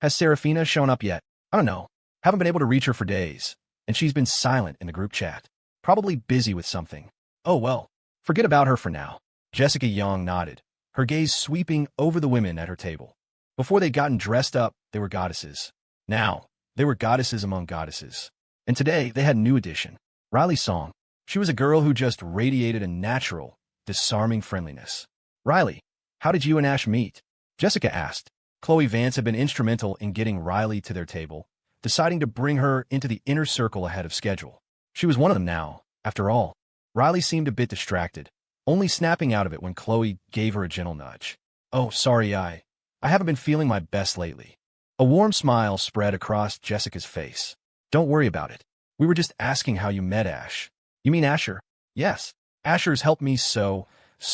Has Saraphina shown up yet? I don't know. Haven't been able to reach her for days. And she's been silent in the group chat. Probably busy with something. Oh well. Forget about her for now. Jessica Young nodded, her gaze sweeping over the women at her table. Before they'd gotten dressed up, they were goddesses. Now, they were goddesses among goddesses. And today, they had a new addition. Riley Song. She was a girl who just radiated a natural, disarming friendliness. Riley, how did you and Ash meet? Jessica asked. Khloe Vance had been instrumental in getting Riley to their table, deciding to bring her into the inner circle ahead of schedule. She was one of them now, after all. Riley seemed a bit distracted, only snapping out of it when Khloe gave her a gentle nudge. Oh, sorry, I haven't been feeling my best lately. A warm smile spread across Jessica's face. Don't worry about it. We were just asking how you met Ash. You mean Asher? Yes. Asher's helped me so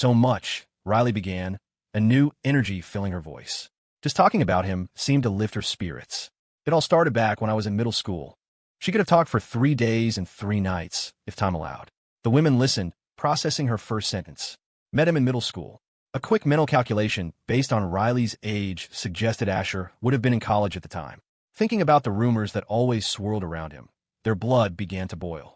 much, Riley began, a new energy filling her voice. Just talking about him seemed to lift her spirits. It all started back when I was in middle school. She could have talked for 3 days and 3 nights, if time allowed. The women listened, processing her first sentence. Met him in middle school. A quick mental calculation based on Riley's age suggested Asher would have been in college at the time. Thinking about the rumors that always swirled around him, their blood began to boil.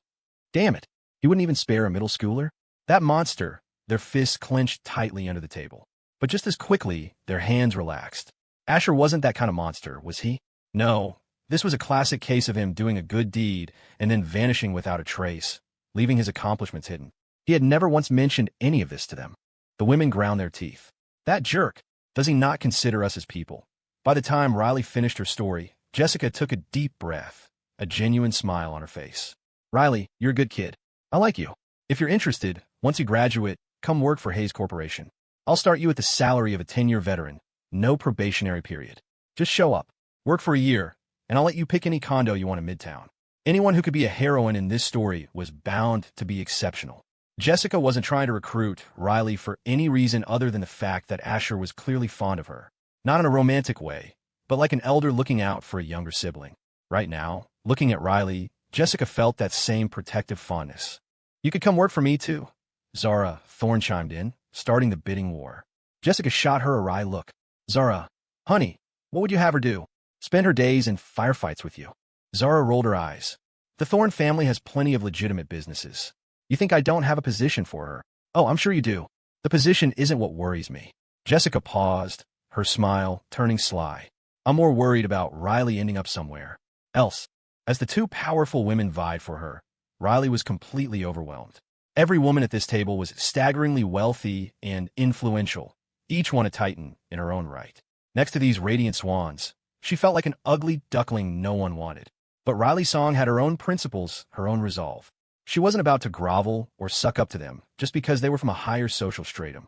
Damn it, he wouldn't even spare a middle schooler? That monster, their fists clenched tightly under the table. But just as quickly, their hands relaxed. Asher wasn't that kind of monster, was he? No, this was a classic case of him doing a good deed and then vanishing without a trace, leaving his accomplishments hidden. He had never once mentioned any of this to them. The women ground their teeth. That jerk! Does he not consider us as people? By the time Riley finished her story, Jessica took a deep breath, a genuine smile on her face. Riley, you're a good kid. I like you. If you're interested, once you graduate, come work for Hayes Corporation. I'll start you at the salary of a 10-year veteran, no probationary period. Just show up, work for a year, and I'll let you pick any condo you want in Midtown. Anyone who could be a heroine in this story was bound to be exceptional. Jessica wasn't trying to recruit Riley for any reason other than the fact that Asher was clearly fond of her. Not in a romantic way, but like an elder looking out for a younger sibling. Right now, looking at Riley, Jessica felt that same protective fondness. You could come work for me too. Zara, Thorne chimed in, starting the bidding war. Jessica shot her a wry look. Zara, honey, what would you have her do? Spend her days in firefights with you. Zara rolled her eyes. The Thorne family has plenty of legitimate businesses. You think I don't have a position for her? Oh, I'm sure you do. The position isn't what worries me. Jessica paused, her smile turning sly. I'm more worried about Riley ending up somewhere else. As the two powerful women vied for her, Riley was completely overwhelmed. Every woman at this table was staggeringly wealthy and influential, each one a titan in her own right. Next to these radiant swans, she felt like an ugly duckling no one wanted. But Riley Song had her own principles, her own resolve. She wasn't about to grovel or suck up to them just because they were from a higher social stratum.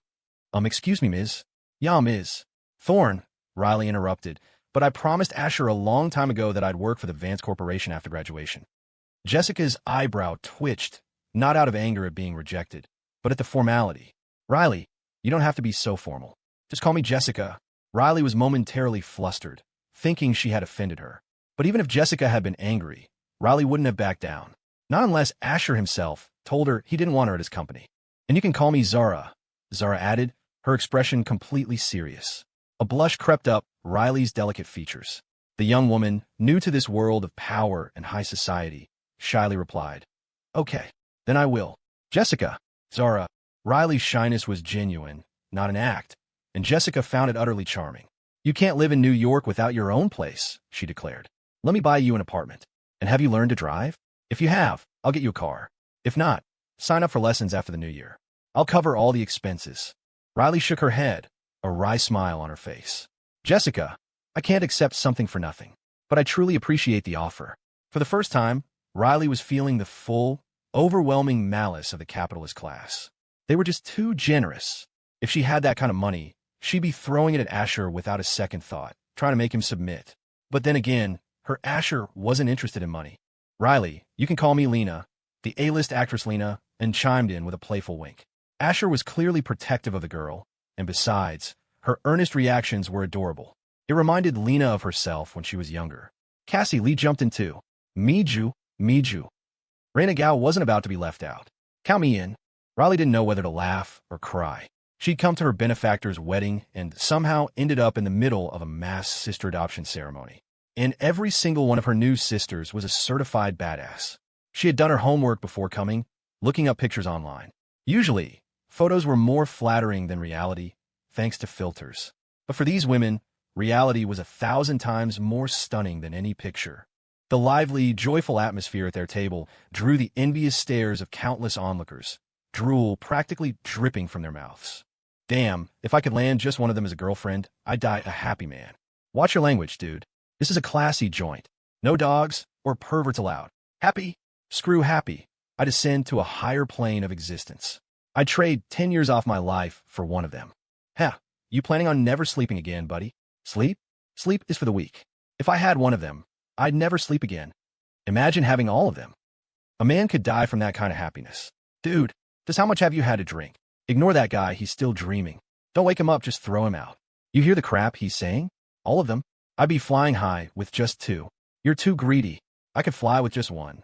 Excuse me, Ms. Yeah, Ms. Thorne, Riley interrupted, but I promised Asher a long time ago that I'd work for the Vance Corporation after graduation. Jessica's eyebrow twitched, not out of anger at being rejected, but at the formality. Riley, you don't have to be so formal. Just call me Jessica. Riley was momentarily flustered, thinking she had offended her. But even if Jessica had been angry, Riley wouldn't have backed down. Not unless Asher himself told her he didn't want her at his company. And you can call me Zara, Zara added, her expression completely serious. A blush crept up Riley's delicate features. The young woman, new to this world of power and high society, shyly replied, Okay, then I will. Jessica, Zara. Riley's shyness was genuine, not an act, and Jessica found it utterly charming. You can't live in New York without your own place, she declared. Let me buy you an apartment. And have you learned to drive? If you have, I'll get you a car. If not, sign up for lessons after the new year. I'll cover all the expenses. Riley shook her head, a wry smile on her face. Jessica, I can't accept something for nothing, but I truly appreciate the offer. For the first time, Riley was feeling the full, overwhelming malice of the capitalist class. They were just too generous. If she had that kind of money, she'd be throwing it at Asher without a second thought, trying to make him submit. But then again, her Asher wasn't interested in money. Riley, you can call me Lena, the A-list actress Lena, and chimed in with a playful wink. Asher was clearly protective of the girl, and besides, her earnest reactions were adorable. It reminded Lena of herself when she was younger. Cassie Lee jumped in too. Me Ju. Raina Gao wasn't about to be left out. Count me in. Riley didn't know whether to laugh or cry. She'd come to her benefactor's wedding and somehow ended up in the middle of a mass sister adoption ceremony. And every single one of her new sisters was a certified badass. She had done her homework before coming, looking up pictures online. Usually, photos were more flattering than reality, thanks to filters. But for these women, reality was 1,000 times more stunning than any picture. The lively, joyful atmosphere at their table drew the envious stares of countless onlookers, drool practically dripping from their mouths. Damn, if I could land just one of them as a girlfriend, I'd die a happy man. Watch your language, dude. This is a classy joint. No dogs or perverts allowed. Happy? Screw happy. I descend to a higher plane of existence. I'd trade 10 years off my life for one of them. Heh, you planning on never sleeping again, buddy? Sleep? Sleep is for the weak. If I had one of them, I'd never sleep again. Imagine having all of them. A man could die from that kind of happiness. Dude, just how much have you had to drink? Ignore that guy, he's still dreaming. Don't wake him up, just throw him out. You hear the crap he's saying? All of them? I'd be flying high with just 2. You're too greedy. I could fly with just 1.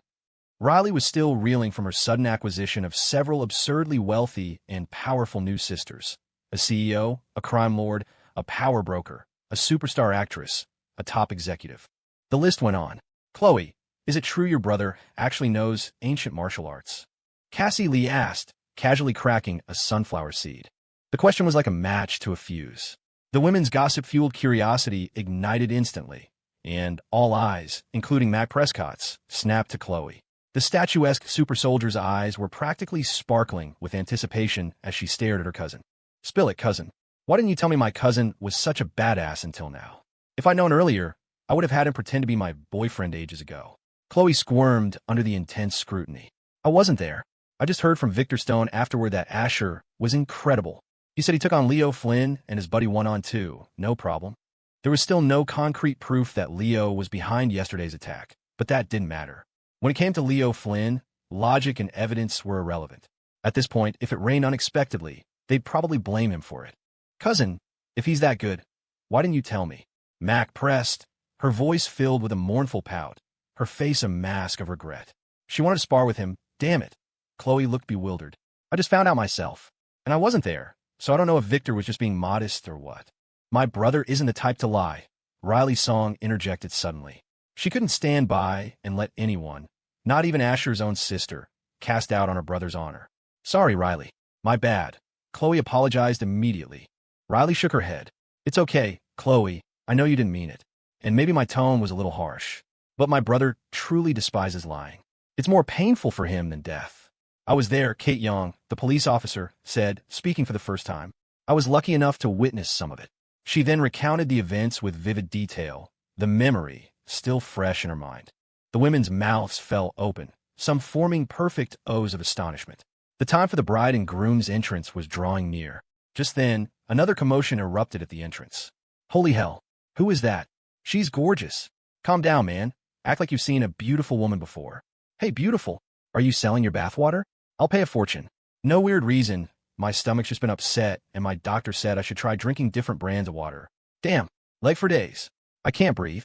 Riley was still reeling from her sudden acquisition of several absurdly wealthy and powerful new sisters. A CEO, a crime lord, a power broker, a superstar actress, a top executive. The list went on. Khloe, is it true your brother actually knows ancient martial arts? Cassie Lee asked, casually cracking a sunflower seed. The question was like a match to a fuse. The women's gossip-fueled curiosity ignited instantly, and all eyes, including Mac Prescott's, snapped to Khloe. The statuesque super soldier's eyes were practically sparkling with anticipation as she stared at her cousin. Spill it, cousin. Why didn't you tell me my cousin was such a badass until now? If I'd known earlier, I would have had him pretend to be my boyfriend ages ago. Khloe squirmed under the intense scrutiny. I wasn't there. I just heard from Victor Stone afterward that Asher was incredible. He said he took on Leo Flynn and his buddy 1-on-2, no problem. There was still no concrete proof that Leo was behind yesterday's attack, but that didn't matter. When it came to Leo Flynn, logic and evidence were irrelevant. At this point, if it rained unexpectedly, they'd probably blame him for it. Cousin, if he's that good, why didn't you tell me? Mac pressed, her voice filled with a mournful pout, her face a mask of regret. She wanted to spar with him, damn it. Khloe looked bewildered. I just found out myself, and I wasn't there, so I don't know if Victor was just being modest or what. My brother isn't the type to lie, Riley's song interjected suddenly. She couldn't stand by and let anyone, not even Asher's own sister, cast doubt on her brother's honor. Sorry, Riley. My bad. Khloe apologized immediately. Riley shook her head. It's okay, Khloe. I know you didn't mean it. And maybe my tone was a little harsh. But my brother truly despises lying. It's more painful for him than death. I was there, Kate Young, the police officer, said, speaking for the first time. I was lucky enough to witness some of it. She then recounted the events with vivid detail, the memory still fresh in her mind. The women's mouths fell open, some forming perfect O's of astonishment. The time for the bride and groom's entrance was drawing near. Just then, another commotion erupted at the entrance. Holy hell, who is that? She's gorgeous. Calm down, man. Act like you've seen a beautiful woman before. Hey, beautiful, are you selling your bathwater? I'll pay a fortune. No weird reason. My stomach's just been upset, and my doctor said I should try drinking different brands of water. Damn, leg for days. I can't breathe.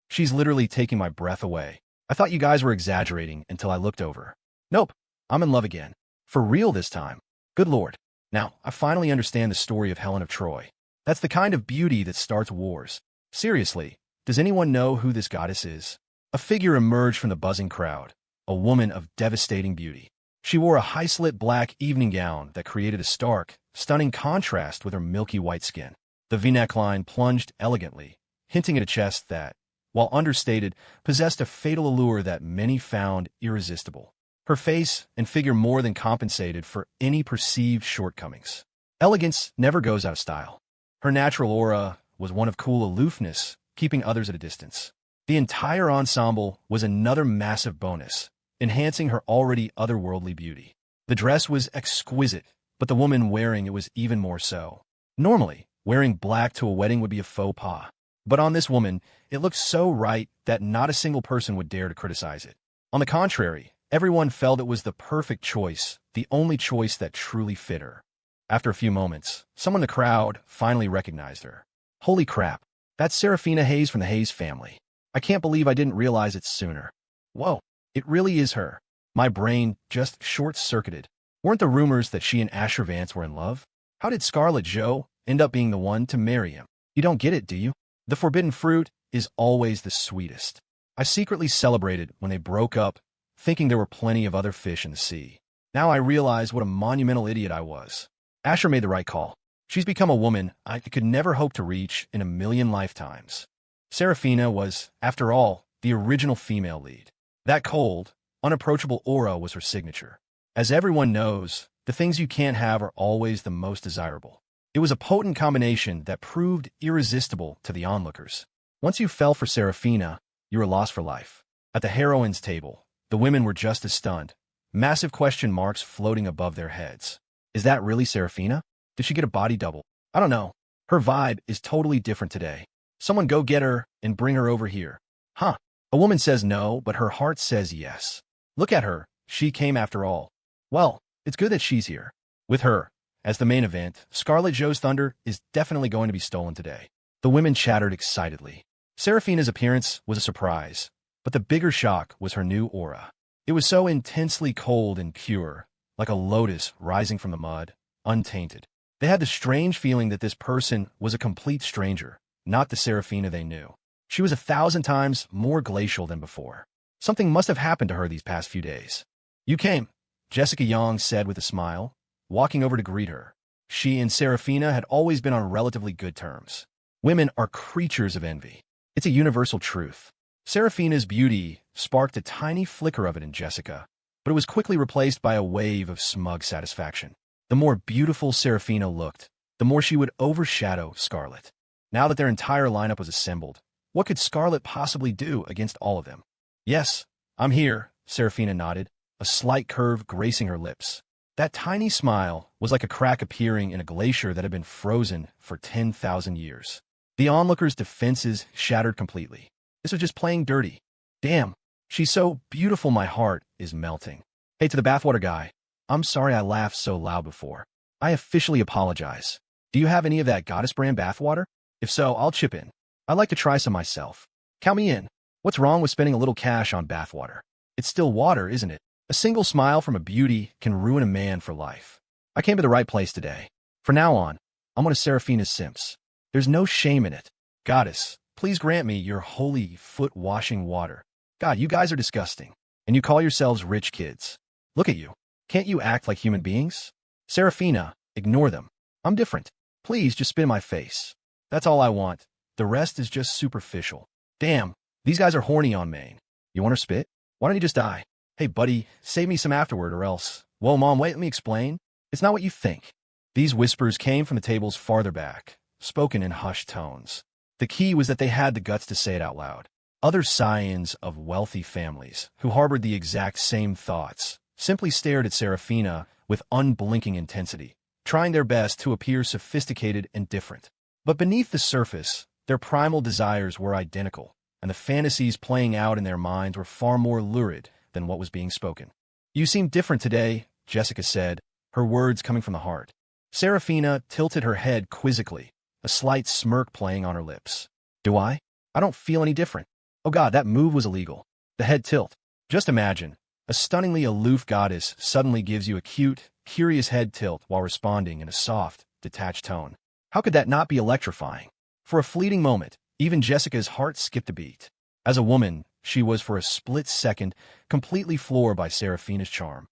She's literally taking my breath away. I thought you guys were exaggerating until I looked over. Nope, I'm in love again. For real this time. Good Lord. Now, I finally understand the story of Helen of Troy. That's the kind of beauty that starts wars. Seriously, does anyone know who this goddess is? A figure emerged from the buzzing crowd, a woman of devastating beauty. She wore a high-slit black evening gown that created a stark, stunning contrast with her milky white skin. The V-neck line plunged elegantly, hinting at a chest that, while understated, possessed a fatal allure that many found irresistible. Her face and figure more than compensated for any perceived shortcomings. Elegance never goes out of style. Her natural aura was one of cool aloofness, keeping others at a distance. The entire ensemble was another massive bonus, enhancing her already otherworldly beauty. The dress was exquisite, but the woman wearing it was even more so. Normally, wearing black to a wedding would be a faux pas. But on this woman, it looked so right that not a single person would dare to criticize it. On the contrary, everyone felt it was the perfect choice, the only choice that truly fit her. After a few moments, someone in the crowd finally recognized her. Holy crap, that's Saraphina Hayes from the Hayes family. I can't believe I didn't realize it sooner. Whoa, it really is her. My brain just short-circuited. Weren't the rumors that she and Asher Vance were in love? How did Scarlet Joe end up being the one to marry him? You don't get it, do you? The forbidden fruit is always the sweetest. I secretly celebrated when they broke up, thinking there were plenty of other fish in the sea. Now I realize what a monumental idiot I was. Asher made the right call. She's become a woman I could never hope to reach in a million lifetimes. Saraphina was, after all, the original female lead. That cold, unapproachable aura was her signature. As everyone knows, the things you can't have are always the most desirable. It was a potent combination that proved irresistible to the onlookers. Once you fell for Saraphina, you were lost for life. At the heroines' table, the women were just as stunned, massive question marks floating above their heads. Is that really Saraphina? Did she get a body double? I don't know. Her vibe is totally different today. Someone go get her and bring her over here. Huh. A woman says no, but her heart says yes. Look at her. She came after all. Well, it's good that she's here. With her, as the main event, Scarlet Joe's thunder is definitely going to be stolen today. The women chattered excitedly. Saraphina's appearance was a surprise, but the bigger shock was her new aura. It was so intensely cold and pure, like a lotus rising from the mud, untainted. They had the strange feeling that this person was a complete stranger, not the Saraphina they knew. She was 1,000 times more glacial than before. Something must have happened to her these past few days. You came, Jessica Young said with a smile, walking over to greet her. She and Saraphina had always been on relatively good terms. Women are creatures of envy. It's a universal truth. Saraphina's beauty sparked a tiny flicker of it in Jessica, but it was quickly replaced by a wave of smug satisfaction. The more beautiful Saraphina looked, the more she would overshadow Scarlet. Now that their entire lineup was assembled, what could Scarlet possibly do against all of them? Yes, I'm here, Saraphina nodded, a slight curve gracing her lips. That tiny smile was like a crack appearing in a glacier that had been frozen for 10,000 years. The onlookers' defenses shattered completely. This was just playing dirty. Damn, she's so beautiful my heart is melting. Hey, to the bathwater guy, I'm sorry I laughed so loud before. I officially apologize. Do you have any of that goddess brand bathwater? If so, I'll chip in. I'd like to try some myself. Count me in. What's wrong with spending a little cash on bathwater? It's still water, isn't it? A single smile from a beauty can ruin a man for life. I came to the right place today. From now on, I'm one of Saraphina's simps. There's no shame in it. Goddess, please grant me your holy foot-washing water. God, you guys are disgusting. And you call yourselves rich kids. Look at you. Can't you act like human beings? Saraphina, ignore them. I'm different. Please just spit in my face. That's all I want. The rest is just superficial. Damn, these guys are horny on Maine. You want her spit? Why don't you just die? Hey, buddy, save me some afterward or else. Whoa, Mom, wait, let me explain. It's not what you think. These whispers came from the tables farther back, spoken in hushed tones. The key was that they had the guts to say it out loud. Other scions of wealthy families, who harbored the exact same thoughts, simply stared at Saraphina with unblinking intensity, trying their best to appear sophisticated and different. But beneath the surface, their primal desires were identical, and the fantasies playing out in their minds were far more lurid than what was being spoken. You seem different today, Jessica said, her words coming from the heart. Saraphina tilted her head quizzically, a slight smirk playing on her lips. Do I? I don't feel any different. Oh God, that move was illegal. The head tilt. Just imagine, a stunningly aloof goddess suddenly gives you a cute, curious head tilt while responding in a soft, detached tone. How could that not be electrifying? For a fleeting moment, even Jessica's heart skipped a beat. As a woman, she was for a split second completely floored by Saraphina's charm.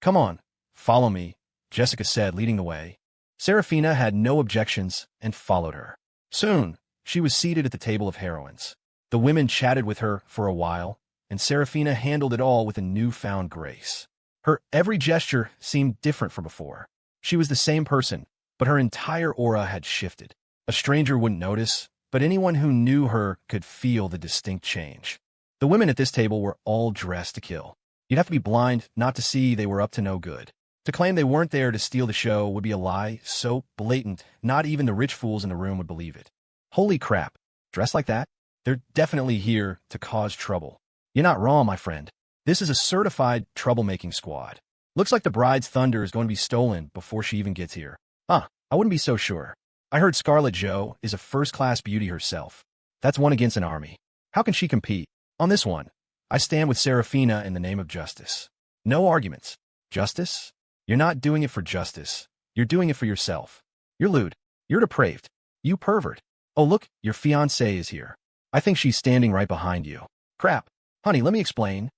Come on, follow me, Jessica said, leading the way. Saraphina had no objections and followed her. Soon, she was seated at the table of heroines. The women chatted with her for a while, and Saraphina handled it all with a newfound grace. Her every gesture seemed different from before. She was the same person, but her entire aura had shifted. A stranger wouldn't notice, but anyone who knew her could feel the distinct change. The women at this table were all dressed to kill. You'd have to be blind not to see they were up to no good. To claim they weren't there to steal the show would be a lie so blatant not even the rich fools in the room would believe it. Holy crap, dressed like that? They're definitely here to cause trouble. You're not wrong, my friend. This is a certified troublemaking squad. Looks like the bride's thunder is going to be stolen before she even gets here. I wouldn't be so sure. I heard Scarlet Joe is a first-class beauty herself. That's one against an army. How can she compete? On this one, I stand with Saraphina in the name of justice. No arguments. Justice? You're not doing it for justice. You're doing it for yourself. You're lewd. You're depraved. You pervert. Oh, look, your fiancée is here. I think she's standing right behind you. Crap. Honey, let me explain.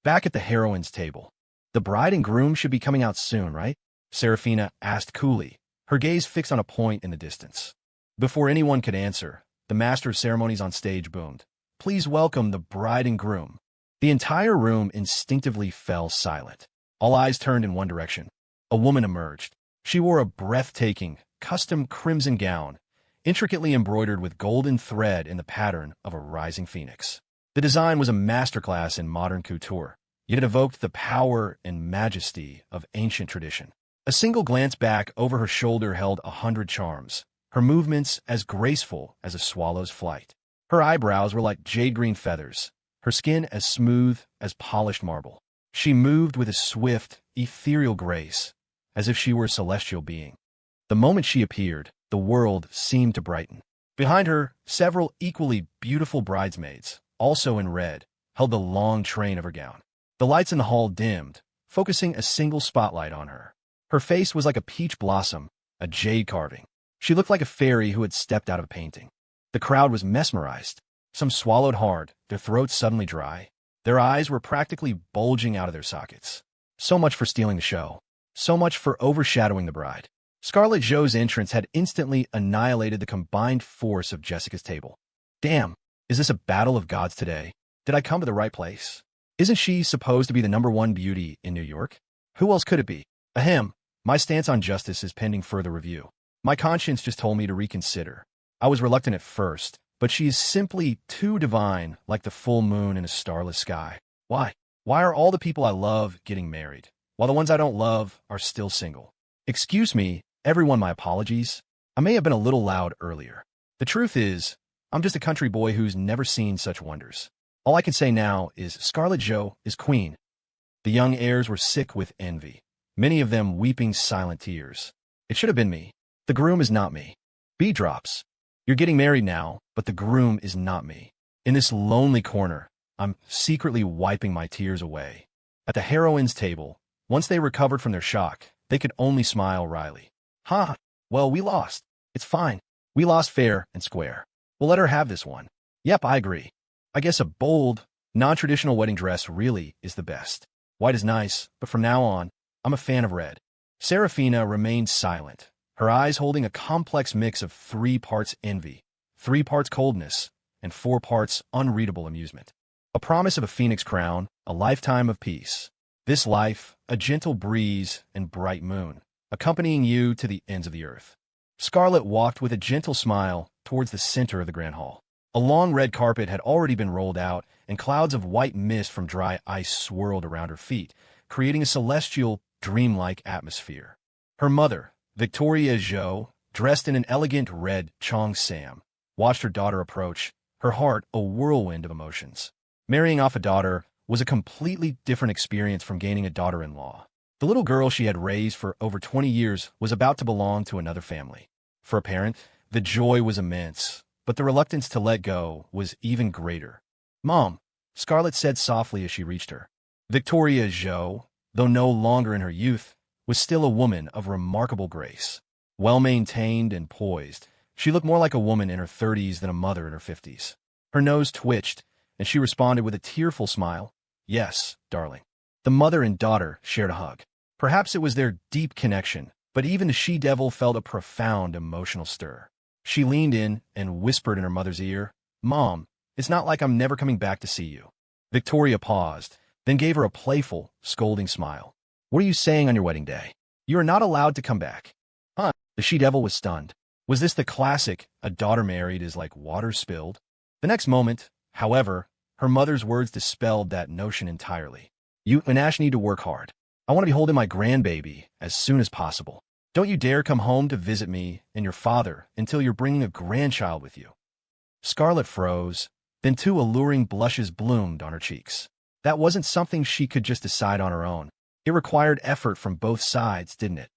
Back at the heroines' table. The bride and groom should be coming out soon, right? Saraphina asked coolly, her gaze fixed on a point in the distance. Before anyone could answer, the master of ceremonies on stage boomed, "Please welcome the bride and groom." The entire room instinctively fell silent. All eyes turned in one direction. A woman emerged. She wore a breathtaking, custom crimson gown, intricately embroidered with golden thread in the pattern of a rising phoenix. The design was a masterclass in modern couture, yet it evoked the power and majesty of ancient tradition. A single glance back over her shoulder held 100 charms, her movements as graceful as a swallow's flight. Her eyebrows were like jade-green feathers, her skin as smooth as polished marble. She moved with a swift, ethereal grace, as if she were a celestial being. The moment she appeared, the world seemed to brighten. Behind her, several equally beautiful bridesmaids, also in red, held the long train of her gown. The lights in the hall dimmed, focusing a single spotlight on her. Her face was like a peach blossom, a jade carving. She looked like a fairy who had stepped out of a painting. The crowd was mesmerized. Some swallowed hard, their throats suddenly dry. Their eyes were practically bulging out of their sockets. So much for stealing the show. So much for overshadowing the bride. Scarlet Joe's entrance had instantly annihilated the combined force of Jessica's table. Damn, is this a battle of gods today? Did I come to the right place? Isn't she supposed to be the #1 beauty in New York? Who else could it be? Ahem, my stance on justice is pending further review. My conscience just told me to reconsider. I was reluctant at first, but she is simply too divine, like the full moon in a starless sky. Why? Why are all the people I love getting married, while the ones I don't love are still single? Excuse me, everyone, my apologies. I may have been a little loud earlier. The truth is, I'm just a country boy who's never seen such wonders. All I can say now is Scarlet Joe is queen. The young heirs were sick with envy, many of them weeping silent tears. It should have been me. The groom is not me. B drops. You're getting married now, but the groom is not me. In this lonely corner, I'm secretly wiping my tears away. At the heroines' table, once they recovered from their shock, they could only smile wryly. Ha! Well, we lost. It's fine. We lost fair and square. We'll let her have this one. Yep, I agree. I guess a bold, non-traditional wedding dress really is the best. White is nice, but from now on, I'm a fan of red. Saraphina remained silent, her eyes holding a complex mix of 3 parts envy, 3 parts coldness, and 4 parts unreadable amusement. A promise of a phoenix crown, a lifetime of peace. This life, a gentle breeze and bright moon, accompanying you to the ends of the earth. Scarlet walked with a gentle smile towards the center of the grand hall. A long red carpet had already been rolled out, and clouds of white mist from dry ice swirled around her feet, creating a celestial, dreamlike atmosphere. Her mother, Victoria Joe, dressed in an elegant red cheongsam, watched her daughter approach, her heart a whirlwind of emotions. Marrying off a daughter was a completely different experience from gaining a daughter-in-law. The little girl she had raised for over 20 years was about to belong to another family. For a parent, the joy was immense, but the reluctance to let go was even greater. "Mom," Scarlet said softly as she reached her. Victoria Joe, though no longer in her youth, was still a woman of remarkable grace. Well-maintained and poised, she looked more like a woman in her 30s than a mother in her 50s. Her nose twitched, and she responded with a tearful smile. "Yes, darling." The mother and daughter shared a hug. Perhaps it was their deep connection, but even the she-devil felt a profound emotional stir. She leaned in and whispered in her mother's ear, "Mom, it's not like I'm never coming back to see you." Victoria paused, then gave her a playful, scolding smile. "What are you saying on your wedding day? You are not allowed to come back." Huh? The she-devil was stunned. Was this the classic, a daughter married is like water spilled? The next moment, however, her mother's words dispelled that notion entirely. "You and Ash need to work hard. I want to be holding my grandbaby as soon as possible. Don't you dare come home to visit me and your father until you're bringing a grandchild with you." Scarlet froze, then 2 alluring blushes bloomed on her cheeks. That wasn't something she could just decide on her own. It required effort from both sides, didn't it?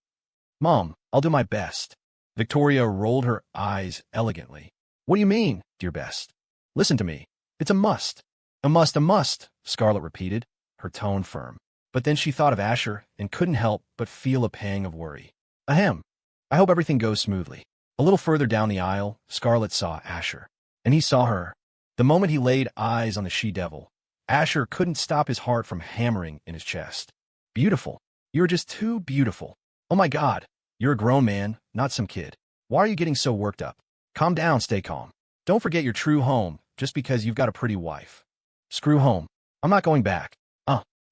"Mom, I'll do my best." Victoria rolled her eyes elegantly. "What do you mean, dear best? Listen to me. It's a must." "A must, a must," Scarlet repeated, her tone firm. But then she thought of Asher and couldn't help but feel a pang of worry. "Ahem. I hope everything goes smoothly. A little further down the aisle, Scarlet saw Asher. And he saw her. The moment he laid eyes on the she-devil, Asher couldn't stop his heart from hammering in his chest. Beautiful. You're just too beautiful. Oh my God. You're a grown man, not some kid. Why are you getting so worked up? Calm down, stay calm. Don't forget your true home just because you've got a pretty wife. Screw home. I'm not going back.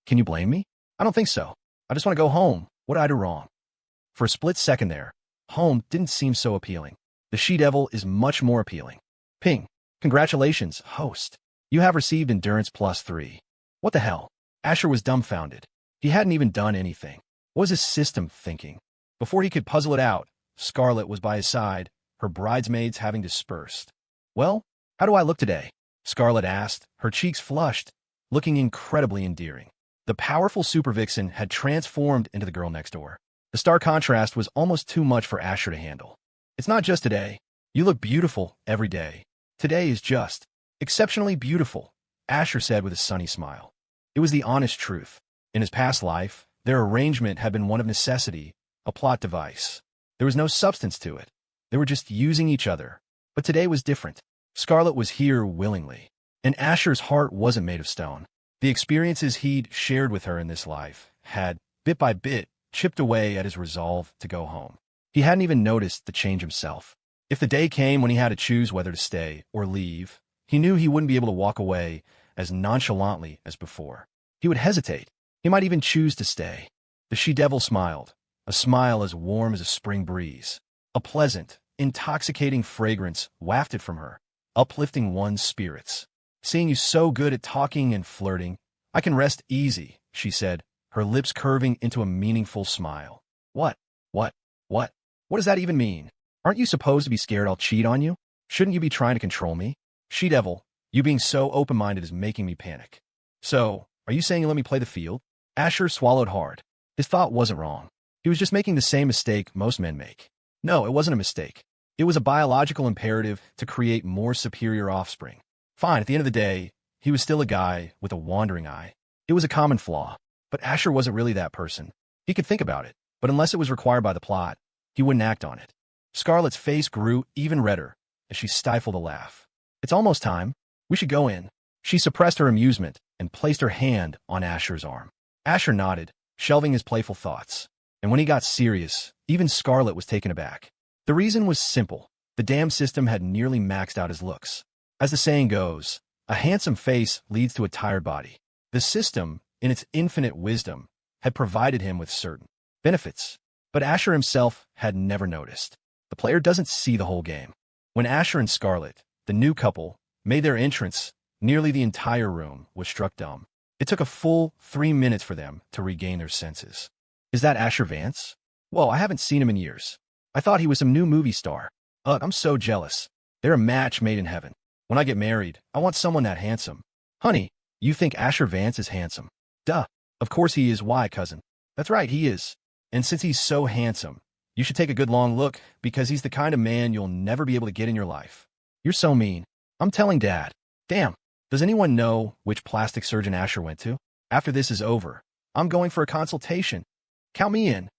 Can you blame me? I don't think so. I just want to go home. What did I do wrong? For a split second there, home didn't seem so appealing. The she-devil is much more appealing. Ping. Congratulations, host. You have received endurance +3. What the hell? Asher was dumbfounded. He hadn't even done anything. What was his system thinking? Before he could puzzle it out, Scarlet was by his side, her bridesmaids having dispersed. Well, how do I look today? Scarlet asked, her cheeks flushed, looking incredibly endearing. The powerful super vixen had transformed into the girl next door. The stark contrast was almost too much for Asher to handle. It's not just today. You look beautiful every day. Today is just exceptionally beautiful, Asher said with a sunny smile. It was the honest truth. In his past life, their arrangement had been one of necessity, a plot device. There was no substance to it. They were just using each other. But today was different. Scarlet was here willingly, and Asher's heart wasn't made of stone. The experiences he'd shared with her in this life had, bit by bit, chipped away at his resolve to go home. He hadn't even noticed the change himself. If the day came when he had to choose whether to stay or leave, he knew he wouldn't be able to walk away as nonchalantly as before. He would hesitate. He might even choose to stay. The she-devil smiled, a smile as warm as a spring breeze. A pleasant, intoxicating fragrance wafted from her, uplifting one's spirits. Seeing you so good at talking and flirting, I can rest easy, she said, her lips curving into a meaningful smile. What does that even mean? Aren't you supposed to be scared I'll cheat on you? Shouldn't you be trying to control me? She-devil, you being so open-minded is making me panic. So, are you saying you let me play the field? Asher swallowed hard. His thought wasn't wrong. He was just making the same mistake most men make. No, it wasn't a mistake. It was a biological imperative to create more superior offspring. Fine, at the end of the day, he was still a guy with a wandering eye. It was a common flaw. But Asher wasn't really that person. He could think about it, but unless it was required by the plot, he wouldn't act on it. Scarlet's face grew even redder as she stifled a laugh. It's almost time. We should go in. She suppressed her amusement and placed her hand on Asher's arm. Asher nodded, shelving his playful thoughts. And when he got serious, even Scarlet was taken aback. The reason was simple. The damn system had nearly maxed out his looks. As the saying goes, a handsome face leads to a tired body. The system, in its infinite wisdom, had provided him with certain benefits. But Asher himself had never noticed. The player doesn't see the whole game. When Asher and Scarlet, the new couple, made their entrance, nearly the entire room was struck dumb. It took a full 3 minutes for them to regain their senses. Is that Asher Vance? Whoa, I haven't seen him in years. I thought he was some new movie star. I'm so jealous. They're a match made in heaven. When I get married, I want someone that handsome. Honey, you think Asher Vance is handsome? Duh. Of course he is. Why, cousin? That's right, he is. And since he's so handsome, you should take a good long look because he's the kind of man you'll never be able to get in your life. You're so mean. I'm telling Dad. Damn. Does anyone know which plastic surgeon Asher went to? After this is over, I'm going for a consultation. Count me in.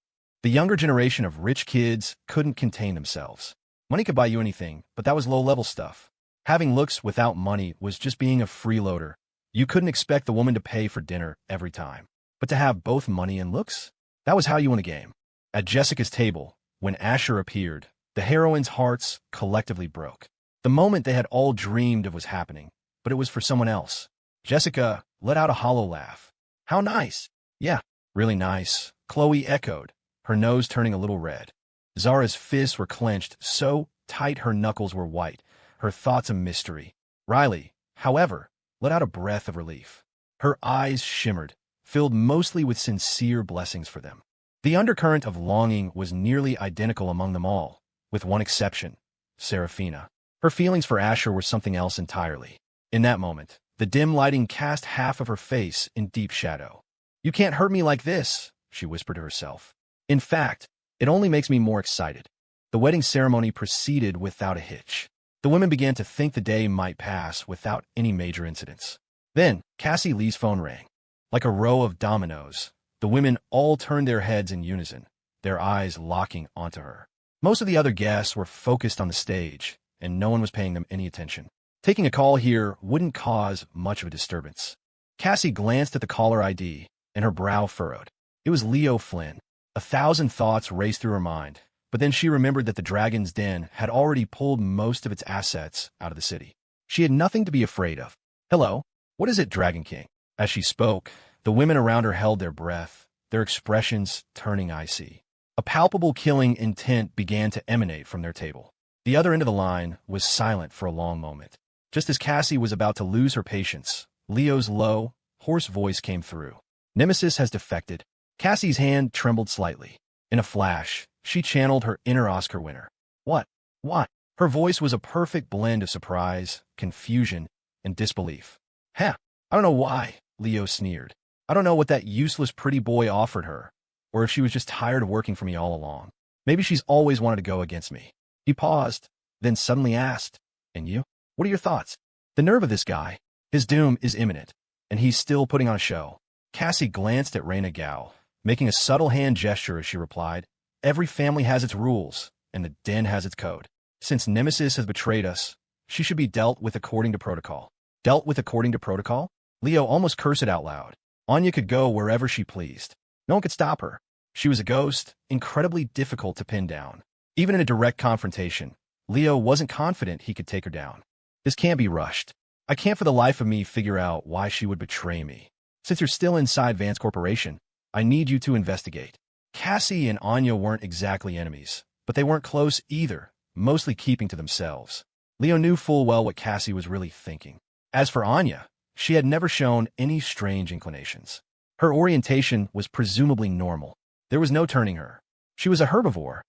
The younger generation of rich kids couldn't contain themselves. Money could buy you anything, but that was low-level stuff. Having looks without money was just being a freeloader. You couldn't expect the woman to pay for dinner every time. But to have both money and looks? That was how you won a game. At Jessica's table, when Asher appeared, the heroines' hearts collectively broke. The moment they had all dreamed of was happening, but it was for someone else. Jessica let out a hollow laugh. How nice. Yeah, really nice, Khloe echoed, her nose turning a little red. Zara's fists were clenched so tight her knuckles were white, her thoughts a mystery. Riley, however, let out a breath of relief. Her eyes shimmered, filled mostly with sincere blessings for them. The undercurrent of longing was nearly identical among them all, with one exception, Saraphina. Her feelings for Asher were something else entirely. In that moment, the dim lighting cast half of her face in deep shadow. You can't hurt me like this, she whispered to herself. In fact, it only makes me more excited. The wedding ceremony proceeded without a hitch. The women began to think the day might pass without any major incidents. Then, Cassie Lee's phone rang. Like a row of dominoes, the women all turned their heads in unison, their eyes locking onto her. Most of the other guests were focused on the stage, and no one was paying them any attention. Taking a call here wouldn't cause much of a disturbance. Cassie glanced at the caller ID, and her brow furrowed. It was Leo Flynn. 1,000 thoughts raced through her mind, but then she remembered that the Dragon's Den had already pulled most of its assets out of the city. She had nothing to be afraid of. "Hello? What is it, Dragon King?" As she spoke, the women around her held their breath, their expressions turning icy. A palpable killing intent began to emanate from their table. The other end of the line was silent for a long moment. Just as Cassie was about to lose her patience, Leo's low, hoarse voice came through. "Nemesis has defected." Cassie's hand trembled slightly. In a flash, she channeled her inner Oscar winner. What? What? Her voice was a perfect blend of surprise, confusion, and disbelief. "Huh, I don't know why," Leo sneered. "I don't know what that useless pretty boy offered her, or if she was just tired of working for me all along. Maybe she's always wanted to go against me." He paused, then suddenly asked, "And you? What are your thoughts?" The nerve of this guy. His doom is imminent, and he's still putting on a show. Cassie glanced at Raina Gao, making a subtle hand gesture as she replied, "Every family has its rules, and the den has its code. Since Nemesis has betrayed us, she should be dealt with according to protocol." Dealt with according to protocol? Leo almost cursed it out loud. Anya could go wherever she pleased. No one could stop her. She was a ghost, incredibly difficult to pin down. Even in a direct confrontation, Leo wasn't confident he could take her down. "This can't be rushed. I can't for the life of me figure out why she would betray me. Since you're still inside Vance Corporation, I need you to investigate." Cassie and Anya weren't exactly enemies, but they weren't close either, mostly keeping to themselves. Leo knew full well what Cassie was really thinking. As for Anya, she had never shown any strange inclinations. Her orientation was presumably normal. There was no turning her. She was a herbivore,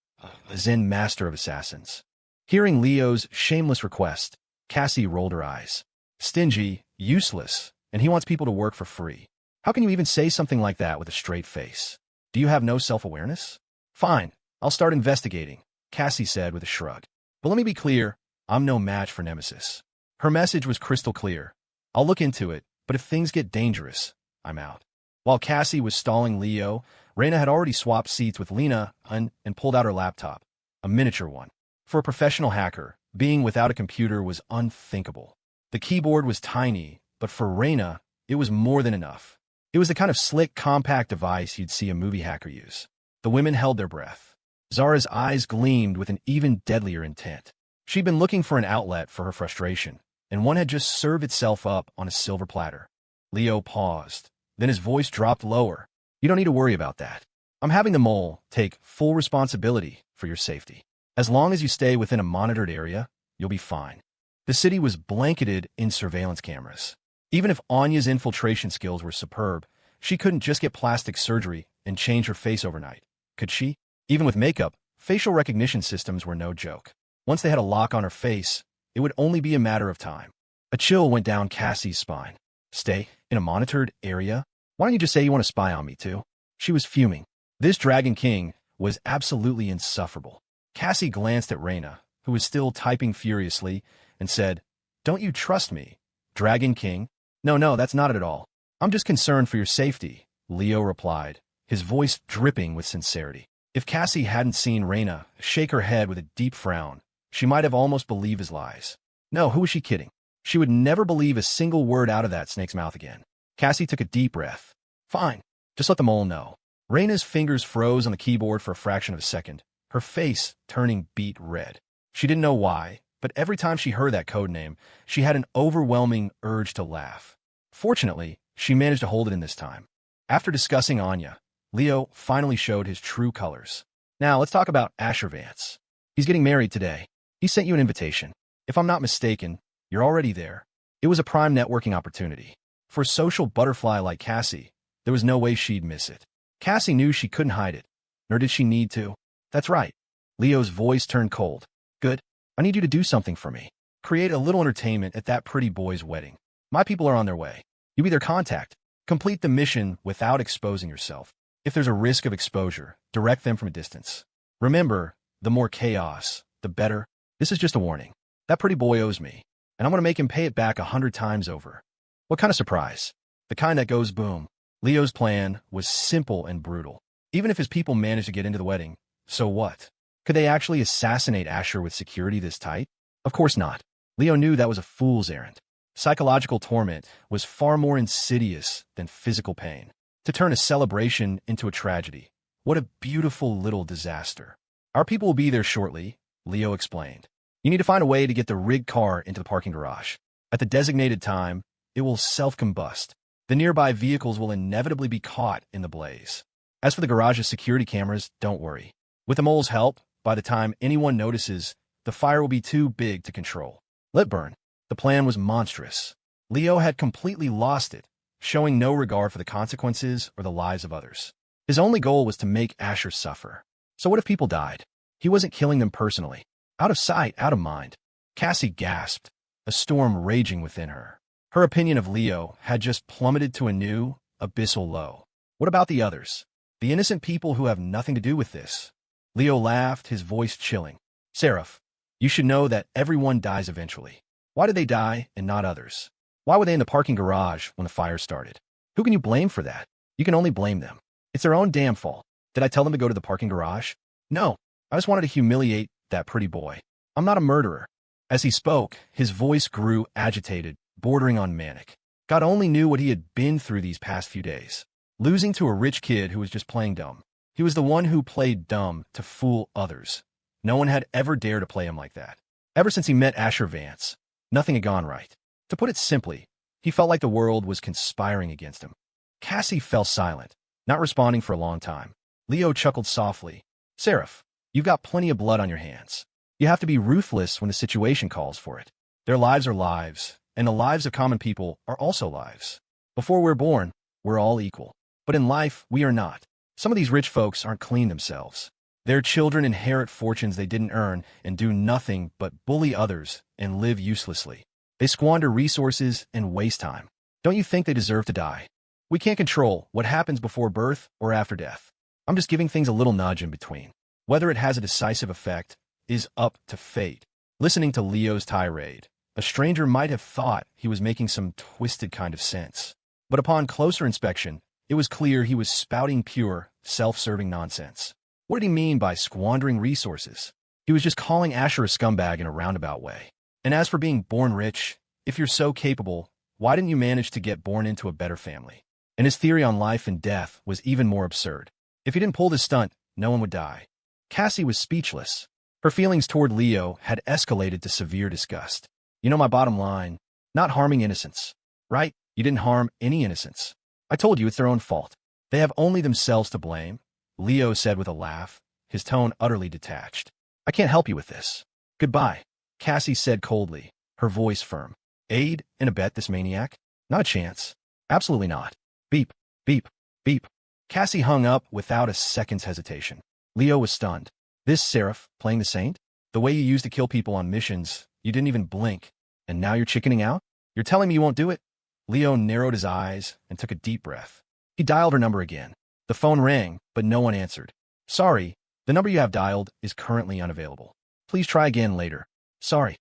a Zen master of assassins. Hearing Leo's shameless request, Cassie rolled her eyes. Stingy, useless, and he wants people to work for free. How can you even say something like that with a straight face? Do you have no self-awareness? "Fine, I'll start investigating," Cassie said with a shrug. "But let me be clear, I'm no match for Nemesis." Her message was crystal clear. "I'll look into it, but if things get dangerous, I'm out." While Cassie was stalling Leo, Raina had already swapped seats with Lena and pulled out her laptop, a miniature one. For a professional hacker, being without a computer was unthinkable. The keyboard was tiny, but for Raina, it was more than enough. It was the kind of slick, compact device you'd see a movie hacker use. The women held their breath. Zara's eyes gleamed with an even deadlier intent. She'd been looking for an outlet for her frustration, and one had just served itself up on a silver platter. Leo paused. Then his voice dropped lower. "You don't need to worry about that. I'm having the mole take full responsibility for your safety. As long as you stay within a monitored area, you'll be fine." The city was blanketed in surveillance cameras. Even if Anya's infiltration skills were superb, she couldn't just get plastic surgery and change her face overnight, could she? Even with makeup, facial recognition systems were no joke. Once they had a lock on her face, it would only be a matter of time. A chill went down Cassie's spine. "Stay in a monitored area? Why don't you just say you want to spy on me, too?" She was fuming. This Dragon King was absolutely insufferable. Cassie glanced at Raina, who was still typing furiously, and said, "Don't you trust me, Dragon King?" No, that's not it at all. I'm just concerned for your safety," Leo replied, his voice dripping with sincerity. If Cassie hadn't seen Raina shake her head with a deep frown, she might have almost believed his lies. No, who was she kidding? She would never believe a single word out of that snake's mouth again. Cassie took a deep breath. "Fine, just let the mole know." Raina's fingers froze on the keyboard for a fraction of a second, her face turning beet red. She didn't know why, but every time she heard that code name, she had an overwhelming urge to laugh. Fortunately, she managed to hold it in this time. After discussing Anya, Leo finally showed his true colors. "Now, let's talk about Asher Vance. He's getting married today. He sent you an invitation. If I'm not mistaken, you're already there." It was a prime networking opportunity. For a social butterfly like Cassie, there was no way she'd miss it. Cassie knew she couldn't hide it, nor did she need to. "That's right." Leo's voice turned cold. "Good. I need you to do something for me. Create a little entertainment at that pretty boy's wedding. My people are on their way. You be their contact. Complete the mission without exposing yourself. If there's a risk of exposure, direct them from a distance. Remember, the more chaos, the better. This is just a warning. That pretty boy owes me, and I'm going to make him pay it back 100 times over." What kind of surprise? The kind that goes boom. Leo's plan was simple and brutal. Even if his people managed to get into the wedding, so what? Could they actually assassinate Asher with security this tight? Of course not. Leo knew that was a fool's errand. Psychological torment was far more insidious than physical pain. To turn a celebration into a tragedy. What a beautiful little disaster. Our people will be there shortly, Leo explained. You need to find a way to get the rigged car into the parking garage. At the designated time, it will self-combust. The nearby vehicles will inevitably be caught in the blaze. As for the garage's security cameras, don't worry. With the mole's help, by the time anyone notices, the fire will be too big to control. Let burn. The plan was monstrous. Leo had completely lost it, showing no regard for the consequences or the lives of others. His only goal was to make Asher suffer. So what if people died? He wasn't killing them personally. Out of sight, out of mind. Cassie gasped, a storm raging within her. Her opinion of Leo had just plummeted to a new, abyssal low. What about the others? The innocent people who have nothing to do with this? Leo laughed, his voice chilling. Seraph, you should know that everyone dies eventually. Why did they die and not others? Why were they in the parking garage when the fire started? Who can you blame for that? You can only blame them. It's their own damn fault. Did I tell them to go to the parking garage? No, I just wanted to humiliate that pretty boy. I'm not a murderer. As he spoke, his voice grew agitated, bordering on manic. God only knew what he had been through these past few days. Losing to a rich kid who was just playing dumb. He was the one who played dumb to fool others. No one had ever dared to play him like that. Ever since he met Asher Vance, nothing had gone right. To put it simply, he felt like the world was conspiring against him. Cassie fell silent, not responding for a long time. Leo chuckled softly. Seraph, you've got plenty of blood on your hands. You have to be ruthless when the situation calls for it. Their lives are lives, and the lives of common people are also lives. Before we're born, we're all equal. But in life, we are not. Some of these rich folks aren't clean themselves. Their children inherit fortunes they didn't earn and do nothing but bully others and live uselessly. They squander resources and waste time. Don't you think they deserve to die? We can't control what happens before birth or after death. I'm just giving things a little nudge in between. Whether it has a decisive effect is up to fate. Listening to Leo's tirade, a stranger might have thought he was making some twisted kind of sense. But upon closer inspection, it was clear he was spouting pure, self-serving nonsense. What did he mean by squandering resources? He was just calling Asher a scumbag in a roundabout way. And as for being born rich, if you're so capable, why didn't you manage to get born into a better family? And his theory on life and death was even more absurd. If he didn't pull this stunt, no one would die. Cassie was speechless. Her feelings toward Leo had escalated to severe disgust. You know my bottom line, not harming innocents. Right? You didn't harm any innocents. I told you it's their own fault. They have only themselves to blame, Leo said with a laugh, his tone utterly detached. I can't help you with this. Goodbye, Cassie said coldly, her voice firm. Aid and abet this maniac? Not a chance. Absolutely not. Beep, beep, beep. Cassie hung up without a second's hesitation. Leo was stunned. This Seraph, playing the saint? The way you used to kill people on missions, you didn't even blink. And now you're chickening out? You're telling me you won't do it? Leo narrowed his eyes and took a deep breath. He dialed her number again. The phone rang, but no one answered. Sorry, the number you have dialed is currently unavailable. Please try again later. Sorry.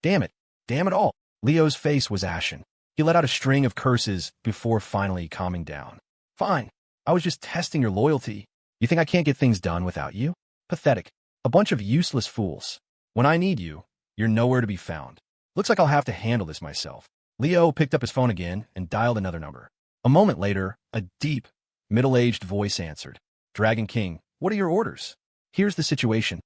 Damn it all. Leo's face was ashen. He let out a string of curses before finally calming down. Fine. I was just testing your loyalty. You think I can't get things done without you? Pathetic. A bunch of useless fools. When I need you, you're nowhere to be found. Looks like I'll have to handle this myself. Leo picked up his phone again and dialed another number. A moment later, a deep, middle-aged voice answered. Dragon King, what are your orders? Here's the situation.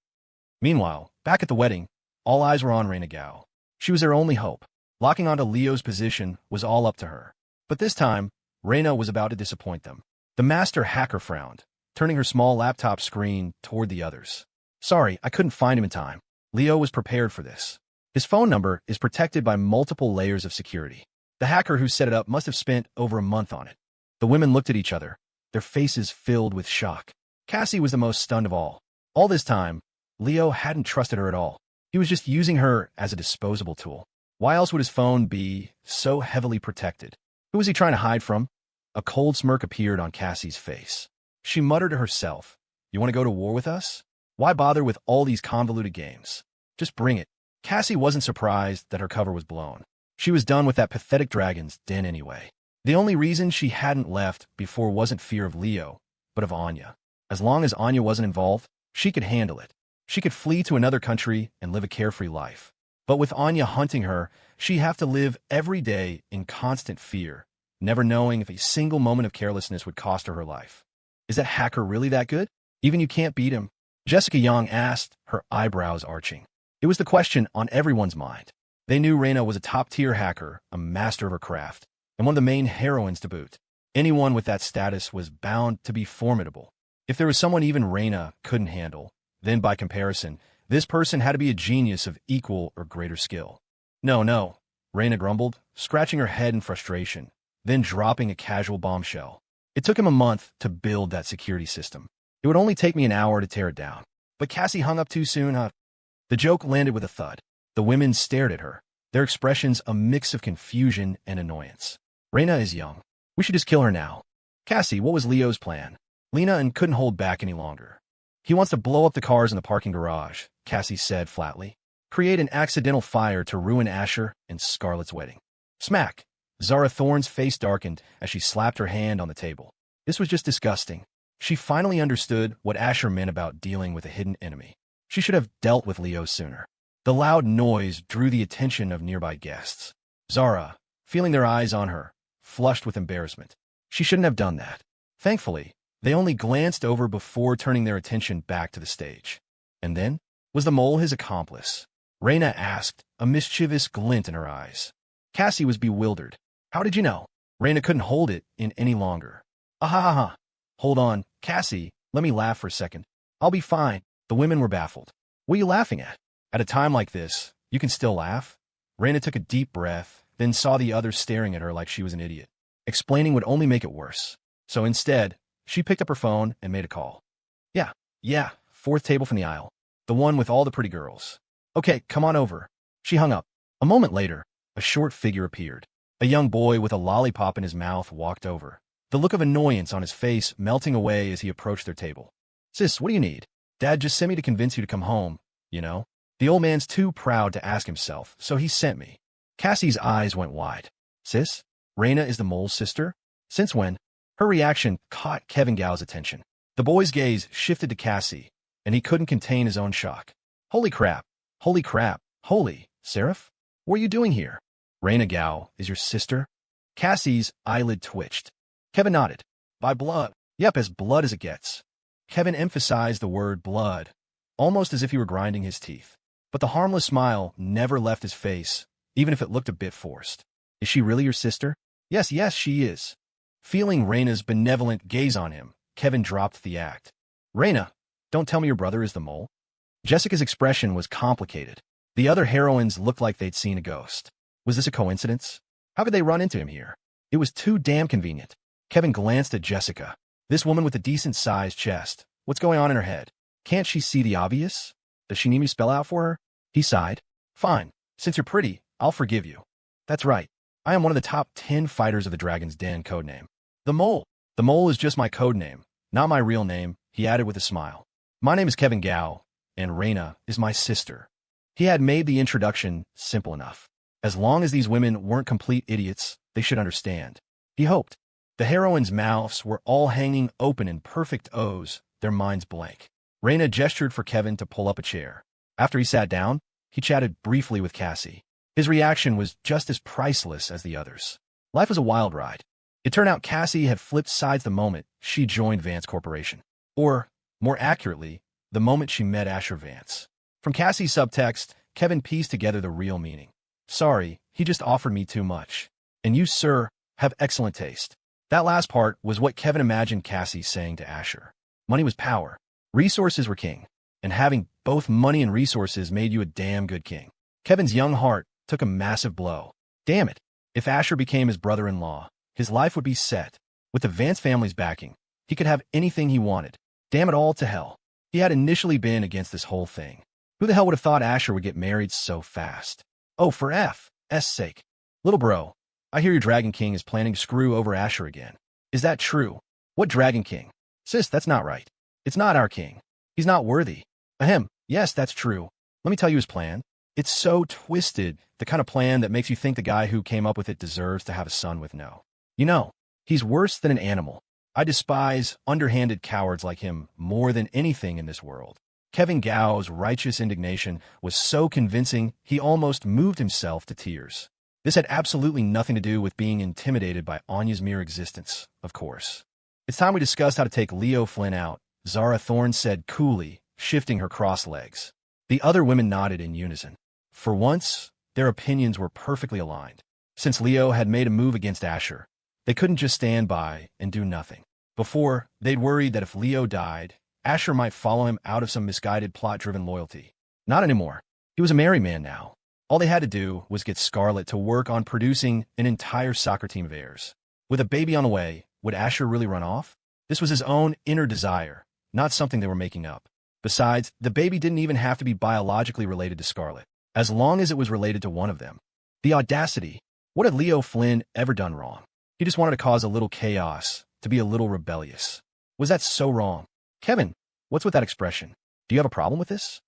Meanwhile, back at the wedding, all eyes were on Raina. She was their only hope. Locking onto Leo's position was all up to her. But this time, Raina was about to disappoint them. The master hacker frowned, turning her small laptop screen toward the others. Sorry, I couldn't find him in time. Leo was prepared for this. His phone number is protected by multiple layers of security. The hacker who set it up must have spent over a month on it. The women looked at each other, their faces filled with shock. Cassie was the most stunned of all. All this time, Leo hadn't trusted her at all. He was just using her as a disposable tool. Why else would his phone be so heavily protected? Who was he trying to hide from? A cold smirk appeared on Cassie's face. She muttered to herself, You want to go to war with us? Why bother with all these convoluted games? Just bring it. Cassie wasn't surprised that her cover was blown. She was done with that pathetic dragon's den anyway. The only reason she hadn't left before wasn't fear of Leo, but of Anya. As long as Anya wasn't involved, She could handle it. She could flee to another country and live a carefree life. But with Anya hunting her, she'd have to live every day in constant fear, never knowing if a single moment of carelessness would cost her life. Is that hacker really that good? Even you can't beat him? Jessica Young asked, her eyebrows arching. It was the question on everyone's mind. They knew Raina was a top-tier hacker, a master of her craft, and one of the main heroines to boot. Anyone with that status was bound to be formidable. If there was someone even Raina couldn't handle, then by comparison, this person had to be a genius of equal or greater skill. No, Raina grumbled, scratching her head in frustration, then dropping a casual bombshell. It took him a month to build that security system. It would only take me an hour to tear it down. But Cassie hung up too soon, huh? The joke landed with a thud. The women stared at her, their expressions a mix of confusion and annoyance. Raina is young. We should just kill her now. Cassie, what was Leo's plan? Lena and couldn't hold back any longer. He wants to blow up the cars in the parking garage, Cassie said flatly. Create an accidental fire to ruin Asher and Scarlet's wedding. Smack! Zara Thorne's face darkened as she slapped her hand on the table. This was just disgusting. She finally understood what Asher meant about dealing with a hidden enemy. She should have dealt with Leo sooner. The loud noise drew the attention of nearby guests. Zara, feeling their eyes on her, flushed with embarrassment. She shouldn't have done that. Thankfully, they only glanced over before turning their attention back to the stage. And then, was the mole his accomplice? Raina asked, a mischievous glint in her eyes. Cassie was bewildered. How did you know? Raina couldn't hold it in any longer. Ah. Hold on, Cassie, let me laugh for a second. I'll be fine. The women were baffled. What are you laughing at? At a time like this, you can still laugh? Raina took a deep breath, then saw the others staring at her like she was an idiot. Explaining would only make it worse. So instead, she picked up her phone and made a call. Yeah, fourth table from the aisle. The one with all the pretty girls. Okay, come on over. She hung up. A moment later, a short figure appeared. A young boy with a lollipop in his mouth walked over, the look of annoyance on his face melting away as he approached their table. Sis, what do you need? Dad just sent me to convince you to come home, you know? The old man's too proud to ask himself, so he sent me. Cassie's eyes went wide. Sis? Raina is the mole's sister? Since when? Her reaction caught Kevin Gao's attention. The boy's gaze shifted to Cassie, and he couldn't contain his own shock. Holy crap. Holy, Seraph? What are you doing here? Raina Gao is your sister? Cassie's eyelid twitched. Kevin nodded. By blood. Yep, as blood as it gets. Kevin emphasized the word blood, almost as if he were grinding his teeth. But the harmless smile never left his face, even if it looked a bit forced. Is she really your sister? Yes, she is. Feeling Raina's benevolent gaze on him, Kevin dropped the act. Raina, don't tell me your brother is the mole. Jessica's expression was complicated. The other heroines looked like they'd seen a ghost. Was this a coincidence? How could they run into him here? It was too damn convenient. Kevin glanced at Jessica. This woman with a decent-sized chest. What's going on in her head? Can't she see the obvious? Does she need me to spell out for her? He sighed. Fine. Since you're pretty, I'll forgive you. That's right. I am one of the top 10 fighters of the Dragon's Den codename. The Mole. The Mole is just my codename, not my real name, he added with a smile. My name is Kevin Gao, and Raina is my sister. He had made the introduction simple enough. As long as these women weren't complete idiots, they should understand. He hoped. The heroines' mouths were all hanging open in perfect O's, their minds blank. Raina gestured for Kevin to pull up a chair. After he sat down, he chatted briefly with Cassie. His reaction was just as priceless as the others. Life was a wild ride. It turned out Cassie had flipped sides the moment she joined Vance Corporation. Or, more accurately, the moment she met Asher Vance. From Cassie's subtext, Kevin pieced together the real meaning. Sorry, he just offered me too much. And you, sir, have excellent taste. That last part was what Kevin imagined Cassie saying to Asher. Money was power. Resources were king. And having both money and resources made you a damn good king. Kevin's young heart took a massive blow. Damn it. If Asher became his brother-in-law, his life would be set. With the Vance family's backing, he could have anything he wanted. Damn it all to hell. He had initially been against this whole thing. Who the hell would have thought Asher would get married so fast? Oh, for F's sake. Little bro, I hear your Dragon King is planning to screw over Asher again. Is that true? What Dragon King? Sis, that's not right. It's not our king. He's not worthy. Ahem, yes, that's true. Let me tell you his plan. It's so twisted, the kind of plan that makes you think the guy who came up with it deserves to have a son with no. You know, he's worse than an animal. I despise underhanded cowards like him more than anything in this world. Kevin Gao's righteous indignation was so convincing he almost moved himself to tears. This had absolutely nothing to do with being intimidated by Anya's mere existence, of course. It's time we discussed how to take Leo Flynn out, Zara Thorne said coolly, shifting her crossed legs. The other women nodded in unison. For once, their opinions were perfectly aligned. Since Leo had made a move against Asher, they couldn't just stand by and do nothing. Before, they'd worried that if Leo died, Asher might follow him out of some misguided plot-driven loyalty. Not anymore. He was a married man now. All they had to do was get Scarlet to work on producing an entire soccer team of heirs. With a baby on the way, would Asher really run off? This was his own inner desire, not something they were making up. Besides, the baby didn't even have to be biologically related to Scarlet, as long as it was related to one of them. The audacity! What had Leo Flynn ever done wrong? He just wanted to cause a little chaos, to be a little rebellious. Was that so wrong? Kevin, what's with that expression? Do you have a problem with this?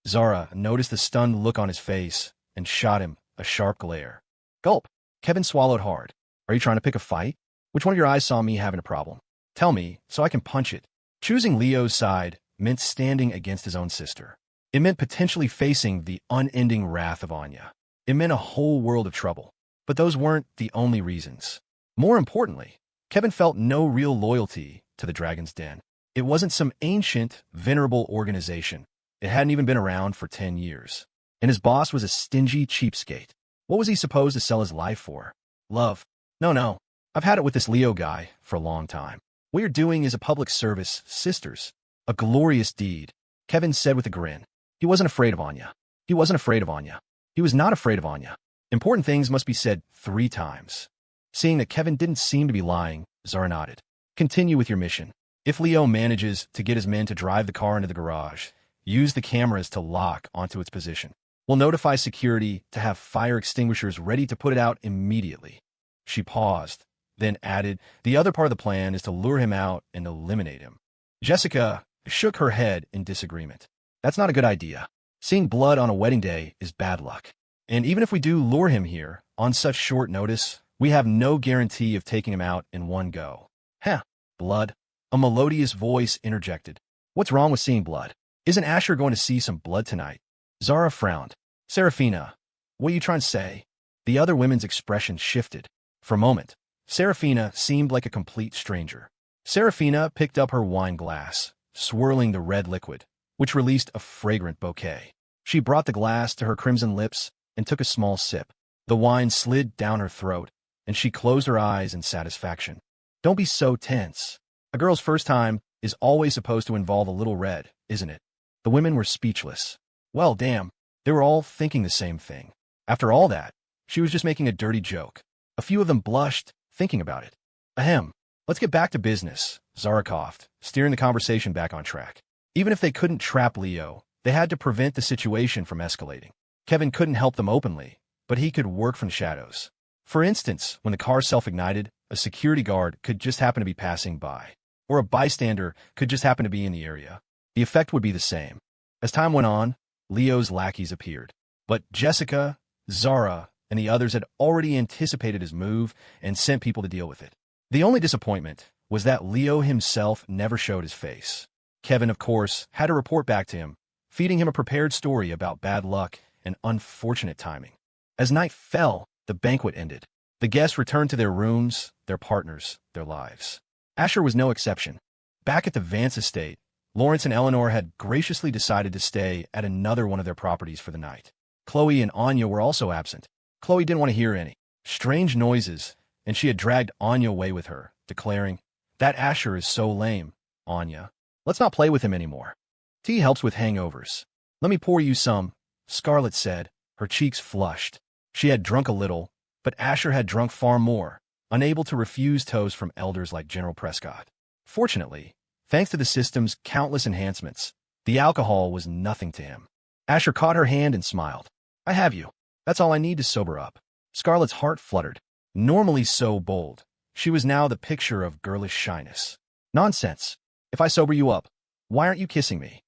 Zara noticed the stunned look on his face and shot him a sharp glare. Gulp. Kevin swallowed hard. Are you trying to pick a fight? Which one of your eyes saw me having a problem? Tell me, so I can punch it. Choosing Leo's side meant standing against his own sister. It meant potentially facing the unending wrath of Anya. It meant a whole world of trouble. But those weren't the only reasons. More importantly, Kevin felt no real loyalty to the Dragon's Den. It wasn't some ancient, venerable organization. It hadn't even been around for 10 years. And his boss was a stingy cheapskate. What was he supposed to sell his life for? Love. No. I've had it with this Leo guy for a long time. What you're doing is a public service, sisters. A glorious deed, Kevin said with a grin. He wasn't afraid of Anya. He wasn't afraid of Anya. He was not afraid of Anya. Important things must be said 3 times. Seeing that Kevin didn't seem to be lying, Zara nodded. Continue with your mission. If Leo manages to get his men to drive the car into the garage, use the cameras to lock onto its position. We'll notify security to have fire extinguishers ready to put it out immediately. She paused, then added, the other part of the plan is to lure him out and eliminate him. Jessica shook her head in disagreement. That's not a good idea. Seeing blood on a wedding day is bad luck. And even if we do lure him here, on such short notice, we have no guarantee of taking him out in one go. Heh, blood. A melodious voice interjected. What's wrong with seeing blood? Isn't Asher going to see some blood tonight? Zara frowned. Saraphina, what are you trying to say? The other women's expressions shifted. For a moment, Saraphina seemed like a complete stranger. Saraphina picked up her wine glass, swirling the red liquid, which released a fragrant bouquet. She brought the glass to her crimson lips and took a small sip. The wine slid down her throat, and she closed her eyes in satisfaction. Don't be so tense. A girl's first time is always supposed to involve a little red, isn't it? The women were speechless. Well, damn, they were all thinking the same thing. After all that, she was just making a dirty joke. A few of them blushed, thinking about it. Ahem. Let's get back to business, Zara coughed, steering the conversation back on track. Even if they couldn't trap Leo, they had to prevent the situation from escalating. Kevin couldn't help them openly, but he could work from the shadows. For instance, when the car self-ignited, a security guard could just happen to be passing by, or a bystander could just happen to be in the area. The effect would be the same. As time went on, Leo's lackeys appeared. But Jessica, Zara, and the others had already anticipated his move and sent people to deal with it. The only disappointment was that Leo himself never showed his face. Kevin, of course, had to report back to him, feeding him a prepared story about bad luck and unfortunate timing. As night fell, the banquet ended. The guests returned to their rooms, their partners, their lives. Asher was no exception. Back at the Vance estate, Lawrence and Eleanor had graciously decided to stay at another one of their properties for the night. Khloe and Anya were also absent. Khloe didn't want to hear any strange noises, and she had dragged Anya away with her, declaring, "That Asher is so lame, Anya. Let's not play with him anymore. Tea helps with hangovers. Let me pour you some," Scarlet said, her cheeks flushed. She had drunk a little, but Asher had drunk far more, unable to refuse toast from elders like General Prescott. Fortunately, thanks to the system's countless enhancements, the alcohol was nothing to him. Asher caught her hand and smiled. "I have you. That's all I need to sober up." Scarlet's heart fluttered. Normally so bold, she was now the picture of girlish shyness. "Nonsense. If I sober you up, why aren't you kissing me?"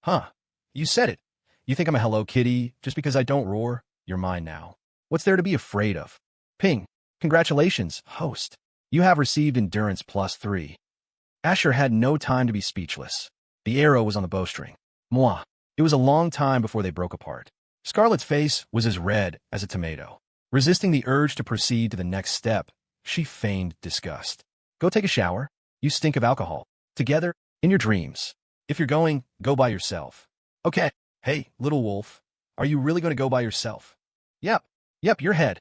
"Huh. You said it. You think I'm a Hello Kitty just because I don't roar? You're mine now. What's there to be afraid of?" "Ping. Congratulations, host. You have received Endurance +3. Asher had no time to be speechless. The arrow was on the bowstring. Moi. It was a long time before they broke apart. Scarlet's face was as red as a tomato. Resisting the urge to proceed to the next step, she feigned disgust. Go take a shower. You stink of alcohol. Together, in your dreams. If you're going, go by yourself. Okay. Hey, little wolf. Are you really going to go by yourself? Yep, your head.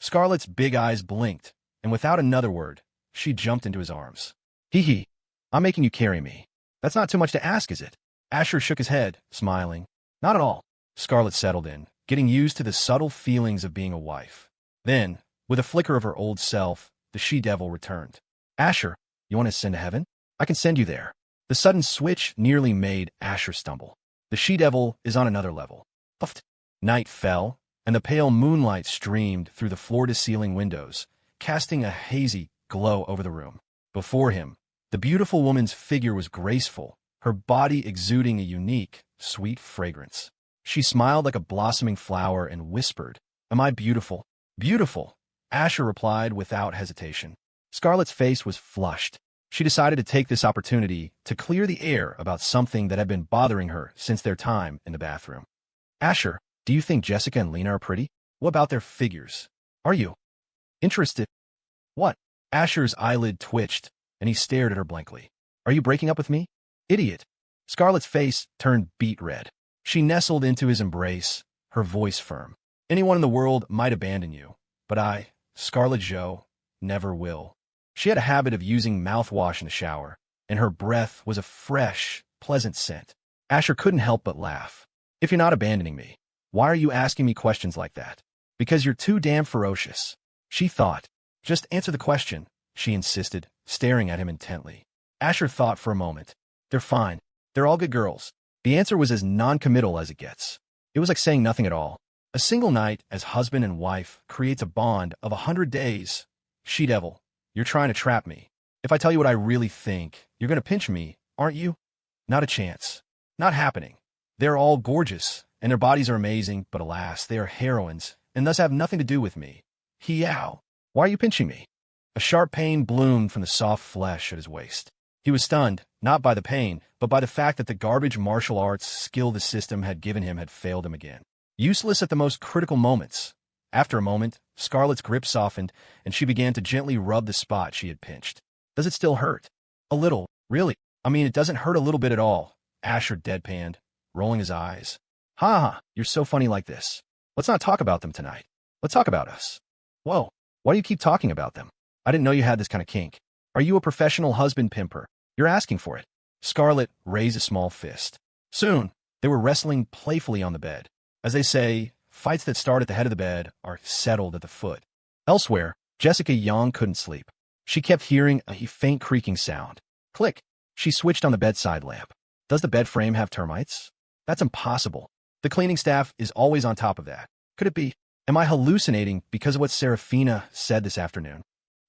Scarlet's big eyes blinked, and without another word, she jumped into his arms. Hee. I'm making you carry me. That's not too much to ask, is it? Asher shook his head, smiling. Not at all. Scarlet settled in, getting used to the subtle feelings of being a wife. Then, with a flicker of her old self, the she-devil returned. Asher, you want to ascend to heaven? I can send you there. The sudden switch nearly made Asher stumble. The she-devil is on another level. Puffed. Night fell, and the pale moonlight streamed through the floor-to-ceiling windows, casting a hazy glow over the room. Before him, the beautiful woman's figure was graceful, her body exuding a unique, sweet fragrance. She smiled like a blossoming flower and whispered, Am I beautiful? Beautiful, Asher replied without hesitation. Scarlet's face was flushed. She decided to take this opportunity to clear the air about something that had been bothering her since their time in the bathroom. Asher, do you think Jessica and Lena are pretty? What about their figures? Are you interested? What? Asher's eyelid twitched, and he stared at her blankly. Are you breaking up with me? Idiot. Scarlet's face turned beet red. She nestled into his embrace, her voice firm. Anyone in the world might abandon you, but I, Scarlet Joe, never will. She had a habit of using mouthwash in the shower, and her breath was a fresh, pleasant scent. Asher couldn't help but laugh. If you're not abandoning me, why are you asking me questions like that? Because you're too damn ferocious. She thought. Just answer the question, she insisted, staring at him intently. Asher thought for a moment. They're fine. They're all good girls. The answer was as non-committal as it gets. It was like saying nothing at all. A single night as husband and wife creates a bond of 100 days. She-devil, you're trying to trap me. If I tell you what I really think, you're going to pinch me, aren't you? Not a chance. Not happening. They're all gorgeous, and their bodies are amazing, but alas, they are heroines, and thus have nothing to do with me. He-ow. Why are you pinching me? A sharp pain bloomed from the soft flesh at his waist. He was stunned, not by the pain, but by the fact that the garbage martial arts skill the system had given him had failed him again. Useless at the most critical moments. After a moment, Scarlet's grip softened, and she began to gently rub the spot she had pinched. Does it still hurt? A little, really. I mean, it doesn't hurt a little bit at all. Asher deadpanned, rolling his eyes. Ha, you're so funny like this. Let's not talk about them tonight. Let's talk about us. Whoa, why do you keep talking about them? I didn't know you had this kind of kink. Are you a professional husband pimper? You're asking for it. Scarlet raised a small fist. Soon, they were wrestling playfully on the bed. As they say, fights that start at the head of the bed are settled at the foot. Elsewhere, Jessica Young couldn't sleep. She kept hearing a faint creaking sound. Click. She switched on the bedside lamp. Does the bed frame have termites? That's impossible. The cleaning staff is always on top of that. Could it be? Am I hallucinating because of what Saraphina said this afternoon?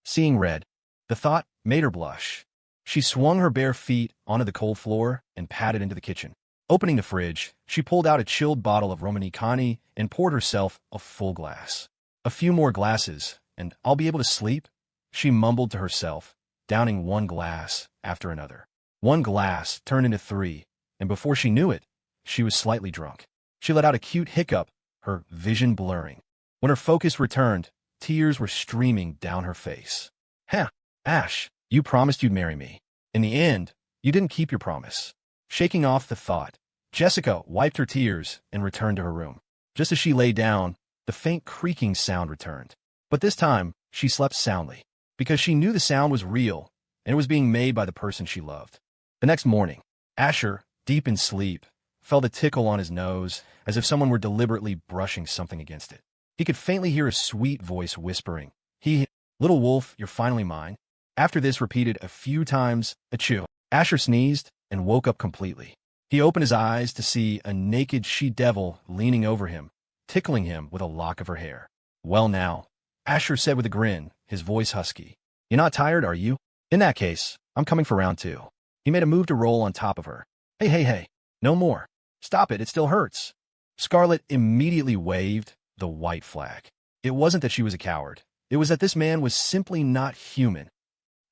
Seeing red, the thought made her blush. She swung her bare feet onto the cold floor and padded into the kitchen. Opening the fridge, she pulled out a chilled bottle of Romanicani and poured herself a full glass. A few more glasses, and I'll be able to sleep, she mumbled to herself, downing one glass after another. One glass turned into 3, and before she knew it, she was slightly drunk. She let out a cute hiccup, her vision blurring. When her focus returned, tears were streaming down her face. Ash, you promised you'd marry me. In the end, you didn't keep your promise. Shaking off the thought, Jessica wiped her tears and returned to her room. Just as she lay down, the faint creaking sound returned. But this time, she slept soundly, because she knew the sound was real, and it was being made by the person she loved. The next morning, Asher, deep in sleep, felt a tickle on his nose, as if someone were deliberately brushing something against it. He could faintly hear a sweet voice whispering, Little wolf, you're finally mine. After this repeated a few times, achoo, Asher sneezed and woke up completely. He opened his eyes to see a naked she-devil leaning over him, tickling him with a lock of her hair. Well now, Asher said with a grin, his voice husky. You're not tired, are you? In that case, I'm coming for round 2. He made a move to roll on top of her. Hey, no more. Stop it still hurts. Scarlet immediately waved the white flag. It wasn't that she was a coward. It was that this man was simply not human.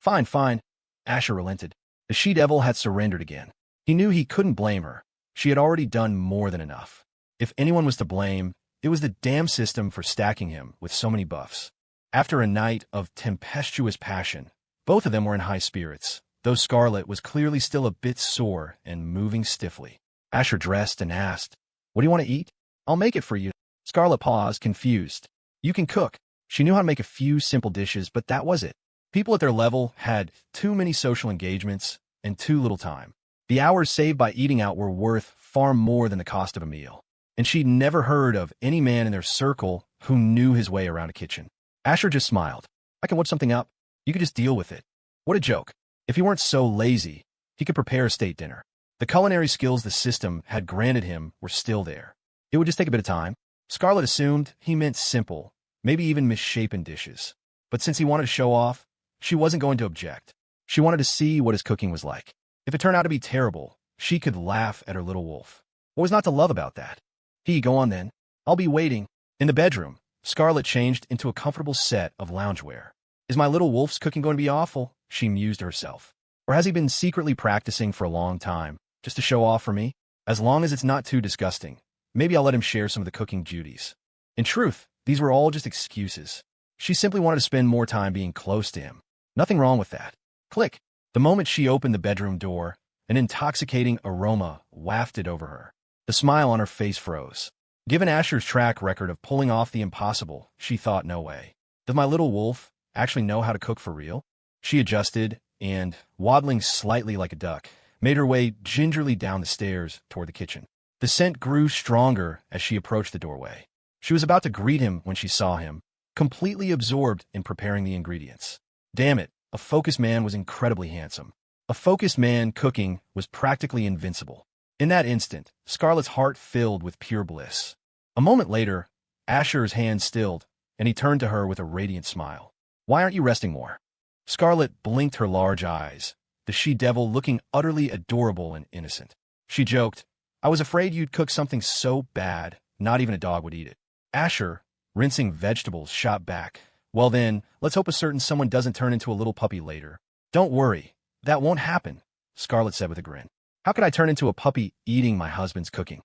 Fine, Asher relented. The she-devil had surrendered again. He knew he couldn't blame her. She had already done more than enough. If anyone was to blame, it was the damn system for stacking him with so many buffs. After a night of tempestuous passion, both of them were in high spirits, though Scarlet was clearly still a bit sore and moving stiffly. Asher dressed and asked, "What do you want to eat?" "I'll make it for you." Scarlet paused, confused. "You can cook." She knew how to make a few simple dishes, but that was it. People at their level had too many social engagements and too little time. The hours saved by eating out were worth far more than the cost of a meal, and she'd never heard of any man in their circle who knew his way around a kitchen. Asher just smiled. "I can whip something up. You could just deal with it." What a joke. If he weren't so lazy, he could prepare a state dinner. The culinary skills the system had granted him were still there. It would just take a bit of time. Scarlet assumed he meant simple, maybe even misshapen dishes. But since he wanted to show off, she wasn't going to object. She wanted to see what his cooking was like. If it turned out to be terrible, she could laugh at her little wolf. What was not to love about that? Go on then. I'll be waiting." In the bedroom, Scarlet changed into a comfortable set of loungewear. "Is my little wolf's cooking going to be awful?" she mused to herself. "Or has he been secretly practicing for a long time, just to show off for me? As long as it's not too disgusting, maybe I'll let him share some of the cooking duties." In truth, these were all just excuses. She simply wanted to spend more time being close to him. Nothing wrong with that. Click. The moment she opened the bedroom door, an intoxicating aroma wafted over her. The smile on her face froze. Given Asher's track record of pulling off the impossible, she thought, no way. Does my little wolf actually know how to cook for real? She adjusted and, waddling slightly like a duck, made her way gingerly down the stairs toward the kitchen. The scent grew stronger as she approached the doorway. She was about to greet him when she saw him, completely absorbed in preparing the ingredients. Damn it, a focused man was incredibly handsome. A focused man cooking was practically invincible. In that instant, Scarlet's heart filled with pure bliss. A moment later, Asher's hand stilled, and he turned to her with a radiant smile. "Why aren't you resting more?" Scarlet blinked her large eyes, the she-devil looking utterly adorable and innocent. She joked, "I was afraid you'd cook something so bad, not even a dog would eat it." Asher, rinsing vegetables, shot back, "Well then, let's hope a certain someone doesn't turn into a little puppy later." "Don't worry, that won't happen," Scarlet said with a grin. "How could I turn into a puppy eating my husband's cooking?"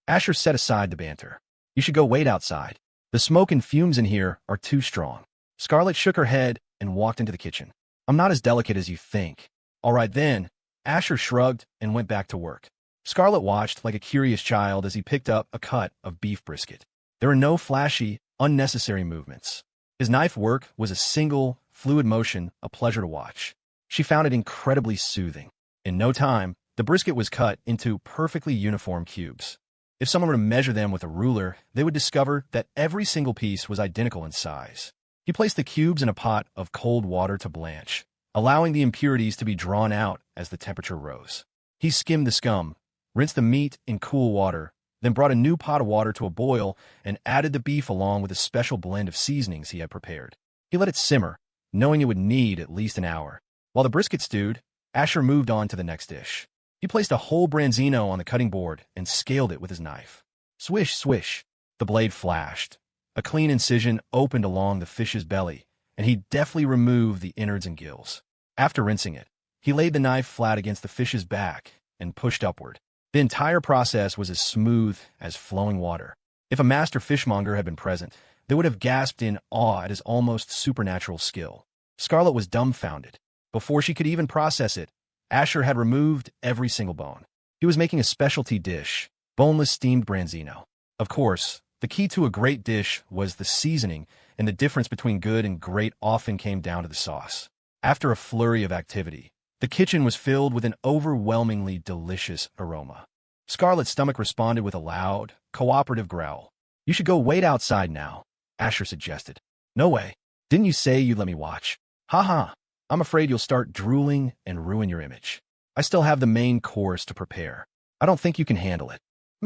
Asher set aside the banter. "You should go wait outside. The smoke and fumes in here are too strong." Scarlet shook her head and walked into the kitchen. "I'm not as delicate as you think." "All right then." Asher shrugged and went back to work. Scarlet watched like a curious child as he picked up a cut of beef brisket. There were no flashy, unnecessary movements. His knife work was a single, fluid motion, a pleasure to watch. She found it incredibly soothing. In no time, the brisket was cut into perfectly uniform cubes. If someone were to measure them with a ruler, they would discover that every single piece was identical in size. He placed the cubes in a pot of cold water to blanch, allowing the impurities to be drawn out as the temperature rose. He skimmed the scum, rinsed the meat in cool water, then brought a new pot of water to a boil and added the beef along with a special blend of seasonings he had prepared. He let it simmer, knowing it would need at least an hour. While the brisket stewed, Asher moved on to the next dish. He placed a whole branzino on the cutting board and scaled it with his knife. Swish, swish. The blade flashed. A clean incision opened along the fish's belly, and he deftly removed the innards and gills. After rinsing it, he laid the knife flat against the fish's back and pushed upward. The entire process was as smooth as flowing water. If a master fishmonger had been present, they would have gasped in awe at his almost supernatural skill. Scarlet was dumbfounded. Before she could even process it, Asher had removed every single bone. He was making a specialty dish, boneless steamed branzino. Of course, the key to a great dish was the seasoning, and the difference between good and great often came down to the sauce. After a flurry of activity, the kitchen was filled with an overwhelmingly delicious aroma. Scarlet's stomach responded with a loud, cooperative growl. "You should go wait outside now," Asher suggested. "No way. Didn't you say you'd let me watch?" "Ha ha. I'm afraid you'll start drooling and ruin your image. I still have the main course to prepare. I don't think you can handle it."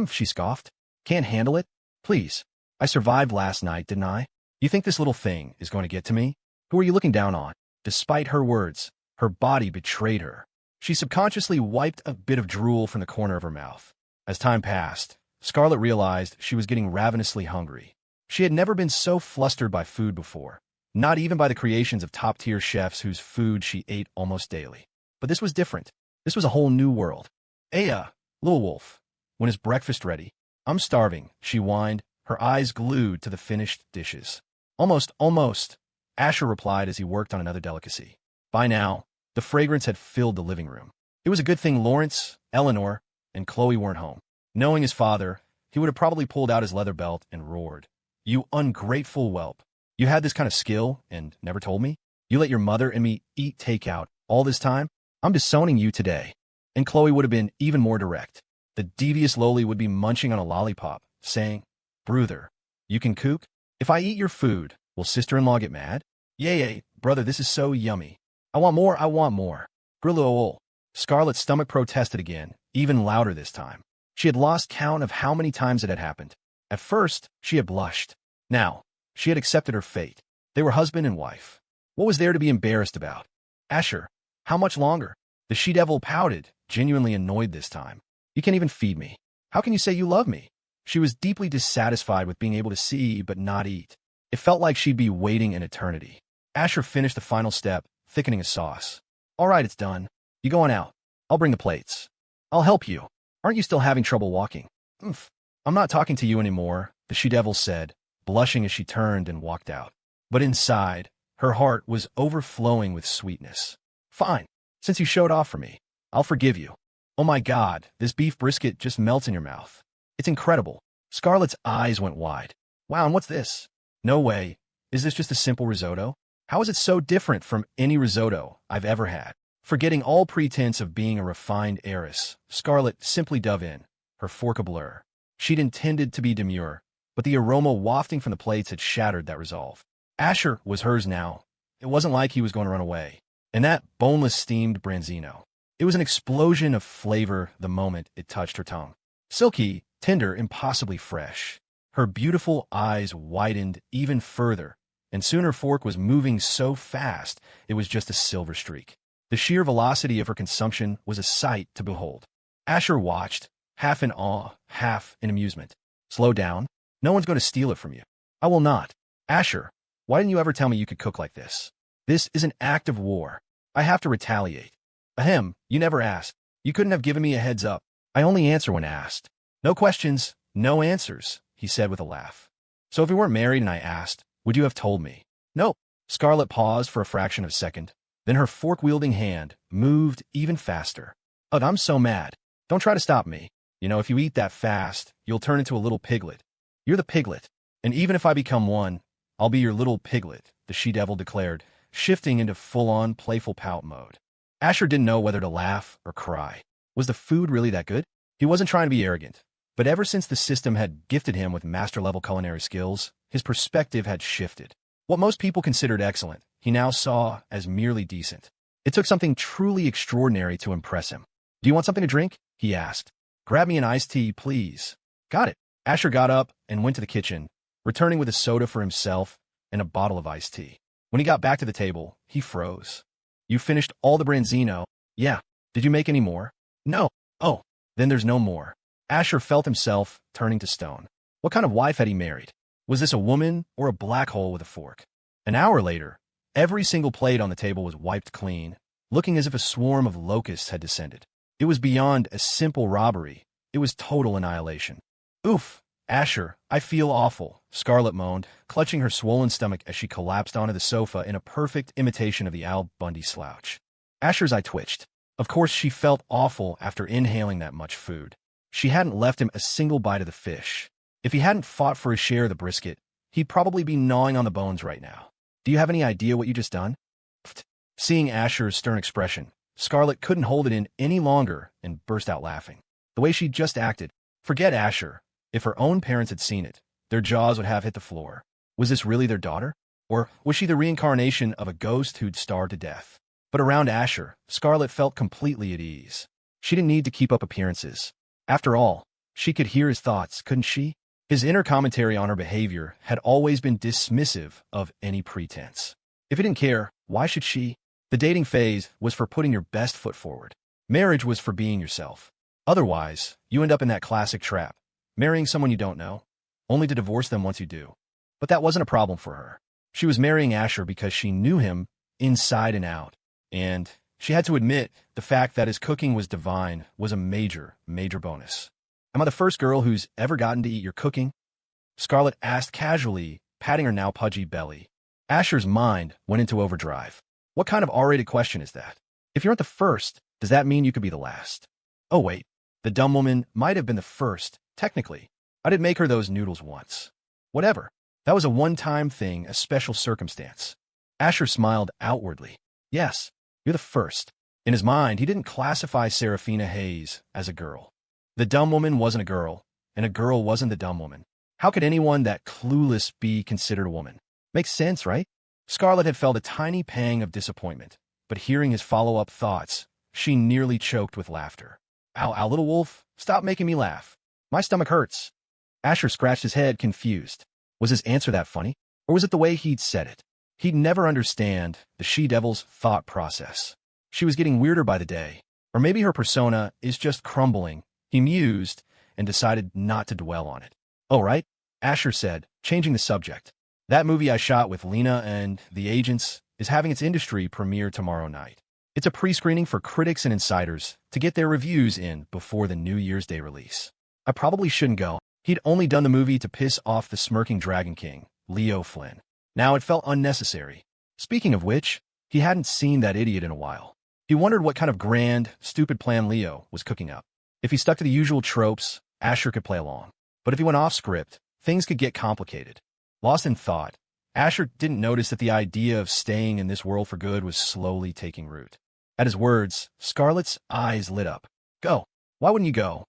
She scoffed. "Can't handle it? Please. I survived last night, didn't I? You think this little thing is going to get to me? Who are you looking down on?" Despite her words, her body betrayed her. She subconsciously wiped a bit of drool from the corner of her mouth. As time passed, Scarlet realized she was getting ravenously hungry. She had never been so flustered by food before, not even by the creations of top-tier chefs whose food she ate almost daily. But this was different. This was a whole new world. Little wolf, when is breakfast ready? I'm starving, she whined, her eyes glued to the finished dishes. Almost, Asher replied as he worked on another delicacy. By now, the fragrance had filled the living room. It was a good thing Lawrence, Eleanor, and Khloe weren't home. Knowing his father, he would have probably pulled out his leather belt and roared. You ungrateful whelp. You had this kind of skill and never told me? You let your mother and me eat takeout all this time? I'm disowning you today. And Khloe would have been even more direct. The devious lowly would be munching on a lollipop, saying, Brother, you can cook? If I eat your food, will sister-in-law get mad? Yay, brother, this is so yummy. I want more. Grillo. Scarlet's stomach protested again, even louder this time. She had lost count of how many times it had happened. At first, she had blushed. Now, she had accepted her fate. They were husband and wife. What was there to be embarrassed about? Asher, how much longer? The she-devil pouted, genuinely annoyed this time. You can't even feed me. How can you say you love me? She was deeply dissatisfied with being able to see but not eat. It felt like she'd be waiting an eternity. Asher finished the final step, thickening a sauce. All right, it's done. You go on out. I'll bring the plates. I'll help you. Aren't you still having trouble walking? I'm not talking to you anymore, the she-devil said, blushing as she turned and walked out. But inside, her heart was overflowing with sweetness. Fine. Since you showed off for me, I'll forgive you. Oh my God, this beef brisket just melts in your mouth. It's incredible. Scarlet's eyes went wide. Wow, and what's this? No way. Is this just a simple risotto? How is it so different from any risotto I've ever had? Forgetting all pretense of being a refined heiress, Scarlet simply dove in, her fork a blur. She'd intended to be demure, but the aroma wafting from the plates had shattered that resolve. Asher was hers now. It wasn't like he was going to run away. And that boneless steamed branzino. It was an explosion of flavor the moment it touched her tongue. Silky, tender, impossibly fresh. Her beautiful eyes widened even further, and soon her fork was moving so fast it was just a silver streak. The sheer velocity of her consumption was a sight to behold. Asher watched, half in awe, half in amusement. Slow down. No one's going to steal it from you. I will not. Asher, why didn't you ever tell me you could cook like this? This is an act of war. I have to retaliate. Ahem, you never asked. You couldn't have given me a heads up. I only answer when asked. No questions, no answers, he said with a laugh. So if we weren't married and I asked, would you have told me? No. Scarlet paused for a fraction of a second. Then her fork-wielding hand moved even faster. Ugh, I'm so mad. Don't try to stop me. You know, if you eat that fast, you'll turn into a little piglet. You're the piglet. And even if I become one, I'll be your little piglet, the she-devil declared, shifting into full-on playful pout mode. Asher didn't know whether to laugh or cry. Was the food really that good? He wasn't trying to be arrogant, but ever since the system had gifted him with master-level culinary skills, his perspective had shifted. What most people considered excellent, he now saw as merely decent. It took something truly extraordinary to impress him. Do you want something to drink? He asked. Grab me an iced tea, please. Got it. Asher got up and went to the kitchen, returning with a soda for himself and a bottle of iced tea. When he got back to the table, he froze. You finished all the branzino? Yeah. Did you make any more? No. Oh, then there's no more. Asher felt himself turning to stone. What kind of wife had he married? Was this a woman or a black hole with a fork? An hour later, every single plate on the table was wiped clean, looking as if a swarm of locusts had descended. It was beyond a simple robbery. It was total annihilation. Oof, Asher, I feel awful, Scarlet moaned, clutching her swollen stomach as she collapsed onto the sofa in a perfect imitation of the Al Bundy slouch. Asher's eye twitched. Of course, she felt awful after inhaling that much food. She hadn't left him a single bite of the fish. If he hadn't fought for a share of the brisket, he'd probably be gnawing on the bones right now. Do you have any idea what you just done? Seeing Asher's stern expression, Scarlet couldn't hold it in any longer and burst out laughing. The way she just acted. Forget Asher. If her own parents had seen it, their jaws would have hit the floor. Was this really their daughter? Or was she the reincarnation of a ghost who'd starved to death? But around Asher, Scarlet felt completely at ease. She didn't need to keep up appearances. After all, she could hear his thoughts, couldn't she? His inner commentary on her behavior had always been dismissive of any pretense. If he didn't care, why should she? The dating phase was for putting your best foot forward. Marriage was for being yourself. Otherwise, you end up in that classic trap, marrying someone you don't know, only to divorce them once you do. But that wasn't a problem for her. She was marrying Asher because she knew him inside and out, and She had to admit the fact that his cooking was divine was a major, major bonus. Am I the first girl who's ever gotten to eat your cooking? Scarlet asked casually, patting her now pudgy belly. Asher's mind went into overdrive. What kind of R-rated question is that? If you aren't the first, does that mean you could be the last? Oh wait, the dumb woman might have been the first, technically. I did make her those noodles once. Whatever. That was a one-time thing, a special circumstance. Asher smiled outwardly. Yes, you're the first. In his mind, he didn't classify Saraphina Hayes as a girl. The dumb woman wasn't a girl, and a girl wasn't the dumb woman. How could anyone that clueless be considered a woman? Makes sense, right? Scarlet had felt a tiny pang of disappointment, but hearing his follow-up thoughts, she nearly choked with laughter. Ow, little wolf, stop making me laugh. My stomach hurts. Asher scratched his head, confused. Was his answer that funny? Or was it the way he'd said it? He'd never understand the she-devil's thought process. She was getting weirder by the day. Or maybe her persona is just crumbling. He mused and decided not to dwell on it. Oh, right? Asher said, changing the subject. That movie I shot with Lena and the agents is having its industry premiere tomorrow night. It's a pre-screening for critics and insiders to get their reviews in before the New Year's Day release. I probably shouldn't go. He'd only done the movie to piss off the smirking Dragon King, Leo Flynn. Now it felt unnecessary. Speaking of which, he hadn't seen that idiot in a while. He wondered what kind of grand, stupid plan Leo was cooking up. If he stuck to the usual tropes, Asher could play along. But if he went off script, things could get complicated. Lost in thought, Asher didn't notice that the idea of staying in this world for good was slowly taking root. At his words, Scarlet's eyes lit up. Go. Why wouldn't you go?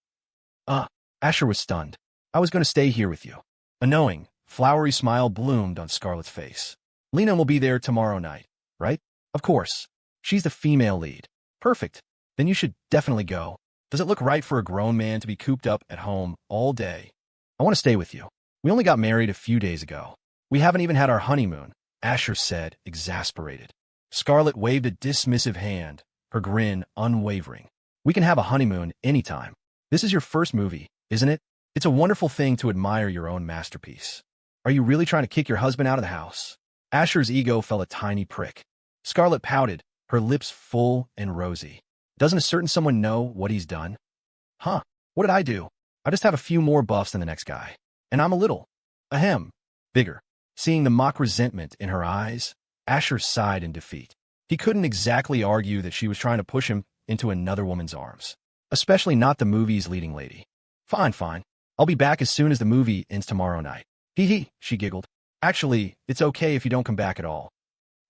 Asher was stunned. I was going to stay here with you. A knowing, flowery smile bloomed on Scarlet's face. Lena will be there tomorrow night, right? Of course. She's the female lead. Perfect. Then you should definitely go. Does it look right for a grown man to be cooped up at home all day? I want to stay with you. We only got married a few days ago. We haven't even had our honeymoon, Asher said, exasperated. Scarlet waved a dismissive hand, her grin unwavering. We can have a honeymoon anytime. This is your first movie, isn't it? It's a wonderful thing to admire your own masterpiece. Are you really trying to kick your husband out of the house? Asher's ego felt a tiny prick. Scarlet pouted, her lips full and rosy. Doesn't a certain someone know what he's done? Huh, what did I do? I just have a few more buffs than the next guy. And I'm a little, bigger. Seeing the mock resentment in her eyes, Asher sighed in defeat. He couldn't exactly argue that she was trying to push him into another woman's arms. Especially not the movie's leading lady. Fine. I'll be back as soon as the movie ends tomorrow night. Hee, she giggled. Actually, it's okay if you don't come back at all.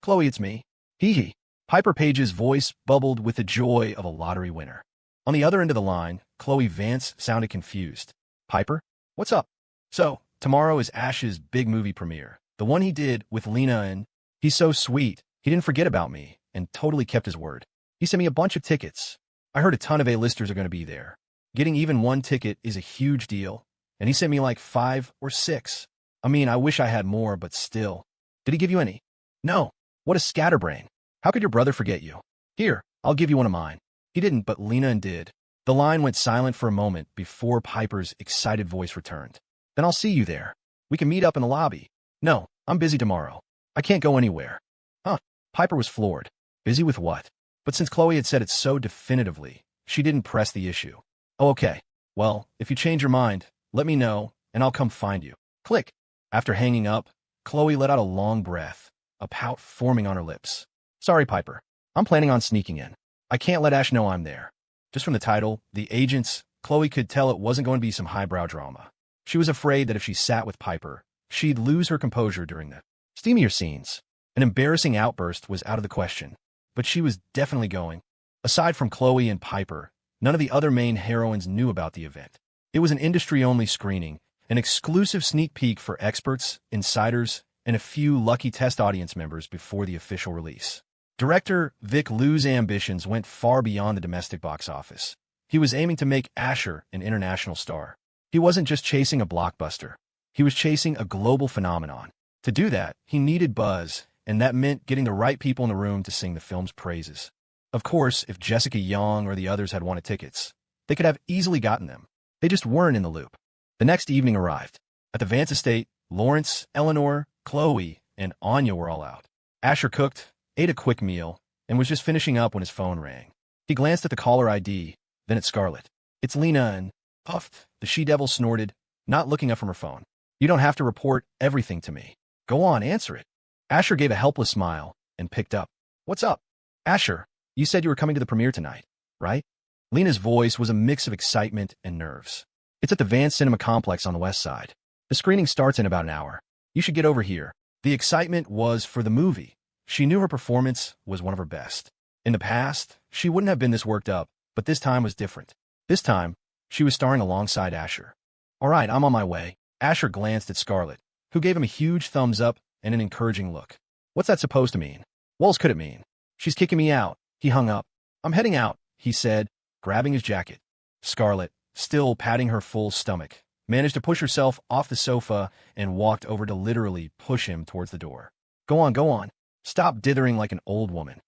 Khloe, it's me. Hee. Piper Page's voice bubbled with the joy of a lottery winner. On the other end of the line, Khloe Vance sounded confused. Piper? What's up? So, tomorrow is Ash's big movie premiere. The one he did with Lena and... He's so sweet. He didn't forget about me and totally kept his word. He sent me a bunch of tickets. I heard a ton of A-listers are going to be there. Getting even one ticket is a huge deal, and he sent me like 5 or 6. I mean, I wish I had more, but still. Did he give you any? No. What a scatterbrain. How could your brother forget you? Here, I'll give you one of mine. He didn't, but Lena did. The line went silent for a moment before Piper's excited voice returned. Then I'll see you there. We can meet up in the lobby. No, I'm busy tomorrow. I can't go anywhere. Huh. Piper was floored. Busy with what? But since Khloe had said it so definitively, she didn't press the issue. Oh, okay. Well, if you change your mind, let me know, and I'll come find you. Click. After hanging up, Khloe let out a long breath, a pout forming on her lips. Sorry, Piper. I'm planning on sneaking in. I can't let Ash know I'm there. Just from the title, The Agents, Khloe could tell it wasn't going to be some highbrow drama. She was afraid that if she sat with Piper, she'd lose her composure during the steamier scenes. An embarrassing outburst was out of the question, but she was definitely going. Aside from Khloe and Piper, none of the other main heroines knew about the event. It was an industry-only screening, an exclusive sneak peek for experts, insiders, and a few lucky test audience members before the official release. Director Vic Liu's ambitions went far beyond the domestic box office. He was aiming to make Asher an international star. He wasn't just chasing a blockbuster. He was chasing a global phenomenon. To do that, he needed buzz, and that meant getting the right people in the room to sing the film's praises. Of course, if Jessica Young or the others had wanted tickets, they could have easily gotten them. They just weren't in the loop. The next evening arrived. At the Vance estate, Lawrence, Eleanor, Khloe, and Anya were all out. Asher cooked, ate a quick meal, and was just finishing up when his phone rang. He glanced at the caller ID, then at Scarlet. "It's Lena and..." Puffed, the she-devil snorted, not looking up from her phone. "You don't have to report everything to me. Go on, answer it." Asher gave a helpless smile and picked up. "What's up?" "Asher, you said you were coming to the premiere tonight, right?" Lena's voice was a mix of excitement and nerves. "It's at the Vance Cinema Complex on the west side. The screening starts in about an hour. You should get over here." The excitement was for the movie. She knew her performance was one of her best. In the past, she wouldn't have been this worked up, but this time was different. This time, she was starring alongside Asher. "All right, I'm on my way." Asher glanced at Scarlet, who gave him a huge thumbs up and an encouraging look. "What's that supposed to mean?" "What else could it mean?" "She's kicking me out." He hung up. "I'm heading out," he said, grabbing his jacket. Scarlet, still patting her full stomach, managed to push herself off the sofa and walked over to literally push him towards the door. Go on, go on. Stop dithering like an old woman."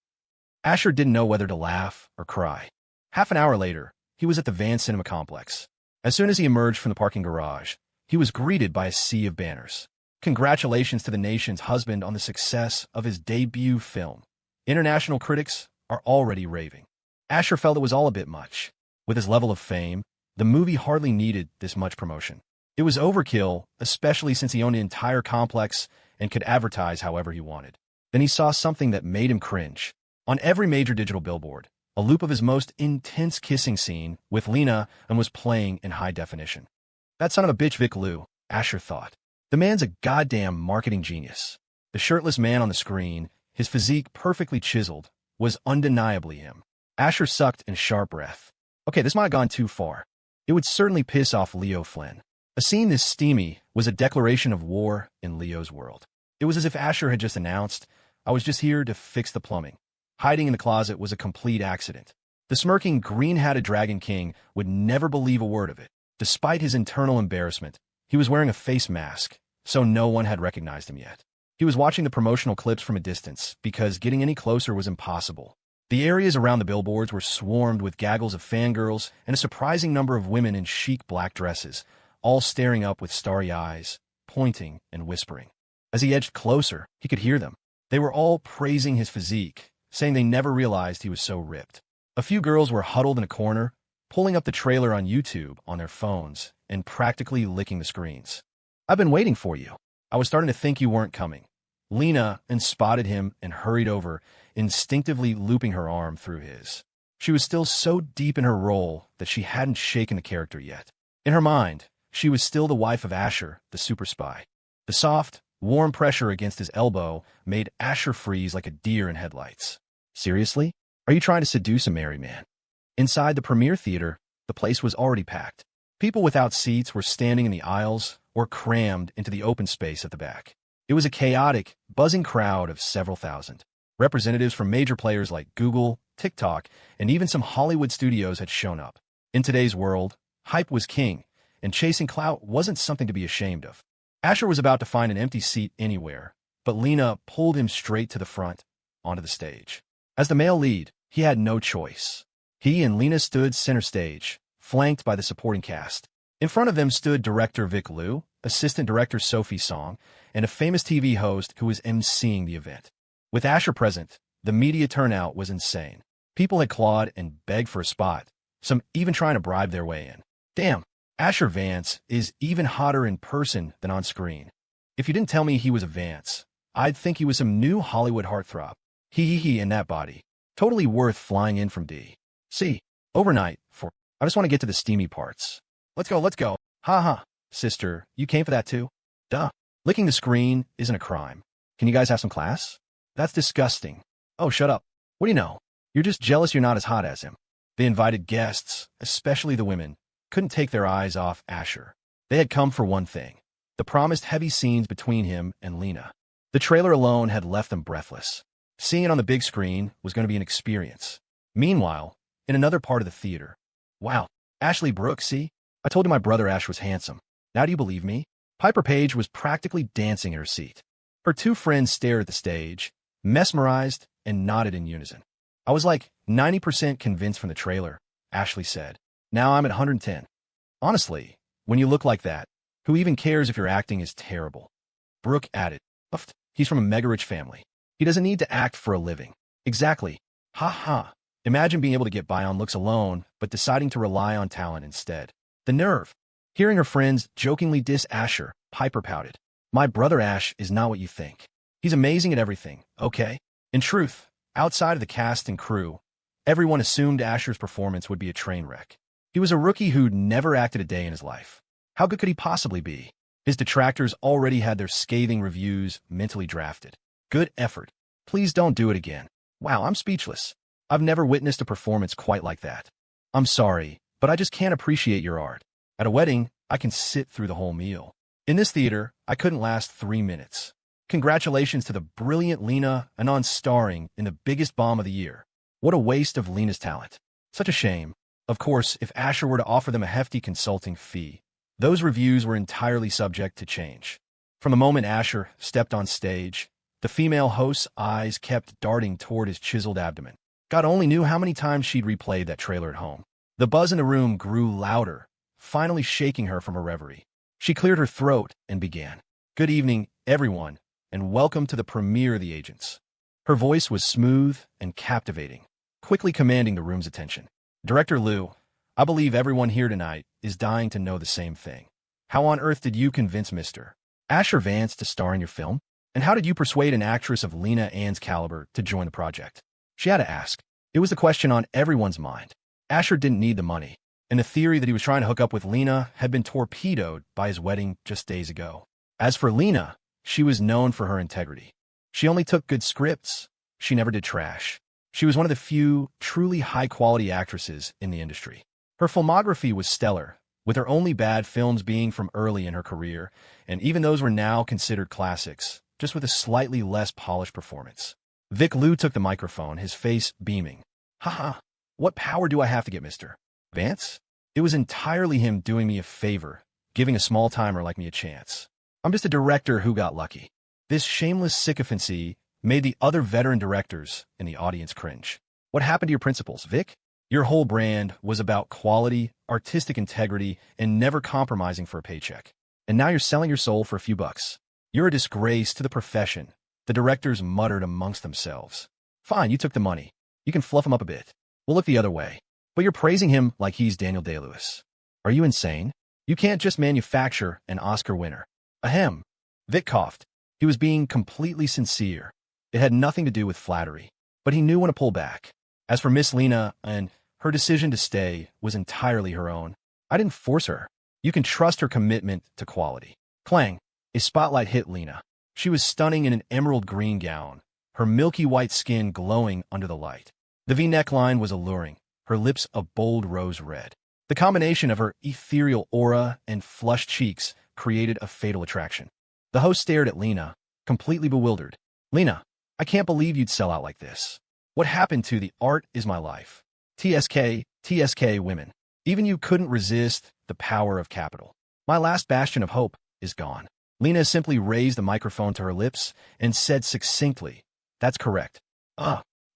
Asher didn't know whether to laugh or cry. Half an hour later, he was at the Vance Cinema Complex. As soon as he emerged from the parking garage, he was greeted by a sea of banners. Congratulations to the nation's husband on the success of his debut film. International critics are already raving. Asher felt it was all a bit much. With his level of fame, the movie hardly needed this much promotion. It was overkill, especially since he owned an entire complex and could advertise however he wanted. Then he saw something that made him cringe. On every major digital billboard, a loop of his most intense kissing scene with Lena and was playing in high definition. That son of a bitch Vic Lou, Asher thought. The man's a goddamn marketing genius. The shirtless man on the screen, his physique perfectly chiseled, was undeniably him. Asher sucked in a sharp breath. Okay, this might have gone too far. It would certainly piss off Leo Flynn. A scene this steamy was a declaration of war in Leo's world. It was as if Asher had just announced, "I was just here to fix the plumbing." Hiding in the closet was a complete accident. The smirking, green-hatted Dragon King would never believe a word of it. Despite his internal embarrassment, he was wearing a face mask, so no one had recognized him yet. He was watching the promotional clips from a distance because getting any closer was impossible. The areas around the billboards were swarmed with gaggles of fangirls and a surprising number of women in chic black dresses, all staring up with starry eyes, pointing and whispering. As he edged closer, he could hear them. They were all praising his physique, saying they never realized he was so ripped. A few girls were huddled in a corner, pulling up the trailer on YouTube on their phones and practically licking the screens. "I've been waiting for you. I was starting to think you weren't coming." Lena spotted him and hurried over, instinctively looping her arm through his. She was still so deep in her role that she hadn't shaken the character yet. In her mind, she was still the wife of Asher, the super spy. The soft, warm pressure against his elbow made Asher freeze like a deer in headlights. "Seriously? Are you trying to seduce a married man?" Inside the premiere theater, the place was already packed. People without seats were standing in the aisles or crammed into the open space at the back. It was a chaotic, buzzing crowd of several thousand. Representatives from major players like Google, TikTok, and even some Hollywood studios had shown up. In today's world, hype was king, and chasing clout wasn't something to be ashamed of. Asher was about to find an empty seat anywhere, but Lena pulled him straight to the front, onto the stage. As the male lead, he had no choice. He and Lena stood center stage, flanked by the supporting cast. In front of them stood director Vic Lou, assistant director Sophie Song, and a famous TV host who was emceeing the event. With Asher present, the media turnout was insane. People had clawed and begged for a spot, some even trying to bribe their way in. Damn, Asher Vance is even hotter in person than on screen. If you didn't tell me he was a Vance, I'd think he was some new Hollywood heartthrob. He in that body. Totally worth flying in from D.C. overnight for. I just want to get to the steamy parts. Let's go. Ha ha. Sister, you came for that too? Duh. Licking the screen isn't a crime. Can you guys have some class? That's disgusting. Oh, shut up. What do you know? You're just jealous you're not as hot as him. The invited guests, especially the women, couldn't take their eyes off Asher. They had come for one thing, the promised heavy scenes between him and Lena. The trailer alone had left them breathless. Seeing it on the big screen was going to be an experience. Meanwhile, in another part of the theater. Wow, Ashley Brooks, see? I told you my brother Ash was handsome. Now do you believe me? Piper Page was practically dancing in her seat. Her two friends stared at the stage, mesmerized, and nodded in unison. I was like 90% convinced from the trailer, Ashley said. Now I'm at 110. Honestly, when you look like that, who even cares if your acting is terrible? Brooke added. He's from a mega-rich family. He doesn't need to act for a living. Exactly, Ha ha. Imagine being able to get by on looks alone, but deciding to rely on talent instead. The nerve. Hearing her friends jokingly diss Asher, Piper pouted. My brother Ash is not what you think. He's amazing at everything, okay? In truth, outside of the cast and crew, everyone assumed Asher's performance would be a train wreck. He was a rookie who'd never acted a day in his life. How good could he possibly be? His detractors already had their scathing reviews mentally drafted. Good effort. Please don't do it again. Wow, I'm speechless. I've never witnessed a performance quite like that. I'm sorry, but I just can't appreciate your art. At a wedding, I can sit through the whole meal. In this theater, I couldn't last 3 minutes. Congratulations to the brilliant Lena Anon starring in the biggest bomb of the year. What a waste of Lena's talent. Such a shame. Of course, if Asher were to offer them a hefty consulting fee, those reviews were entirely subject to change. From the moment Asher stepped on stage, the female host's eyes kept darting toward his chiseled abdomen. God only knew how many times she'd replayed that trailer at home. The buzz in the room grew louder, finally shaking her from her reverie. She cleared her throat and began. Good evening, everyone, and welcome to the premiere of The Agents. Her voice was smooth and captivating, quickly commanding the room's attention. Director Lou, I believe everyone here tonight is dying to know the same thing. How on earth did you convince Mr. Asher Vance to star in your film? And how did you persuade an actress of Lena Ann's caliber to join the project? She had to ask. It was the question on everyone's mind. Asher didn't need the money, and the theory that he was trying to hook up with Lena had been torpedoed by his wedding just days ago. As for Lena, she was known for her integrity. She only took good scripts. She never did trash. She was one of the few truly high-quality actresses in the industry. Her filmography was stellar, with her only bad films being from early in her career, and even those were now considered classics, just with a slightly less polished performance. Vic Lou took the microphone, his face beaming. Haha, what power do I have to get Mr. Vance? It was entirely him doing me a favor, giving a small-timer like me a chance. I'm just a director who got lucky. This shameless sycophancy made the other veteran directors in the audience cringe. What happened to your principles, Vic? Your whole brand was about quality, artistic integrity, and never compromising for a paycheck. And now you're selling your soul for a few bucks. You're a disgrace to the profession. The directors muttered amongst themselves. Fine, you took the money. You can fluff him up a bit. We'll look the other way. But you're praising him like he's Daniel Day-Lewis. Are you insane? You can't just manufacture an Oscar winner. Ahem. Vic coughed. He was being completely sincere. It had nothing to do with flattery, but he knew when to pull back. As for Miss Lena, and her decision to stay was entirely her own. I didn't force her. You can trust her commitment to quality. Clang. A spotlight hit Lena. She was stunning in an emerald green gown, her milky white skin glowing under the light. The V-neckline was alluring, her lips a bold rose red. The combination of her ethereal aura and flushed cheeks created a fatal attraction. The host stared at Lena, completely bewildered. Lena, I can't believe you'd sell out like this. What happened to the art is my life? TSK women. Even you couldn't resist the power of capital. My last bastion of hope is gone. Lena simply raised the microphone to her lips and said succinctly, That's correct.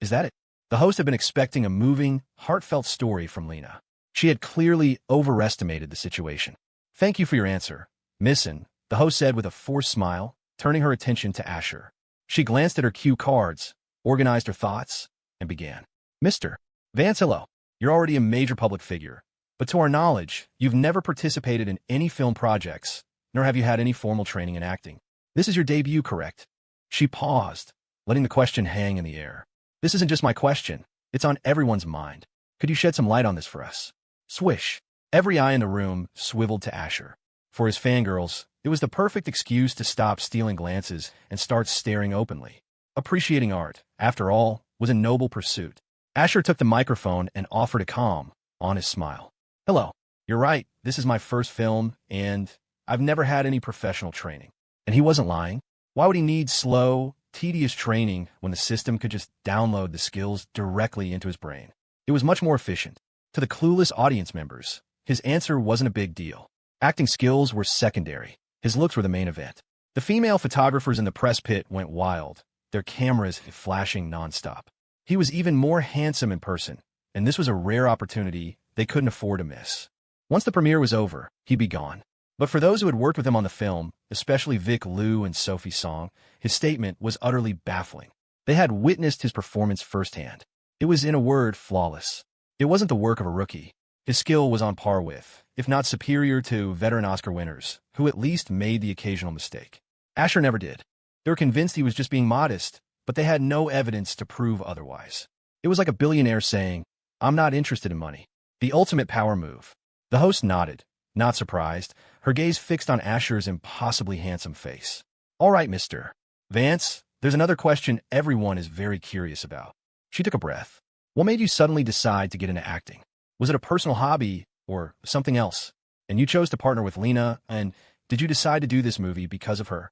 Is that it? The host had been expecting a moving, heartfelt story from Lena. She had clearly overestimated the situation. Thank you for your answer, Missin, the host said with a forced smile, turning her attention to Asher. She glanced at her cue cards, organized her thoughts, and began. Mr. Vance, hello. You're already a major public figure, but to our knowledge, you've never participated in any film projects, nor have you had any formal training in acting. This is your debut, correct? She paused, letting the question hang in the air. This isn't just my question. It's on everyone's mind. Could you shed some light on this for us? Swish. Every eye in the room swiveled to Asher. For his fangirls, it was the perfect excuse to stop stealing glances and start staring openly. Appreciating art, after all, was a noble pursuit. Asher took the microphone and offered a calm, honest smile. Hello. You're right. This is my first film, and I've never had any professional training. And he wasn't lying. Why would he need slow, tedious training when the system could just download the skills directly into his brain? It was much more efficient. To the clueless audience members, his answer wasn't a big deal. Acting skills were secondary. His looks were the main event. The female photographers in the press pit went wild, their cameras flashing nonstop. He was even more handsome in person, and this was a rare opportunity they couldn't afford to miss. Once the premiere was over, he'd be gone. But for those who had worked with him on the film, especially Vic Lou and Sophie Song, his statement was utterly baffling. They had witnessed his performance firsthand. It was, in a word, flawless. It wasn't the work of a rookie. His skill was on par with, if not superior to, veteran Oscar winners, who at least made the occasional mistake. Asher never did. They were convinced he was just being modest, but they had no evidence to prove otherwise. It was like a billionaire saying, "I'm not interested in money." The ultimate power move. The host nodded, not surprised, her gaze fixed on Asher's impossibly handsome face. "All right, Mr. Vance, there's another question everyone is very curious about." She took a breath. "What made you suddenly decide to get into acting? Was it a personal hobby or something else? And you chose to partner with Lena, and did you decide to do this movie because of her?"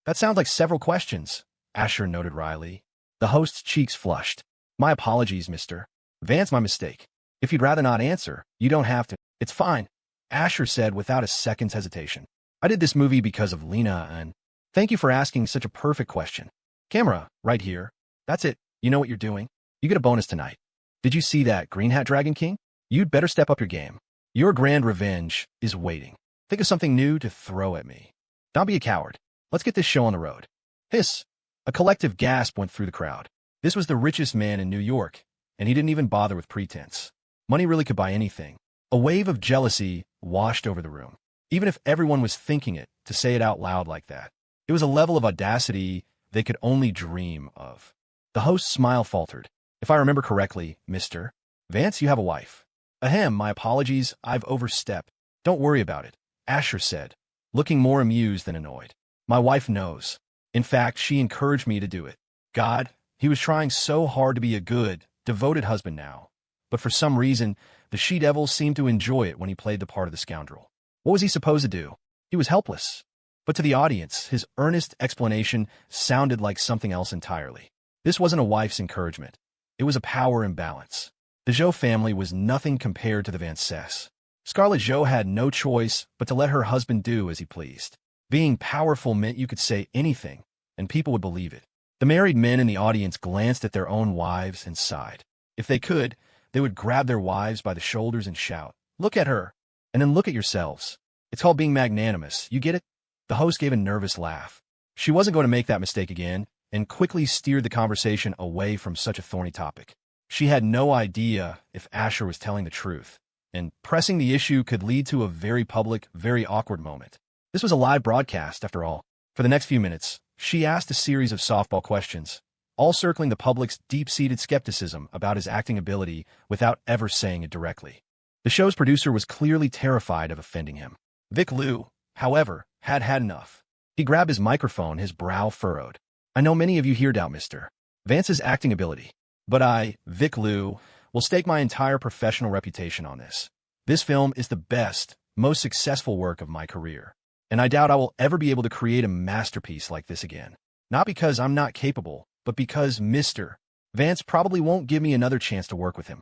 "That sounds like several questions," Asher noted wryly. The host's cheeks flushed. "My apologies, Mr. Vance, my mistake. If you'd rather not answer, you don't have to." "It's fine," Asher said without a second's hesitation. "I did this movie because of Lena, and thank you for asking such a perfect question. Camera, right here. That's it. You know what you're doing. You get a bonus tonight. Did you see that Green Hat Dragon King? You'd better step up your game. Your grand revenge is waiting. Think of something new to throw at me. Don't be a coward. Let's get this show on the road." Hiss. A collective gasp went through the crowd. This was the richest man in New York, and he didn't even bother with pretense. Money really could buy anything. A wave of jealousy washed over the room. Even if everyone was thinking it, to say it out loud like that. It was a level of audacity they could only dream of. The host's smile faltered. "If I remember correctly, Mr. Vance, you have a wife." "Ahem, my apologies, I've overstepped." "Don't worry about it," Asher said, looking more amused than annoyed. "My wife knows. In fact, she encouraged me to do it. God, he was trying so hard to be a good, devoted husband now. But for some reason, the she-devil seemed to enjoy it when he played the part of the scoundrel. What was he supposed to do? He was helpless." But to the audience, his earnest explanation sounded like something else entirely. This wasn't a wife's encouragement. It was a power imbalance. The Joe family was nothing compared to the Vances. Scarlet Joe had no choice but to let her husband do as he pleased. Being powerful meant you could say anything, and people would believe it. The married men in the audience glanced at their own wives and sighed. If they could, they would grab their wives by the shoulders and shout, "Look at her, and then look at yourselves. It's called being magnanimous, you get it?" The host gave a nervous laugh. She wasn't going to make that mistake again, and quickly steered the conversation away from such a thorny topic. She had no idea if Asher was telling the truth, and pressing the issue could lead to a very public, very awkward moment. This was a live broadcast, after all. For the next few minutes, she asked a series of softball questions, all circling the public's deep-seated skepticism about his acting ability without ever saying it directly. The show's producer was clearly terrified of offending him. Vic Liu, however, had had enough. He grabbed his microphone, his brow furrowed. "I know many of you here doubt Mr. Vance's acting ability, but I, Vic Liu, will stake my entire professional reputation on this. This film is the best, most successful work of my career, and I doubt I will ever be able to create a masterpiece like this again. Not because I'm not capable, but because Mr. Vance probably won't give me another chance to work with him."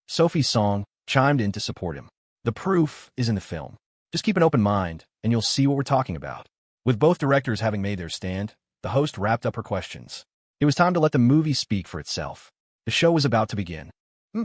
Sophie Song chimed in to support him. "The proof is in the film. Just keep an open mind, and you'll see what we're talking about." With both directors having made their stand, the host wrapped up her questions. It was time to let the movie speak for itself. The show was about to begin.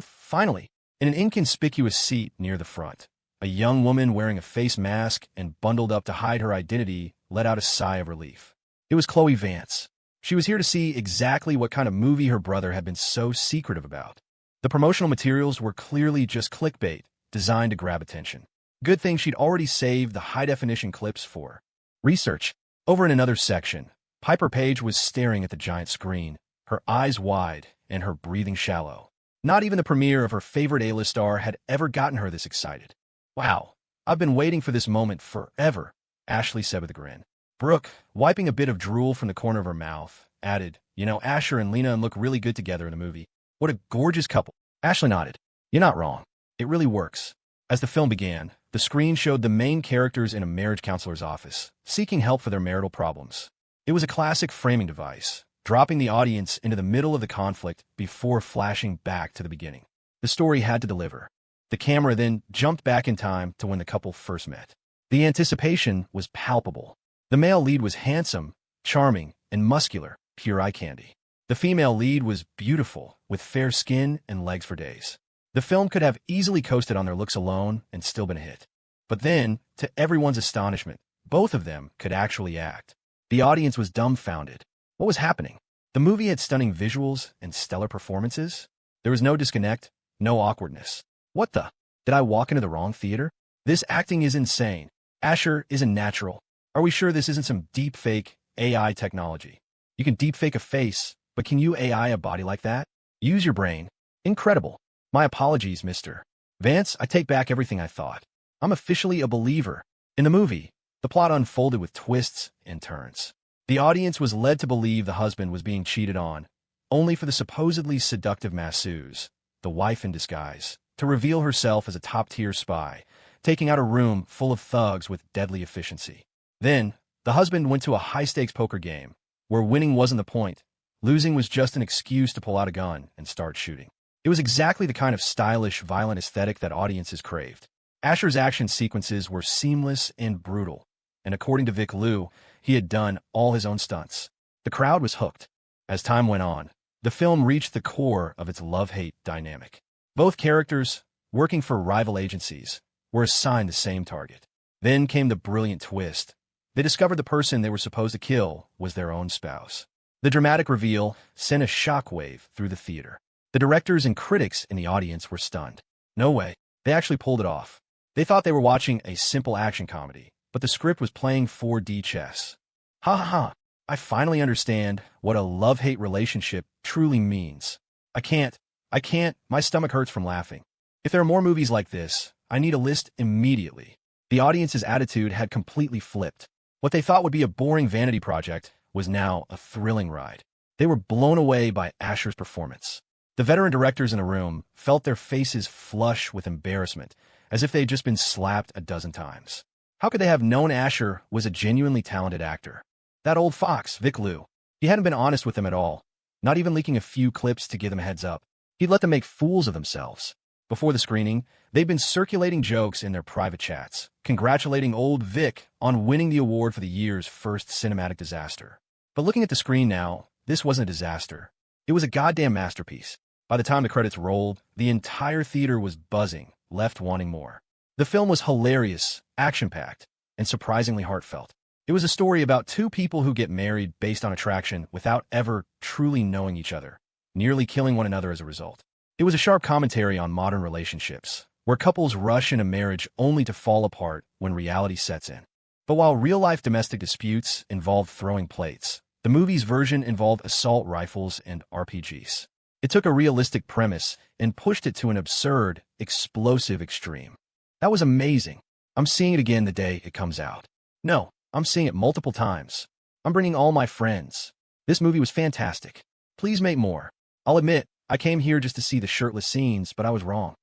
Finally, in an inconspicuous seat near the front, a young woman wearing a face mask and bundled up to hide her identity let out a sigh of relief. It was Khloe Vance. She was here to see exactly what kind of movie her brother had been so secretive about. The promotional materials were clearly just clickbait, designed to grab attention. Good thing she'd already saved the high-definition clips for research. Over in another section, Piper Page was staring at the giant screen, her eyes wide and her breathing shallow. Not even the premiere of her favorite A-list star had ever gotten her this excited. "Wow, I've been waiting for this moment forever," Ashley said with a grin. Brooke, wiping a bit of drool from the corner of her mouth, added, "You know, Asher and Lena look really good together in the movie. What a gorgeous couple." Ashley nodded. "You're not wrong. It really works." As the film began, the screen showed the main characters in a marriage counselor's office, seeking help for their marital problems. It was a classic framing device, dropping the audience into the middle of the conflict before flashing back to the beginning. The story had to deliver. The camera then jumped back in time to when the couple first met. The anticipation was palpable. The male lead was handsome, charming, and muscular, pure eye candy. The female lead was beautiful, with fair skin and legs for days. The film could have easily coasted on their looks alone and still been a hit. But then, to everyone's astonishment, both of them could actually act. The audience was dumbfounded. What was happening? The movie had stunning visuals and stellar performances, There was no disconnect, no awkwardness. What the? Did I walk into the wrong theater? This acting is insane. Asher isn't natural. Are we sure this isn't some deepfake AI technology? You can deepfake a face, but can you AI a body like that? Use your brain. Incredible. My apologies, Mr. Vance, I take back everything I thought. I'm officially a believer. In the movie, the plot unfolded with twists and turns. The audience was led to believe the husband was being cheated on, only for the supposedly seductive masseuse, the wife in disguise, to reveal herself as a top-tier spy, taking out a room full of thugs with deadly efficiency. Then, the husband went to a high-stakes poker game, where winning wasn't the point. Losing was just an excuse to pull out a gun and start shooting. It was exactly the kind of stylish, violent aesthetic that audiences craved. Asher's action sequences were seamless and brutal, and according to Vic Liu, he had done all his own stunts. The crowd was hooked. As time went on, the film reached the core of its love-hate dynamic. Both characters, working for rival agencies, were assigned the same target. Then came the brilliant twist. They discovered the person they were supposed to kill was their own spouse. The dramatic reveal sent a shockwave through the theater. The directors and critics in the audience were stunned. No way. They actually pulled it off. They thought they were watching a simple action comedy, but the script was playing 4D chess. Ha ha ha. I finally understand what a love-hate relationship truly means. I can't. My stomach hurts from laughing. If there are more movies like this, I need a list immediately. The audience's attitude had completely flipped. What they thought would be a boring vanity project was now a thrilling ride. They were blown away by Asher's performance. The veteran directors in the room felt their faces flush with embarrassment, as if they had just been slapped a dozen times. How could they have known Asher was a genuinely talented actor? That old fox, Vic Liu. He hadn't been honest with them at all, not even leaking a few clips to give them a heads up. He'd let them make fools of themselves. Before the screening, they'd been circulating jokes in their private chats, congratulating old Vic on winning the award for the year's first cinematic disaster. But looking at the screen now, this wasn't a disaster. It was a goddamn masterpiece. By the time the credits rolled, the entire theater was buzzing, left wanting more. The film was hilarious, action-packed, and surprisingly heartfelt. It was a story about two people who get married based on attraction without ever truly knowing each other, nearly killing one another as a result. It was a sharp commentary on modern relationships, where couples rush into marriage only to fall apart when reality sets in. But while real-life domestic disputes involved throwing plates, the movie's version involved assault rifles and RPGs. It took a realistic premise and pushed it to an absurd, explosive extreme. That was amazing. I'm seeing it again the day it comes out. No, I'm seeing it multiple times. I'm bringing all my friends. This movie was fantastic. Please make more. I'll admit, I came here just to see the shirtless scenes, but I was wrong.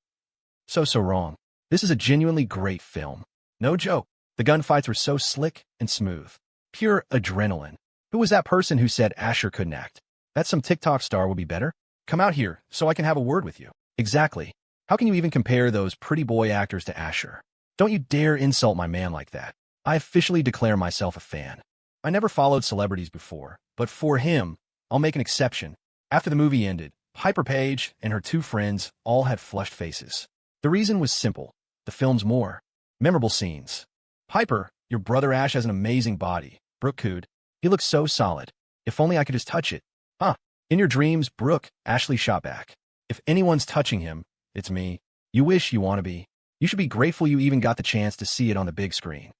So wrong. This is a genuinely great film. No joke. The gunfights were so slick and smooth. Pure adrenaline. Who was that person who said Asher couldn't act? That some TikTok star would be better? Come out here so I can have a word with you. Exactly. How can you even compare those pretty boy actors to Asher? Don't you dare insult my man like that. I officially declare myself a fan. I never followed celebrities before, but for him, I'll make an exception. After the movie ended, Piper Page and her two friends all had flushed faces. The reason was simple. The film's more memorable scenes. Piper, your brother Ash has an amazing body. Brooke cooed. He looks so solid. If only I could just touch it. Huh. In your dreams, Brooke, Ashley shot back. If anyone's touching him, it's me. You wish you want to be. You should be grateful you even got the chance to see it on the big screen.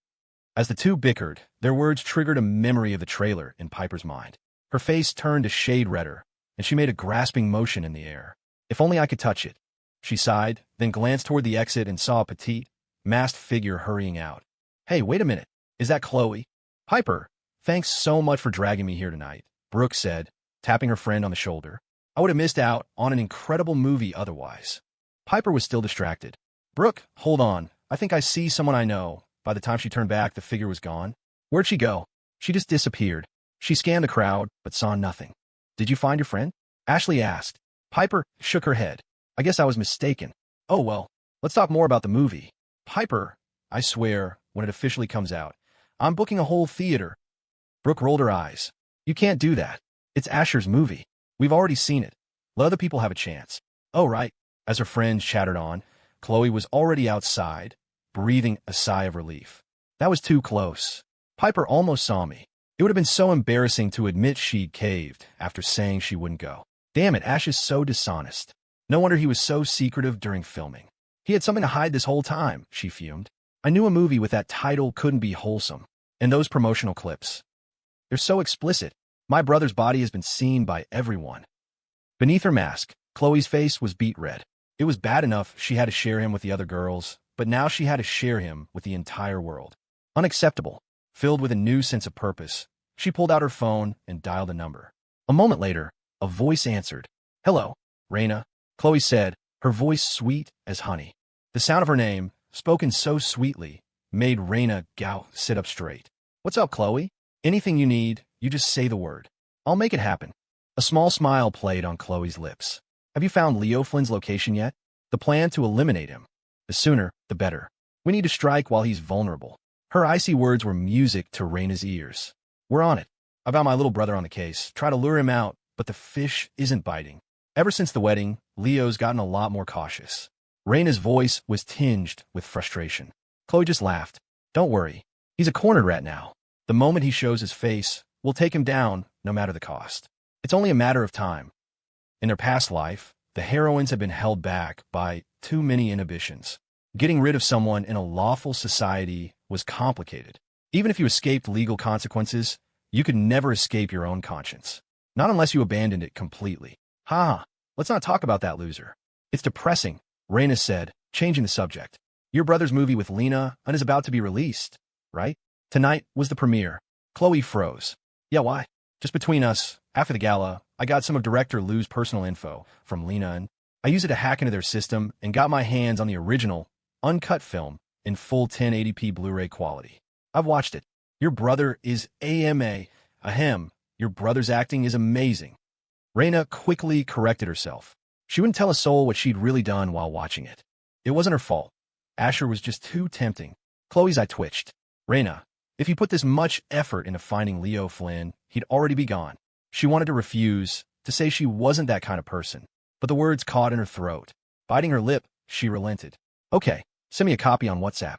As the two bickered, their words triggered a memory of the trailer in Piper's mind. Her face turned a shade redder, and she made a grasping motion in the air. If only I could touch it. She sighed, then glanced toward the exit and saw a petite, masked figure hurrying out. Hey, wait a minute. Is that Khloe? Piper, thanks so much for dragging me here tonight, Brooke said, tapping her friend on the shoulder. I would have missed out on an incredible movie otherwise. Piper was still distracted. Brooke, hold on. I think I see someone I know. By the time she turned back, the figure was gone. Where'd she go? She just disappeared. She scanned the crowd, but saw nothing. Did you find your friend? Ashley asked. Piper shook her head. I guess I was mistaken. Oh well, let's talk more about the movie. Piper, I swear, when it officially comes out, I'm booking a whole theater. Brooke rolled her eyes. You can't do that. It's Asher's movie. We've already seen it. Let other people have a chance. Oh, right. As her friends chattered on, Khloe was already outside, breathing a sigh of relief. That was too close. Piper almost saw me. It would have been so embarrassing to admit she'd caved after saying she wouldn't go. Damn it, Ash is so dishonest. No wonder he was so secretive during filming. He had something to hide this whole time, she fumed. I knew a movie with that title couldn't be wholesome. And those promotional clips. They're so explicit. My brother's body has been seen by everyone. Beneath her mask, Khloe's face was beet red. It was bad enough she had to share him with the other girls, but now she had to share him with the entire world. Unacceptable. Filled with a new sense of purpose, she pulled out her phone and dialed a number. A moment later, a voice answered. Hello, Raina, Khloe said, her voice sweet as honey. The sound of her name, spoken so sweetly, made Raina sit up straight. What's up, Khloe? Anything you need, you just say the word. I'll make it happen. A small smile played on Khloe's lips. Have you found Leo Flynn's location yet? The plan to eliminate him. The sooner, the better. We need to strike while he's vulnerable. Her icy words were music to Raina's ears. We're on it. I've got my little brother on the case. Try to lure him out, but the fish isn't biting. Ever since the wedding, Leo's gotten a lot more cautious. Raina's voice was tinged with frustration. Khloe just laughed. Don't worry. He's a cornered rat now. The moment he shows his face, we'll take him down, no matter the cost. It's only a matter of time. In their past life, the heroines have been held back by too many inhibitions. Getting rid of someone in a lawful society was complicated. Even if you escaped legal consequences, you could never escape your own conscience. Not unless you abandoned it completely. Let's not talk about that loser. It's depressing, Raina said, changing the subject. Your brother's movie with Lena is about to be released, right? Tonight was the premiere. Khloe froze. Yeah, why? Just between us, after the gala, I got some of director Lou's personal info from Lena and I used it to hack into their system and got my hands on the original, uncut film in full 1080p Blu-ray quality. I've watched it. Your brother is ahem. Your brother's acting is amazing. Raina quickly corrected herself. She wouldn't tell a soul what she'd really done while watching it. It wasn't her fault. Asher was just too tempting. Khloe's eye twitched. Raina, if you put this much effort into finding Leo Flynn, he'd already be gone. She wanted to refuse, to say she wasn't that kind of person, but the words caught in her throat. Biting her lip, she relented. Okay, send me a copy on WhatsApp.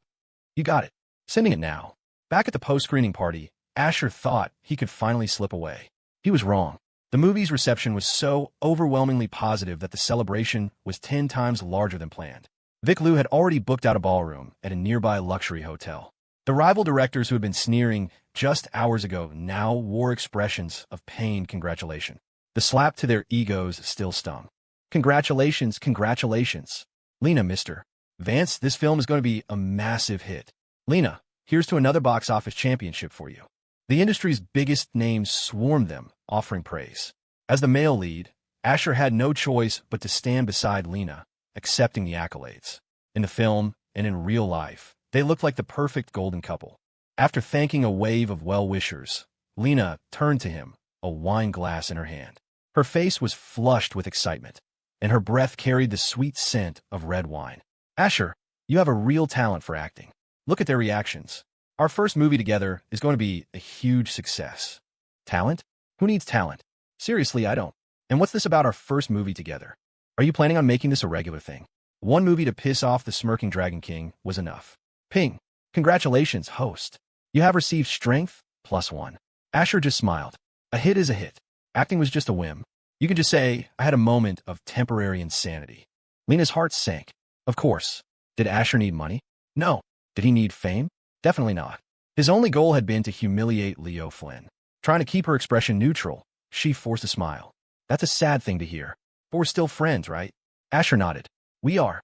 You got it. Sending it now. Back at the post-screening party, Asher thought he could finally slip away. He was wrong. The movie's reception was so overwhelmingly positive that the celebration was 10 times larger than planned. Vic Lou had already booked out a ballroom at a nearby luxury hotel. The rival directors who had been sneering just hours ago now wore expressions of pained congratulation. The slap to their egos still stung. Congratulations, congratulations. Lena, Mr. Vance, this film is going to be a massive hit. Lena, here's to another box office championship for you. The industry's biggest names swarmed them, offering praise. As the male lead, Asher had no choice but to stand beside Lena, accepting the accolades. In the film and in real life, they looked like the perfect golden couple. After thanking a wave of well-wishers, Lena turned to him, a wine glass in her hand. Her face was flushed with excitement, and her breath carried the sweet scent of red wine. Asher, you have a real talent for acting. Look at their reactions. Our first movie together is going to be a huge success. Talent? Who needs talent? Seriously, I don't. And what's this about our first movie together? Are you planning on making this a regular thing? One movie to piss off the smirking Dragon King was enough. Ping. Congratulations, host. You have received strength +1. Asher just smiled. A hit is a hit. Acting was just a whim. You can just say, I had a moment of temporary insanity. Lena's heart sank. Of course. Did Asher need money? No. Did he need fame? Definitely not. His only goal had been to humiliate Leo Flynn. Trying to keep her expression neutral, she forced a smile. That's a sad thing to hear. But we're still friends, right? Asher nodded. We are.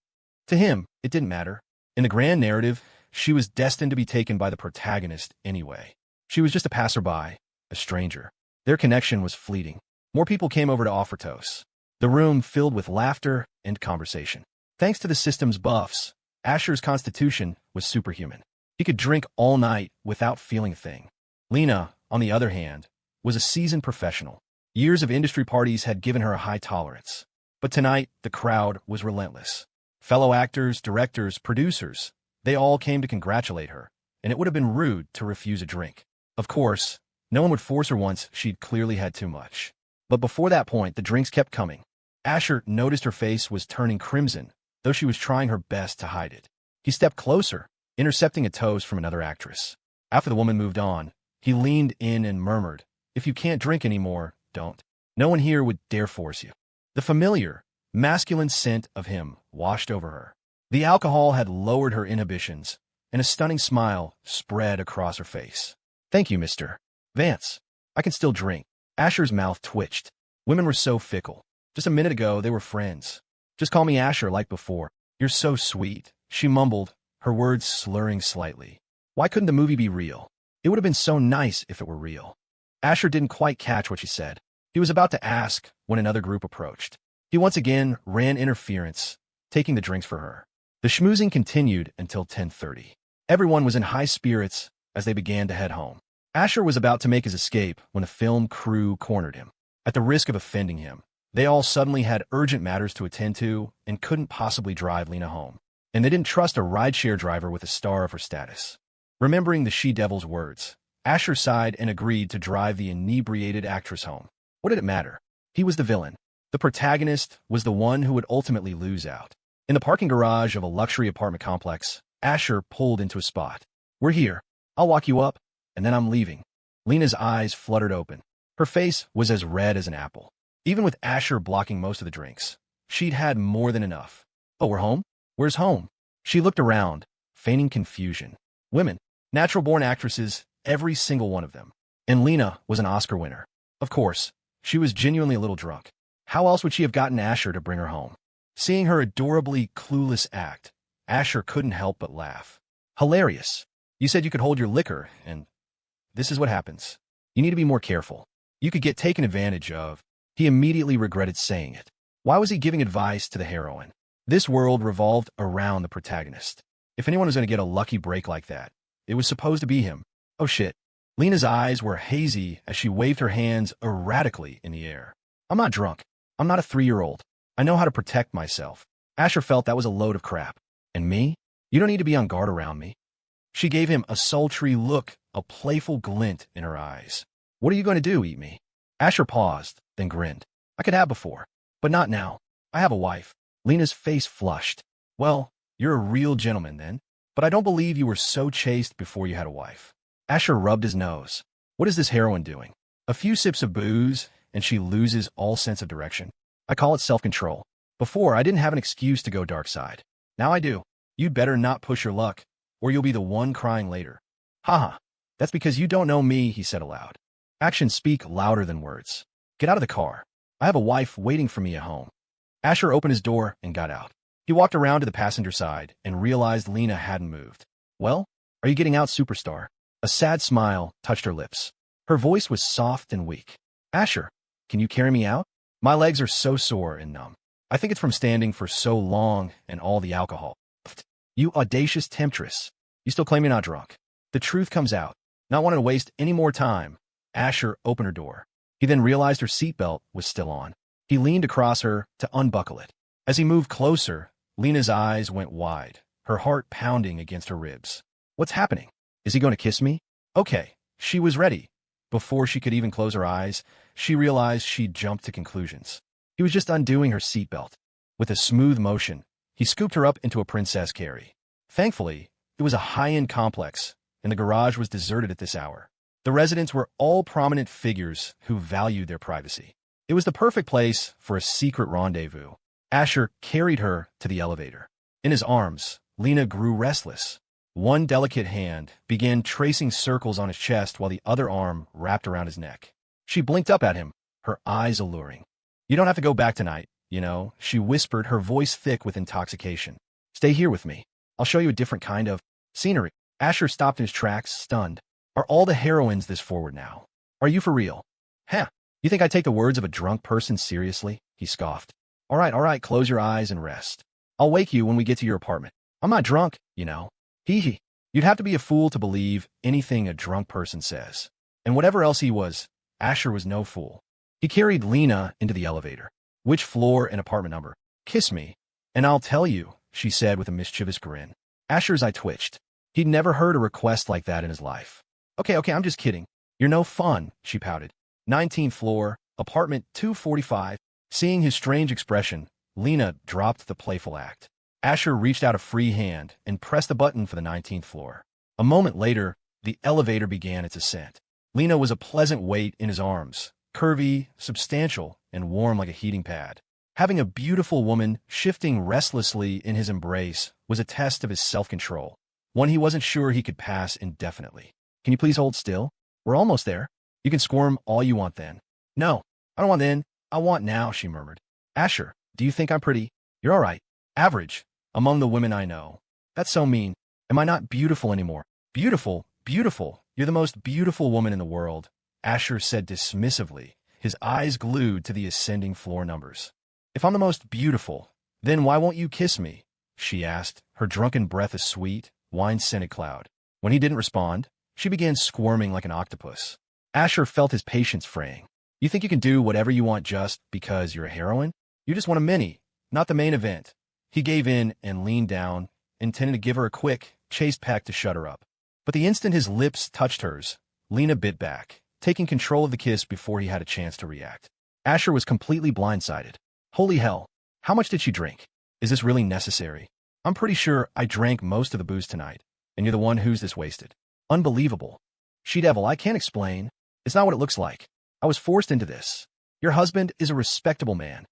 To him, it didn't matter. In the grand narrative, she was destined to be taken by the protagonist anyway. She was just a passerby, a stranger. Their connection was fleeting. More people came over to offer toasts. The room filled with laughter and conversation. Thanks to the system's buffs, Asher's constitution was superhuman. He could drink all night without feeling a thing. Lena, on the other hand, was a seasoned professional. Years of industry parties had given her a high tolerance. But tonight, the crowd was relentless. Fellow actors, directors, producers, they all came to congratulate her, and it would have been rude to refuse a drink. Of course, no one would force her once she'd clearly had too much. But before that point, the drinks kept coming. Asher noticed her face was turning crimson, though she was trying her best to hide it. He stepped closer, intercepting a toast from another actress. After the woman moved on, he leaned in and murmured, If you can't drink anymore, don't. No one here would dare force you. The familiar, masculine scent of him washed over her. The alcohol had lowered her inhibitions, and a stunning smile spread across her face. "Thank you, Mr. Vance. I can still drink." Asher's mouth twitched. Women were so fickle. Just a minute ago, they were friends. "Just call me Asher like before. You're so sweet," she mumbled, her words slurring slightly. Why couldn't the movie be real? It would have been so nice if it were real. Asher didn't quite catch what she said. He was about to ask when another group approached. He once again ran interference, taking the drinks for her. The schmoozing continued until 10:30. Everyone was in high spirits as they began to head home. Asher was about to make his escape when the film crew cornered him. At the risk of offending him, they all suddenly had urgent matters to attend to and couldn't possibly drive Lena home. And they didn't trust a rideshare driver with a star of her status. Remembering the she-devil's words, Asher sighed and agreed to drive the inebriated actress home. What did it matter? He was the villain. The protagonist was the one who would ultimately lose out. In the parking garage of a luxury apartment complex, Asher pulled into a spot. "We're here. I'll walk you up, and then I'm leaving." Lena's eyes fluttered open. Her face was as red as an apple. Even with Asher blocking most of the drinks, she'd had more than enough. "Oh, we're home? Where's home?" She looked around, feigning confusion. Women, natural-born actresses, every single one of them. And Lena was an Oscar winner. Of course, she was genuinely a little drunk. How else would she have gotten Asher to bring her home? Seeing her adorably clueless act, Asher couldn't help but laugh. "Hilarious. You said you could hold your liquor, and this is what happens. You need to be more careful. You could get taken advantage of." He immediately regretted saying it. Why was he giving advice to the heroine? This world revolved around the protagonist. If anyone was going to get a lucky break like that, it was supposed to be him. Oh shit. Lena's eyes were hazy as she waved her hands erratically in the air. "I'm not drunk. I'm not a 3-year-old. I know how to protect myself." Asher felt that was a load of crap. "And me? You don't need to be on guard around me." She gave him a sultry look, a playful glint in her eyes. "What are you going to do, eat me?" Asher paused, then grinned. "I could have before, but not now. I have a wife." Lena's face flushed. "Well, you're a real gentleman then, but I don't believe you were so chaste before you had a wife." Asher rubbed his nose. What is this heroine doing? A few sips of booze, and she loses all sense of direction. I call it self-control. Before, I didn't have an excuse to go dark side. Now I do. You'd better not push your luck, or you'll be the one crying later. Haha, that's because you don't know me, he said aloud. Actions speak louder than words. Get out of the car. I have a wife waiting for me at home. Asher opened his door and got out. He walked around to the passenger side and realized Lena hadn't moved. Well, are you getting out, superstar? A sad smile touched her lips. Her voice was soft and weak. Asher, can you carry me out? My legs are so sore and numb. I think it's from standing for so long and all the alcohol. You audacious temptress. You still claim you're not drunk. The truth comes out. Not wanting to waste any more time, Asher opened her door. He then realized her seatbelt was still on. He leaned across her to unbuckle it. As he moved closer, Lena's eyes went wide, her heart pounding against her ribs. What's happening? Is he going to kiss me? Okay, she was ready. Before she could even close her eyes, she realized she'd jumped to conclusions. He was just undoing her seatbelt. With a smooth motion, he scooped her up into a princess carry. Thankfully, it was a high-end complex, and the garage was deserted at this hour. The residents were all prominent figures who valued their privacy. It was the perfect place for a secret rendezvous. Asher carried her to the elevator. In his arms, Lena grew restless. One delicate hand began tracing circles on his chest while the other arm wrapped around his neck. She blinked up at him, her eyes alluring. You don't have to go back tonight, you know, she whispered, her voice thick with intoxication. Stay here with me. I'll show you a different kind of scenery. Asher stopped in his tracks, stunned. Are all the heroines this forward now? Are you for real? Huh, you think I take the words of a drunk person seriously? He scoffed. All right, close your eyes and rest. I'll wake you when we get to your apartment. I'm not drunk, you know. Hee. You'd have to be a fool to believe anything a drunk person says. And whatever else he was, Asher was no fool. He carried Lena into the elevator. Which floor and apartment number? Kiss me, and I'll tell you, she said with a mischievous grin. Asher's eye twitched. He'd never heard a request like that in his life. Okay, I'm just kidding. You're no fun, she pouted. 19th floor, apartment 245. Seeing his strange expression, Lena dropped the playful act. Asher reached out a free hand and pressed the button for the 19th floor. A moment later, the elevator began its ascent. Lena was a pleasant weight in his arms, curvy, substantial, and warm like a heating pad. Having a beautiful woman shifting restlessly in his embrace was a test of his self-control, one he wasn't sure he could pass indefinitely. Can you please hold still? We're almost there. You can squirm all you want then. No, I don't want then. I want now, she murmured. Asher, do you think I'm pretty? You're all right. Average. Among the women I know. That's so mean. Am I not beautiful anymore? Beautiful, beautiful. You're the most beautiful woman in the world, Asher said dismissively, his eyes glued to the ascending floor numbers. If I'm the most beautiful, then why won't you kiss me? She asked, her drunken breath a sweet, wine-scented cloud. When he didn't respond, she began squirming like an octopus. Asher felt his patience fraying. You think you can do whatever you want just because you're a heroine? You just want a mini, not the main event. He gave in and leaned down, intending to give her a quick, chaste peck to shut her up. But the instant his lips touched hers, Lena bit back, taking control of the kiss before he had a chance to react. Asher was completely blindsided. Holy hell, how much did she drink? Is this really necessary? I'm pretty sure I drank most of the booze tonight, and you're the one who's this wasted. Unbelievable. She-devil, I can't explain. It's not what it looks like. I was forced into this. Your husband is a respectable man.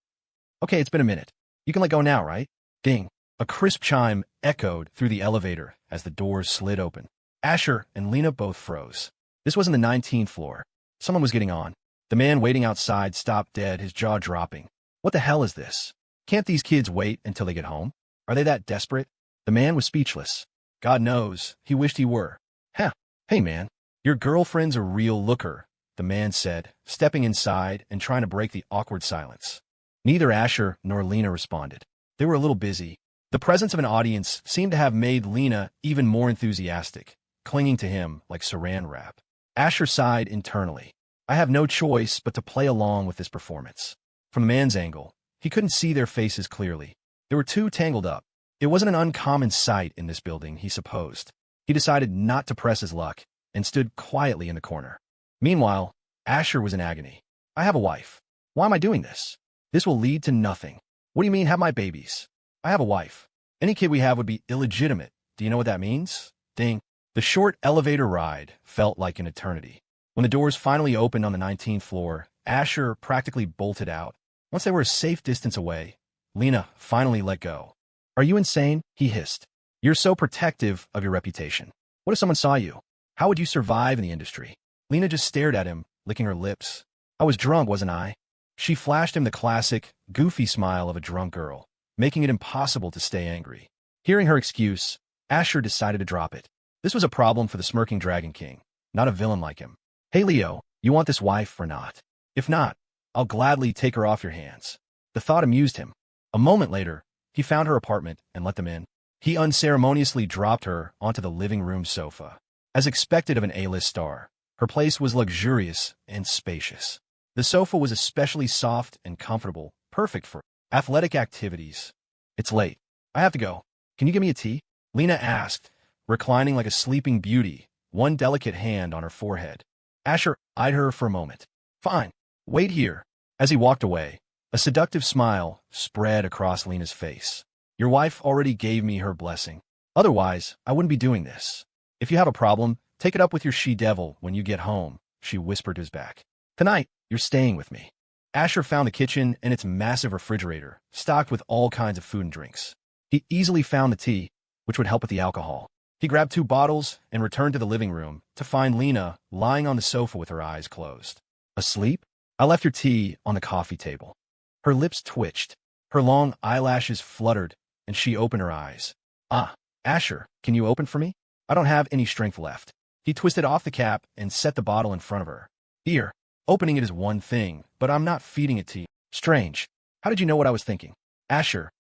Okay, it's been a minute. You can let go now, right? Ding. A crisp chime echoed through the elevator as the doors slid open. Asher and Lena both froze. This wasn't the 19th floor. Someone was getting on. The man waiting outside stopped dead, his jaw dropping. What the hell is this? Can't these kids wait until they get home? Are they that desperate? The man was speechless. God knows, he wished he were. Huh. Hey, man. Your girlfriend's a real looker, the man said, stepping inside and trying to break the awkward silence. Neither Asher nor Lena responded. They were a little busy. The presence of an audience seemed to have made Lena even more enthusiastic, clinging to him like saran wrap. Asher sighed internally. I have no choice but to play along with this performance. From the man's angle, he couldn't see their faces clearly. They were too tangled up. It wasn't an uncommon sight in this building, he supposed. He decided not to press his luck and stood quietly in the corner. Meanwhile, Asher was in agony. I have a wife. Why am I doing this? This will lead to nothing. What do you mean, have my babies? I have a wife. Any kid we have would be illegitimate. Do you know what that means? Ding. The short elevator ride felt like an eternity. When the doors finally opened on the 19th floor, Asher practically bolted out. Once they were a safe distance away, Lena finally let go. Are you insane? He hissed. You're so protective of your reputation. What if someone saw you? How would you survive in the industry? Lena just stared at him, licking her lips. I was drunk, wasn't I? She flashed him the classic, goofy smile of a drunk girl, making it impossible to stay angry. Hearing her excuse, Asher decided to drop it. This was a problem for the smirking Dragon King, not a villain like him. Hey Leo, you want this wife or not? If not, I'll gladly take her off your hands. The thought amused him. A moment later, he found her apartment and let them in. He unceremoniously dropped her onto the living room sofa. As expected of an A-list star, her place was luxurious and spacious. The sofa was especially soft and comfortable, perfect for athletic activities. It's late. I have to go. Can you give me a tea? Lena asked, reclining like a sleeping beauty, one delicate hand on her forehead. Asher eyed her for a moment. Fine. Wait here. As he walked away, a seductive smile spread across Lena's face. Your wife already gave me her blessing. Otherwise, I wouldn't be doing this. If you have a problem, take it up with your she-devil when you get home, she whispered to his back. Tonight, you're staying with me. Asher found the kitchen and its massive refrigerator, stocked with all kinds of food and drinks. He easily found the tea, which would help with the alcohol. He grabbed 2 bottles and returned to the living room to find Lena lying on the sofa with her eyes closed. Asleep? I left your tea on the coffee table. Her lips twitched. Her long eyelashes fluttered, and she opened her eyes. Ah, Asher, can you open for me? I don't have any strength left. He twisted off the cap and set the bottle in front of her. Here, opening it is one thing, but I'm not feeding it to you. Strange. How did you know what I was thinking? Asher.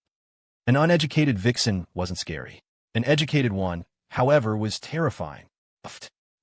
An uneducated vixen wasn't scary. An educated one, however, was terrifying.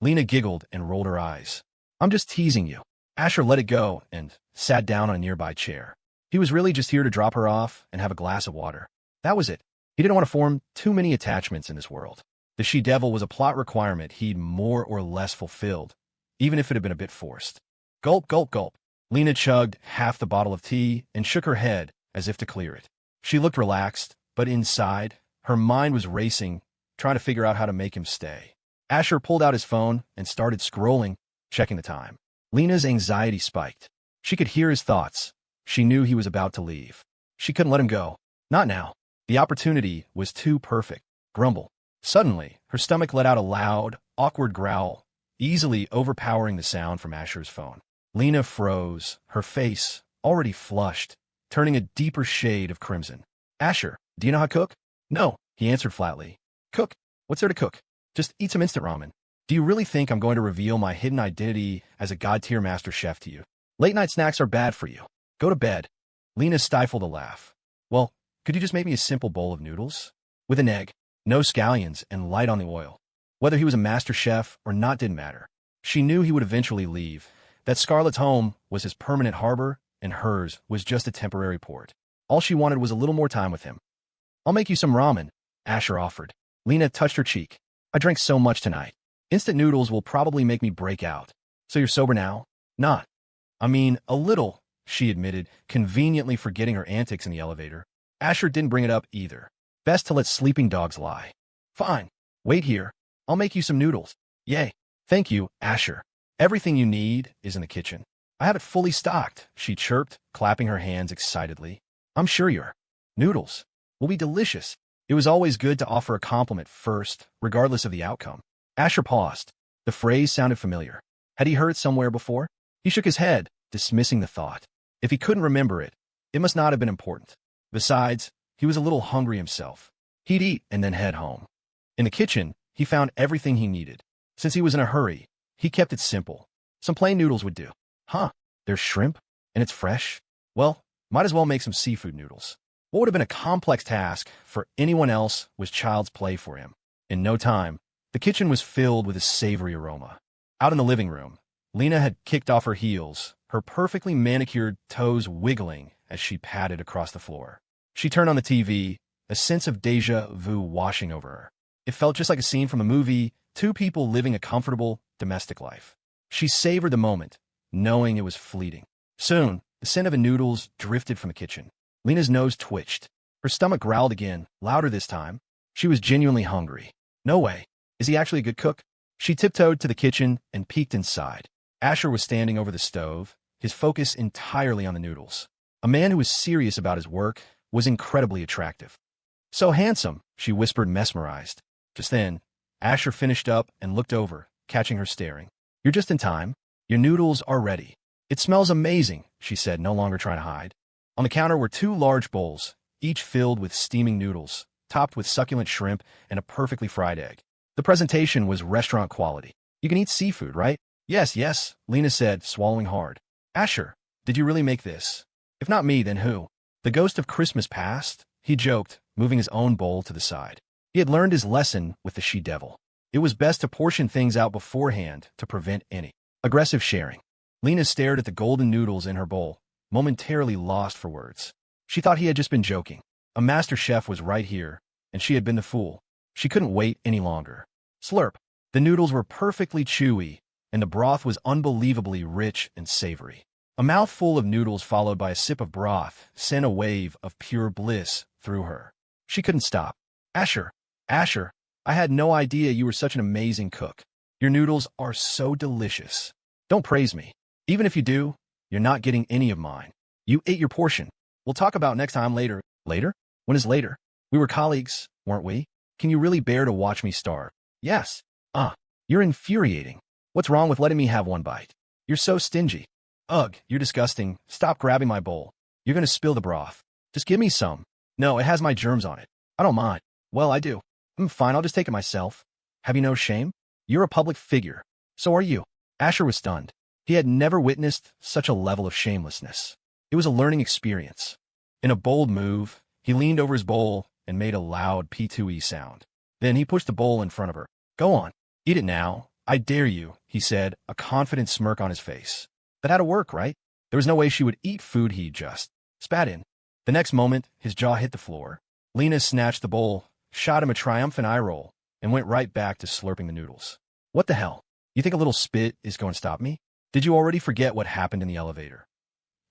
Lena giggled and rolled her eyes. I'm just teasing you. Asher let it go and sat down on a nearby chair. He was really just here to drop her off and have a glass of water. That was it. He didn't want to form too many attachments in this world. The she-devil was a plot requirement he'd more or less fulfilled, even if it had been a bit forced. Gulp, gulp, gulp. Lena chugged half the bottle of tea and shook her head as if to clear it. She looked relaxed, but inside, her mind was racing, trying to figure out how to make him stay. Asher pulled out his phone and started scrolling, checking the time. Lena's anxiety spiked. She could hear his thoughts. She knew he was about to leave. She couldn't let him go. Not now. The opportunity was too perfect. Grumble. Suddenly, her stomach let out a loud, awkward growl, easily overpowering the sound from Asher's phone. Lena froze, her face, already flushed, turning a deeper shade of crimson. Asher, do you know how to cook? No, he answered flatly. Cook? What's there to cook? Just eat some instant ramen. Do you really think I'm going to reveal my hidden identity as a god-tier master chef to you? Late-night snacks are bad for you. Go to bed. Lena stifled a laugh. Well, could you just make me a simple bowl of noodles? With an egg, no scallions, and light on the oil. Whether he was a master chef or not didn't matter. She knew he would eventually leave, that Scarlet's home was his permanent harbor, and hers was just a temporary port. All she wanted was a little more time with him. I'll make you some ramen, Asher offered. Lena touched her cheek. I drank so much tonight. Instant noodles will probably make me break out. So you're sober now? Not. I mean, a little, she admitted, conveniently forgetting her antics in the elevator. Asher didn't bring it up either. Best to let sleeping dogs lie. Fine. Wait here. I'll make you some noodles. Yay. Thank you, Asher. Everything you need is in the kitchen. I have it fully stocked, she chirped, clapping her hands excitedly. I'm sure your noodles will be delicious. It was always good to offer a compliment first, regardless of the outcome. Asher paused. The phrase sounded familiar. Had he heard it somewhere before? He shook his head, dismissing the thought. If he couldn't remember it, it must not have been important. Besides, he was a little hungry himself. He'd eat and then head home. In the kitchen, he found everything he needed. Since he was in a hurry, he kept it simple. Some plain noodles would do. Huh, there's shrimp? And it's fresh? Well, might as well make some seafood noodles. What would have been a complex task for anyone else was child's play for him. In no time, the kitchen was filled with a savory aroma. Out in the living room, Lena had kicked off her heels, her perfectly manicured toes wiggling as she padded across the floor. She turned on the TV, a sense of déjà vu washing over her. It felt just like a scene from a movie, two people living a comfortable, domestic life. She savored the moment, knowing it was fleeting. Soon, the scent of the noodles drifted from the kitchen. Lena's nose twitched. Her stomach growled again, louder this time. She was genuinely hungry. No way. Is he actually a good cook? She tiptoed to the kitchen and peeked inside. Asher was standing over the stove, his focus entirely on the noodles. A man who was serious about his work was incredibly attractive. So handsome, she whispered, mesmerized. Just then, Asher finished up and looked over, catching her staring. You're just in time. Your noodles are ready. It smells amazing, she said, no longer trying to hide. On the counter were two large bowls, each filled with steaming noodles, topped with succulent shrimp and a perfectly fried egg. The presentation was restaurant quality. You can eat seafood, right? Yes, Lena said, swallowing hard. Asher, did you really make this? If not me, then who? The ghost of Christmas past? He joked, moving his own bowl to the side. He had learned his lesson with the she-devil. It was best to portion things out beforehand to prevent any aggressive sharing. Lena stared at the golden noodles in her bowl, momentarily lost for words. She thought he had just been joking. A master chef was right here, and she had been the fool. She couldn't wait any longer. Slurp. The noodles were perfectly chewy, and the broth was unbelievably rich and savory. A mouthful of noodles followed by a sip of broth sent a wave of pure bliss through her. She couldn't stop. Asher, I had no idea you were such an amazing cook. Your noodles are so delicious. Don't praise me. Even if you do, you're not getting any of mine. You ate your portion. We'll talk about next time later. Later? When is later? We were colleagues, weren't we? Can you really bear to watch me starve? Yes. You're infuriating. What's wrong with letting me have one bite? You're so stingy. Ugh, you're disgusting. Stop grabbing my bowl. You're going to spill the broth. Just give me some. No, it has my germs on it. I don't mind. Well, I do. Fine, I'll just take it myself. Have you no shame? You're a public figure. So are you. Asher was stunned. He had never witnessed such a level of shamelessness. It was a learning experience. In a bold move, he leaned over his bowl and made a loud P11.I sound. Then he pushed the bowl in front of her. Go on. Eat it now. I dare you, he said, a confident smirk on his face. That had to work, right? There was no way she would eat food he just spat in. The next moment, his jaw hit the floor. Lena snatched the bowl, shot him a triumphant eye roll, and went right back to slurping the noodles. What the hell? You think a little spit is going to stop me? Did you already forget what happened in the elevator?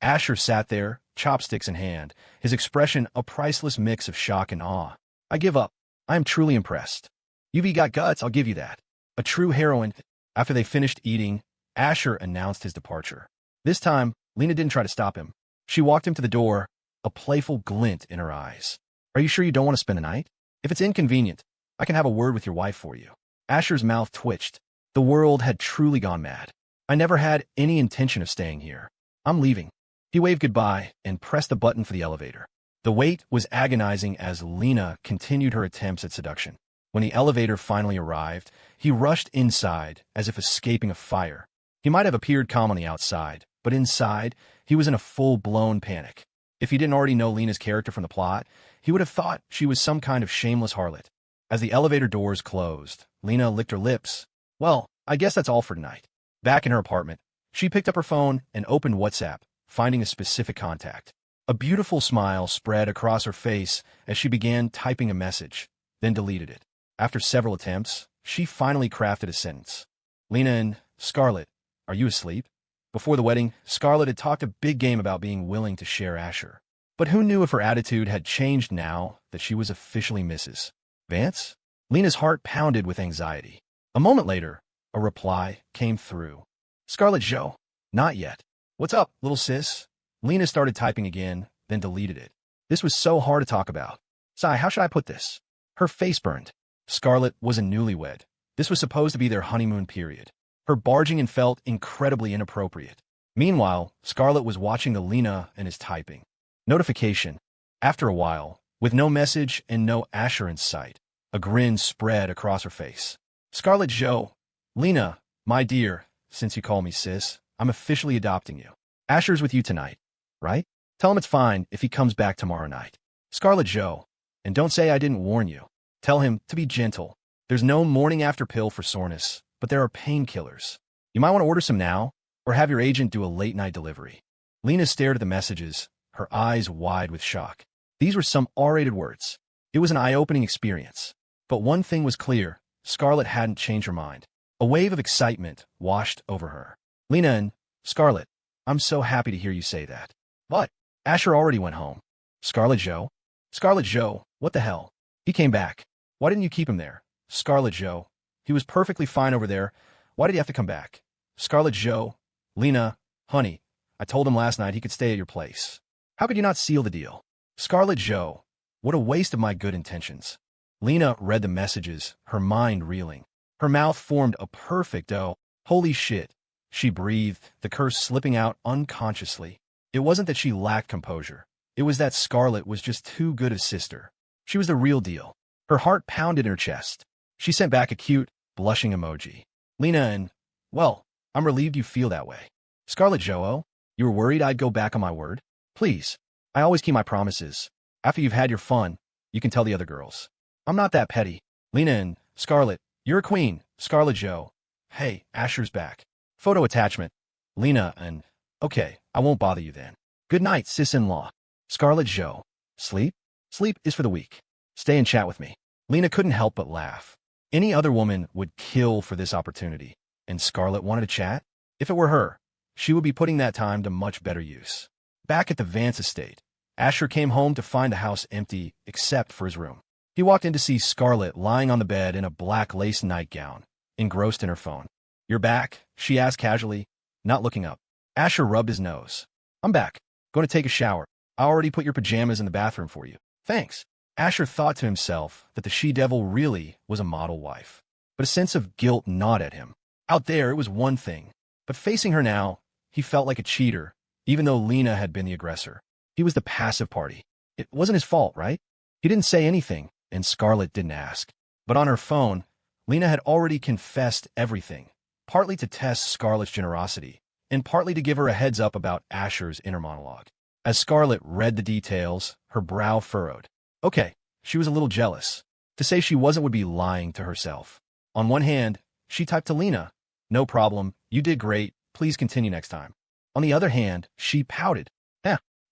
Asher sat there, chopsticks in hand, his expression a priceless mix of shock and awe. I give up. I am truly impressed. You've got guts, I'll give you that. A true heroine. After they finished eating, Asher announced his departure. This time, Lena didn't try to stop him. She walked him to the door, a playful glint in her eyes. Are you sure you don't want to spend the night? If it's inconvenient, I can have a word with your wife for you. Asher's mouth twitched. The world had truly gone mad. I never had any intention of staying here. I'm leaving. He waved goodbye and pressed the button for the elevator. The wait was agonizing as Lena continued her attempts at seduction. When the elevator finally arrived, he rushed inside as if escaping a fire. He might have appeared calm on the outside, but inside, he was in a full-blown panic. If he didn't already know Lena's character from the plot, he would have thought she was some kind of shameless harlot. As the elevator doors closed, Lena licked her lips. Well, I guess that's all for tonight. Back in her apartment, she picked up her phone and opened WhatsApp, finding a specific contact. A beautiful smile spread across her face as she began typing a message, then deleted it. After several attempts, she finally crafted a sentence. Lena and Scarlet, are you asleep? Before the wedding, Scarlet had talked a big game about being willing to share Asher. But who knew if her attitude had changed now that she was officially Mrs. Vance? Lena's heart pounded with anxiety. A moment later, a reply came through. Scarlet Joe, not yet. What's up, little sis? Lena started typing again, then deleted it. This was so hard to talk about. Sigh, how should I put this? Her face burned. Scarlet was a newlywed. This was supposed to be their honeymoon period. Her barging in felt incredibly inappropriate. Meanwhile, Scarlet was watching the Lena and his typing. Notification. After a while, with no message and no Asher in sight, a grin spread across her face. Scarlet Joe, Lena, my dear, since you call me sis, I'm officially adopting you. Asher's with you tonight, right? Tell him it's fine if he comes back tomorrow night. Scarlet Joe, and don't say I didn't warn you. Tell him to be gentle. There's no morning after pill for soreness, but there are painkillers. You might want to order some now, or have your agent do a late-night delivery. Lena stared at the messages, her eyes wide with shock. These were some R-rated words. It was an eye-opening experience. But one thing was clear, Scarlet hadn't changed her mind. A wave of excitement washed over her. Lena and Scarlet, I'm so happy to hear you say that. But Asher already went home. Scarlet Joe? Scarlet Joe, what the hell? He came back. Why didn't you keep him there? Scarlet Joe, he was perfectly fine over there. Why did he have to come back? Scarlet Joe, Lena, honey, I told him last night he could stay at your place. How could you not seal the deal? Scarlet Joe, what a waste of my good intentions. Lena read the messages, her mind reeling. Her mouth formed a perfect O. Holy shit. She breathed, the curse slipping out unconsciously. It wasn't that she lacked composure. It was that Scarlet was just too good a sister. She was the real deal. Her heart pounded in her chest. She sent back a cute, blushing emoji. Lena and, well, I'm relieved you feel that way. Scarlet Joe, you were worried I'd go back on my word? Please, I always keep my promises. After you've had your fun, you can tell the other girls. I'm not that petty. Lena and, Scarlet, you're a queen. Scarlet Joe, hey, Asher's back. Photo attachment. Lena and, okay, I won't bother you then. Good night, sis-in-law. Scarlet Joe, sleep? Sleep is for the weak. Stay and chat with me. Lena couldn't help but laugh. Any other woman would kill for this opportunity, and Scarlet wanted to chat? If it were her, she would be putting that time to much better use. Back at the Vance estate, Asher came home to find the house empty except for his room. He walked in to see Scarlet lying on the bed in a black lace nightgown, engrossed in her phone. You're back? She asked casually, not looking up. Asher rubbed his nose. I'm back. Going to take a shower. I already put your pajamas in the bathroom for you. Thanks. Asher thought to himself that the she-devil really was a model wife. But a sense of guilt gnawed at him. Out there, it was one thing. But facing her now, he felt like a cheater, even though Lena had been the aggressor. He was the passive party. It wasn't his fault, right? He didn't say anything, and Scarlet didn't ask. But on her phone, Lena had already confessed everything, partly to test Scarlet's generosity, and partly to give her a heads up about Asher's inner monologue. As Scarlet read the details, her brow furrowed. Okay, she was a little jealous. To say she wasn't would be lying to herself. On one hand, she typed to Lena, no problem, you did great, please continue next time. On the other hand, she pouted.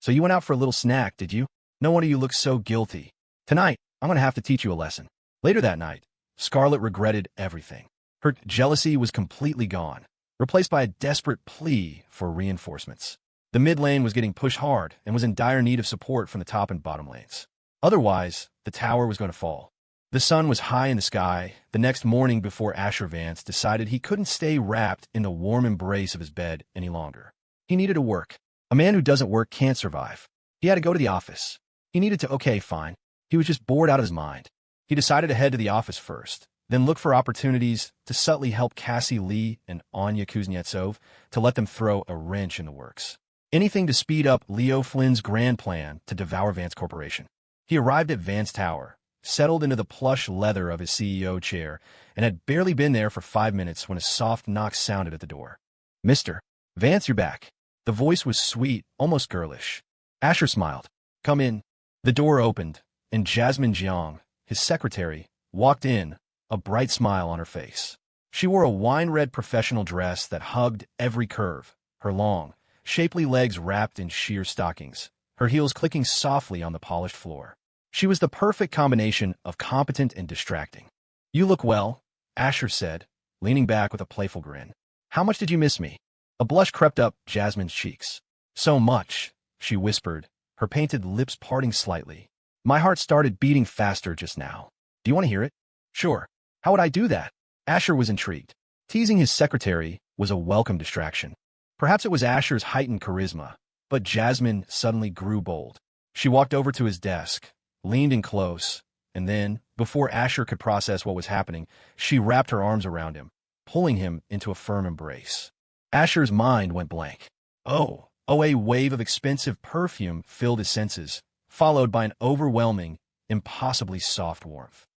So you went out for a little snack, did you? No wonder you look so guilty. Tonight, I'm going to have to teach you a lesson. Later that night, Scarlet regretted everything. Her jealousy was completely gone, replaced by a desperate plea for reinforcements. The mid lane was getting pushed hard and was in dire need of support from the top and bottom lanes. Otherwise, the tower was going to fall. The sun was high in the sky the next morning before Asher Vance decided he couldn't stay wrapped in the warm embrace of his bed any longer. He needed to work. A man who doesn't work can't survive. He had to go to the office. He needed to, okay, fine. He was just bored out of his mind. He decided to head to the office first, then look for opportunities to subtly help Cassie Lee and Anya Kuznetsov to let them throw a wrench in the works. Anything to speed up Leo Flynn's grand plan to devour Vance Corporation. He arrived at Vance Tower, settled into the plush leather of his CEO chair, and had barely been there for 5 minutes when a soft knock sounded at the door. "Mr. Vance, you're back." The voice was sweet, almost girlish. Asher smiled. "Come in." The door opened, and Jasmine Jiang, his secretary, walked in, a bright smile on her face. She wore a wine-red professional dress that hugged every curve, her long, shapely legs wrapped in sheer stockings, her heels clicking softly on the polished floor. She was the perfect combination of competent and distracting. "You look well," Asher said, leaning back with a playful grin. "How much did you miss me?" A blush crept up Jasmine's cheeks. "So much," she whispered, her painted lips parting slightly. "My heart started beating faster just now. Do you want to hear it?" "Sure. How would I do that?" Asher was intrigued. Teasing his secretary was a welcome distraction. Perhaps it was Asher's heightened charisma, but Jasmine suddenly grew bold. She walked over to his desk, leaned in close, and then, before Asher could process what was happening, she wrapped her arms around him, pulling him into a firm embrace. Asher's mind went blank. A wave of expensive perfume filled his senses, followed by an overwhelming, impossibly soft warmth.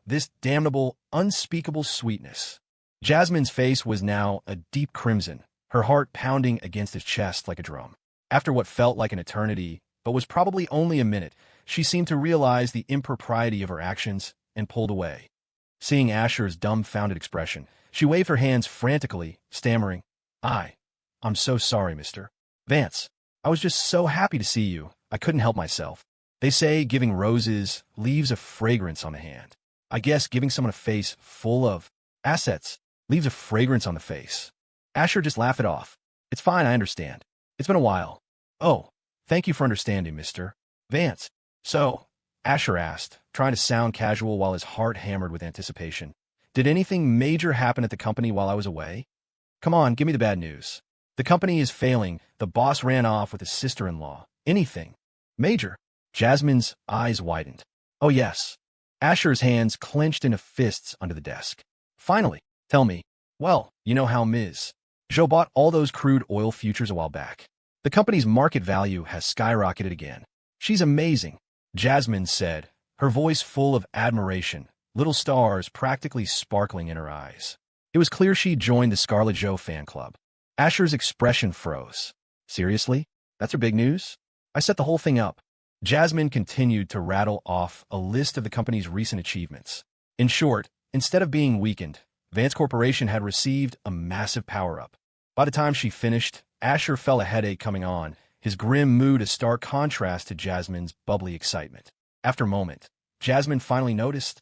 This damnable, unspeakable sweetness. Jasmine's face was now a deep crimson, her heart pounding against his chest like a drum. After what felt like an eternity, but was probably only a minute, she seemed to realize the impropriety of her actions and pulled away. Seeing Asher's dumbfounded expression, she waved her hands frantically, stammering, I'm so sorry, Mr. Vance. I was just so happy to see you, I couldn't help myself. They say giving roses leaves a fragrance on the hand. I guess giving someone a face full of assets leaves a fragrance on the face." Asher just laughed it off. "It's fine, I understand. It's been a while." "Oh, thank you for understanding, Mr. Vance." "So," Asher asked, trying to sound casual while his heart hammered with anticipation, "did anything major happen at the company while I was away?" "Come on, give me the bad news." "The company is failing. The boss ran off with his sister-in-law." "Anything major?" Jasmine's eyes widened. "Oh, yes." Asher's hands clenched into fists under the desk. "Finally, tell me." "Well, you know how Ms. Joe bought all those crude oil futures a while back. The company's market value has skyrocketed again. She's amazing," Jasmine said, her voice full of admiration, little stars practically sparkling in her eyes. It was clear she'd joined the Scarlet Joe fan club. Asher's expression froze. "Seriously? That's her big news?" "I set the whole thing up." Jasmine continued to rattle off a list of the company's recent achievements. In short, instead of being weakened, Vance Corporation had received a massive power-up. By the time she finished, Asher felt a headache coming on, his grim mood a stark contrast to Jasmine's bubbly excitement. After a moment, Jasmine finally noticed,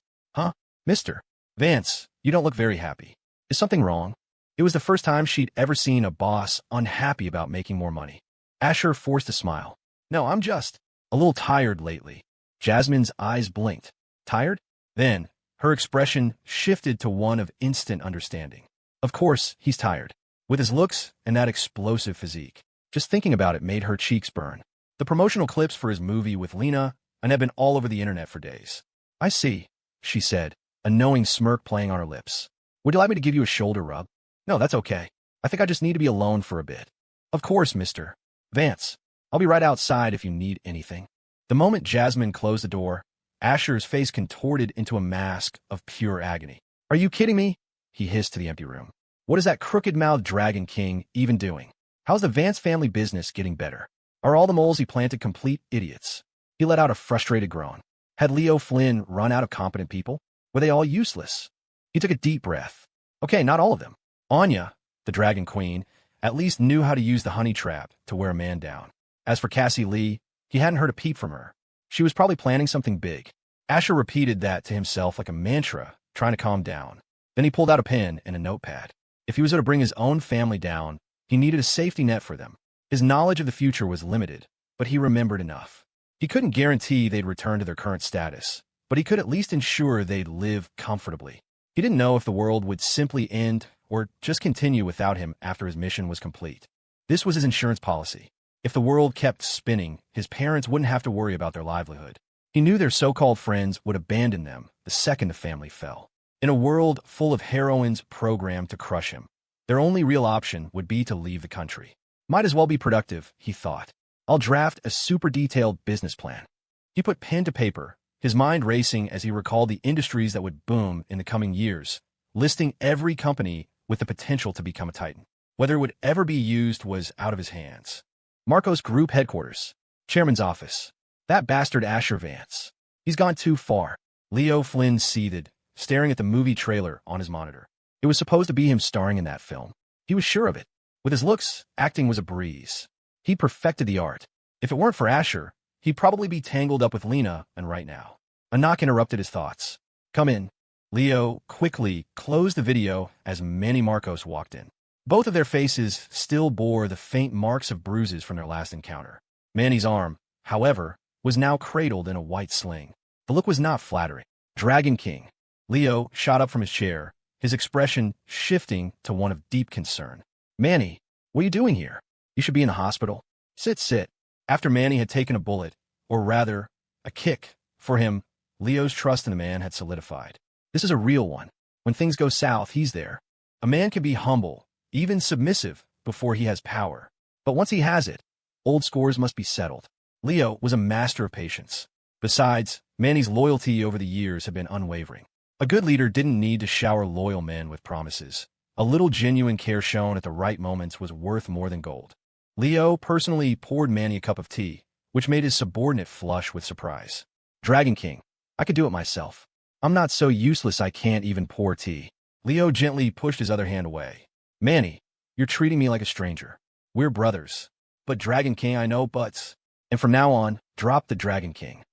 Mr. Vance, you don't look very happy. Is something wrong?" It was the first time she'd ever seen a boss unhappy about making more money. Asher forced a smile. "No, I'm just a little tired lately." Jasmine's eyes blinked. "Tired?" Then, her expression shifted to one of instant understanding. Of course, he's tired. With his looks and that explosive physique. Just thinking about it made her cheeks burn. The promotional clips for his movie with Lena had been all over the internet for days. "I see," she said, a knowing smirk playing on her lips. "Would you like me to give you a shoulder rub?" "No, that's okay. I think I just need to be alone for a bit." "Of course, Mr. Vance. I'll be right outside if you need anything." The moment Jasmine closed the door, Asher's face contorted into a mask of pure agony. "Are you kidding me?" he hissed to the empty room. "What is that crooked-mouthed Dragon King even doing? How's the Vance family business getting better? Are all the moles he planted complete idiots?" He let out a frustrated groan. Had Leo Flynn run out of competent people? Were they all useless? He took a deep breath. Okay, not all of them. Anya, the Dragon Queen, at least knew how to use the honey trap to wear a man down. As for Cassie Lee, he hadn't heard a peep from her. She was probably planning something big. Asher repeated that to himself like a mantra, trying to calm down. Then he pulled out a pen and a notepad. If he was going to bring his own family down, he needed a safety net for them. His knowledge of the future was limited, but he remembered enough. He couldn't guarantee they'd return to their current status, but he could at least ensure they'd live comfortably. He didn't know if the world would simply end or just continue without him after his mission was complete. This was his insurance policy. If the world kept spinning, his parents wouldn't have to worry about their livelihood. He knew their so-called friends would abandon them the second the family fell. In a world full of heroines programmed to crush him, their only real option would be to leave the country. Might as well be productive, he thought. I'll draft a super detailed business plan. He put pen to paper, his mind racing as he recalled the industries that would boom in the coming years, listing every company with the potential to become a titan. Whether it would ever be used was out of his hands. Marco's group headquarters. Chairman's office. That bastard Asher Vance. He's gone too far. Leo Flynn seethed, staring at the movie trailer on his monitor. It was supposed to be him starring in that film. He was sure of it. With his looks, acting was a breeze. He perfected the art. If it weren't for Asher, he'd probably be tangled up with Lena, and right now. A knock interrupted his thoughts. Come in. Leo quickly closed the video as Manny Marcos walked in. Both of their faces still bore the faint marks of bruises from their last encounter. Manny's arm, however, was now cradled in a white sling. The look was not flattering. Dragon King. Leo shot up from his chair, his expression shifting to one of deep concern. Manny, what are you doing here? You should be in the hospital. Sit. After Manny had taken a bullet, or rather, a kick, for him, Leo's trust in the man had solidified. This is a real one. When things go south, he's there. A man can be humble, even submissive, before he has power. But once he has it, old scores must be settled. Leo was a master of patience. Besides, Manny's loyalty over the years had been unwavering. A good leader didn't need to shower loyal men with promises. A little genuine care shown at the right moments was worth more than gold. Leo personally poured Manny a cup of tea, which made his subordinate flush with surprise. Dragon King, I could do it myself. I'm not so useless I can't even pour tea. Leo gently pushed his other hand away. Manny, you're treating me like a stranger. We're brothers. But Dragon King, I know, but... And from now on, drop the Dragon King.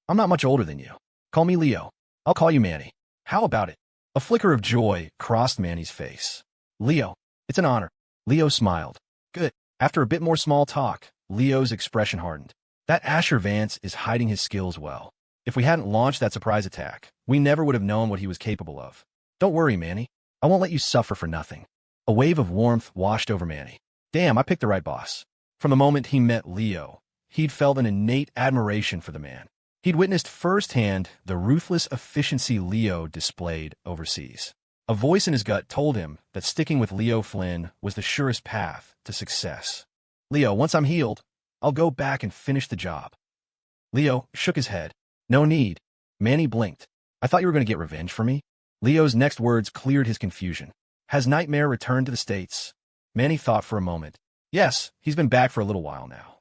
I'm not much older than you. Call me Leo. I'll call you Manny. How about it? A flicker of joy crossed Manny's face. Leo, it's an honor. Leo smiled. Good. After a bit more small talk, Leo's expression hardened. That Asher Vance is hiding his skills well. If we hadn't launched that surprise attack, we never would have known what he was capable of. Don't worry, Manny. I won't let you suffer for nothing. A wave of warmth washed over Manny. Damn, I picked the right boss. From the moment he met Leo, he'd felt an innate admiration for the man. He'd witnessed firsthand the ruthless efficiency Leo displayed overseas. A voice in his gut told him that sticking with Leo Flynn was the surest path to success. Leo, once I'm healed, I'll go back and finish the job. Leo shook his head. No need. Manny blinked. I thought you were going to get revenge for me? Leo's next words cleared his confusion. Has Nightmare returned to the States? Manny thought for a moment. Yes, he's been back for a little while now.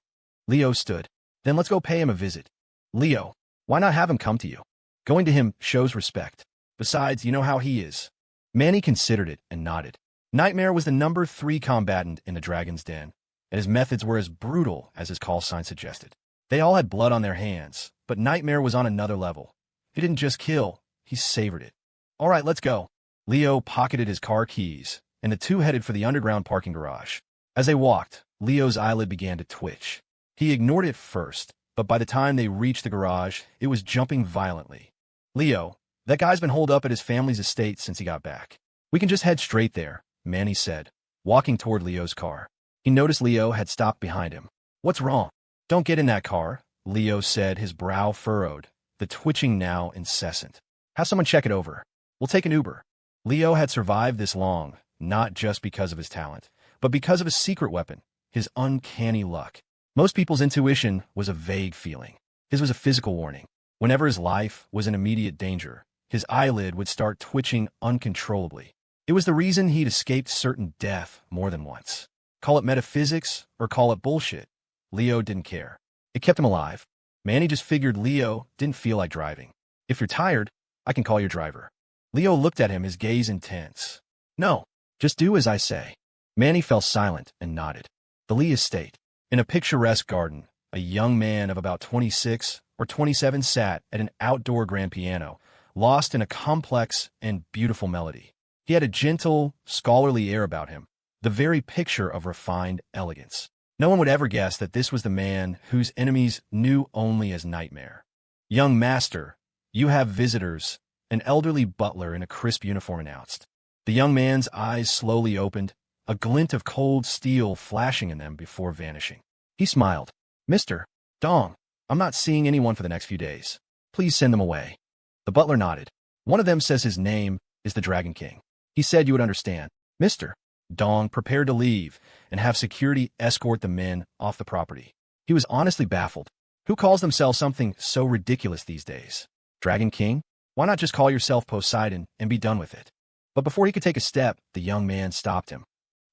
Leo stood. Then let's go pay him a visit. Leo, why not have him come to you? Going to him shows respect. Besides, you know how he is. Manny considered it and nodded. Nightmare was the number 3 combatant in the Dragon's Den, and his methods were as brutal as his call sign suggested. They all had blood on their hands, but Nightmare was on another level. He didn't just kill, he savored it. All right, let's go. Leo pocketed his car keys, and the two headed for the underground parking garage. As they walked, Leo's eyelid began to twitch. He ignored it first, but by the time they reached the garage, it was jumping violently. Leo, that guy's been holed up at his family's estate since he got back. We can just head straight there, Manny said, walking toward Leo's car. He noticed Leo had stopped behind him. What's wrong? Don't get in that car, Leo said, his brow furrowed, the twitching now incessant. Have someone check it over. We'll take an Uber. Leo had survived this long, not just because of his talent, but because of his secret weapon, his uncanny luck. Most people's intuition was a vague feeling. His was a physical warning. Whenever his life was in immediate danger, his eyelid would start twitching uncontrollably. It was the reason he'd escaped certain death more than once. Call it metaphysics or call it bullshit. Leo didn't care. It kept him alive. Manny just figured Leo didn't feel like driving. If you're tired, I can call your driver. Leo looked at him, his gaze intense. No, just do as I say. Manny fell silent and nodded. The Lee estate. In a picturesque garden, a young man of about 26 or 27 sat at an outdoor grand piano, lost in a complex and beautiful melody. He had a gentle, scholarly air about him, the very picture of refined elegance. No one would ever guess that this was the man whose enemies knew only as Nightmare. Young master, you have visitors, an elderly butler in a crisp uniform announced. The young man's eyes slowly opened, a glint of cold steel flashing in them before vanishing. He smiled. Mr. Dong, I'm not seeing anyone for the next few days. Please send them away. The butler nodded. One of them says his name is the Dragon King. He said you would understand. Mr. Dong prepared to leave and have security escort the men off the property. He was honestly baffled. Who calls themselves something so ridiculous these days? Dragon King? Why not just call yourself Poseidon and be done with it? But before he could take a step, the young man stopped him.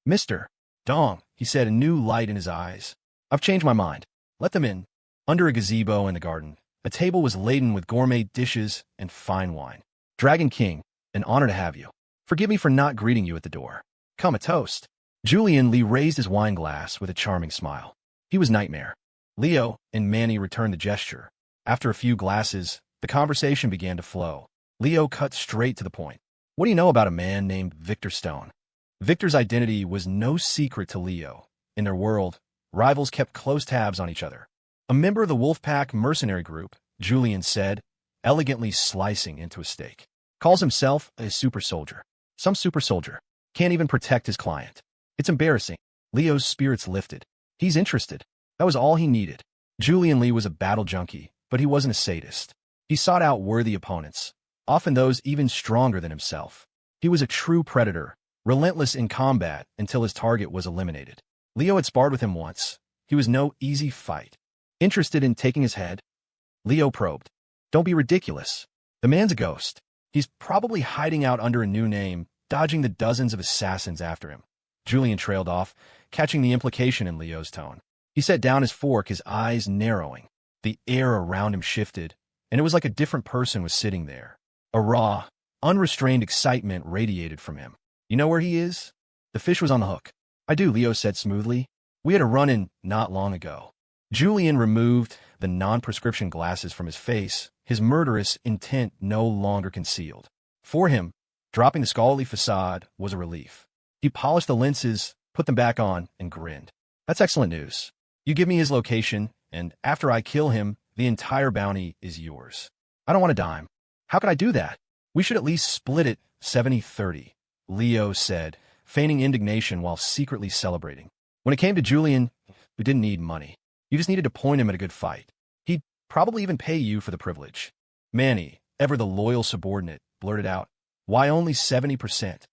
Mr. Dong, he said, a new light in his eyes. I've changed my mind. Let them in. Under a gazebo in the garden, a table was laden with gourmet dishes and fine wine. Dragon King, an honor to have you. Forgive me for not greeting you at the door. Come, a toast. Julian Lee raised his wine glass with a charming smile. He was Nightmare. Leo and Manny returned the gesture. After a few glasses, the conversation began to flow. Leo cut straight to the point. What do you know about a man named Victor Stone? Victor's identity was no secret to Leo. In their world, rivals kept close tabs on each other. A member of the Wolfpack mercenary group, Julian said, elegantly slicing into a steak. Calls himself a super soldier. Some super soldier. Can't even protect his client. It's embarrassing. Leo's spirits lifted. He's interested. That was all he needed. Julian Lee was a battle junkie, but he wasn't a sadist. He sought out worthy opponents, often those even stronger than himself. He was a true predator, relentless in combat until his target was eliminated. Leo had sparred with him once. He was no easy fight. Interested in taking his head? Leo probed. Don't be ridiculous. The man's a ghost. He's probably hiding out under a new name, dodging the dozens of assassins after him. Julian trailed off, catching the implication in Leo's tone. He set down his fork, his eyes narrowing. The air around him shifted, and it was like a different person was sitting there. A raw, unrestrained excitement radiated from him. You know where he is? The fish was on the hook. I do, Leo said smoothly. We had a run-in not long ago. Julian removed the non-prescription glasses from his face, his murderous intent no longer concealed. For him, dropping the scholarly facade was a relief. He polished the lenses, put them back on, and grinned. That's excellent news. You give me his location, and after I kill him, the entire bounty is yours. I don't want a dime. How could I do that? We should at least split it 70-30, Leo said, feigning indignation while secretly celebrating. When it came to Julian, we didn't need money. You just needed to point him at a good fight. He'd probably even pay you for the privilege. Manny, ever the loyal subordinate, blurted out, why only 70%?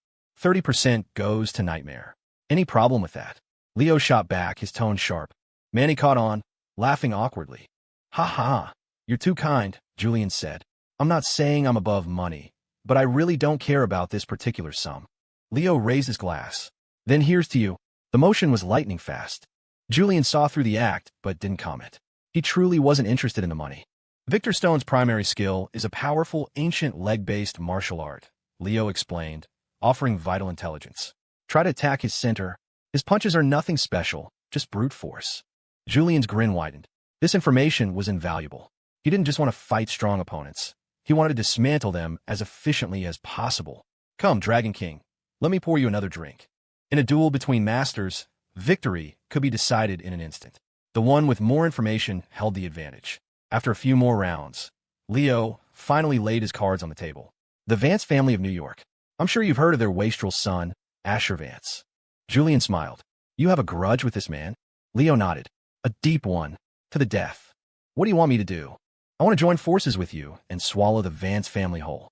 30% goes to Nightmare. Any problem with that? Leo shot back, his tone sharp. Manny caught on, laughing awkwardly. Ha ha, you're too kind, Julian said. I'm not saying I'm above money, but I really don't care about this particular sum. Leo raised his glass. Then here's to you. The motion was lightning fast. Julian saw through the act, but didn't comment. He truly wasn't interested in the money. Victor Stone's primary skill is a powerful, ancient leg-based martial art, Leo explained, offering vital intelligence. Try to attack his center. His punches are nothing special, just brute force. Julian's grin widened. This information was invaluable. He didn't just want to fight strong opponents. He wanted to dismantle them as efficiently as possible. Come, Dragon King, let me pour you another drink. In a duel between masters, victory could be decided in an instant. The one with more information held the advantage. After a few more rounds, Leo finally laid his cards on the table. The Vance family of New York. I'm sure you've heard of their wastrel son, Asher Vance. Julian smiled. You have a grudge with this man? Leo nodded. A deep one, to the death. What do you want me to do? I want to join forces with you and swallow the Vance family whole.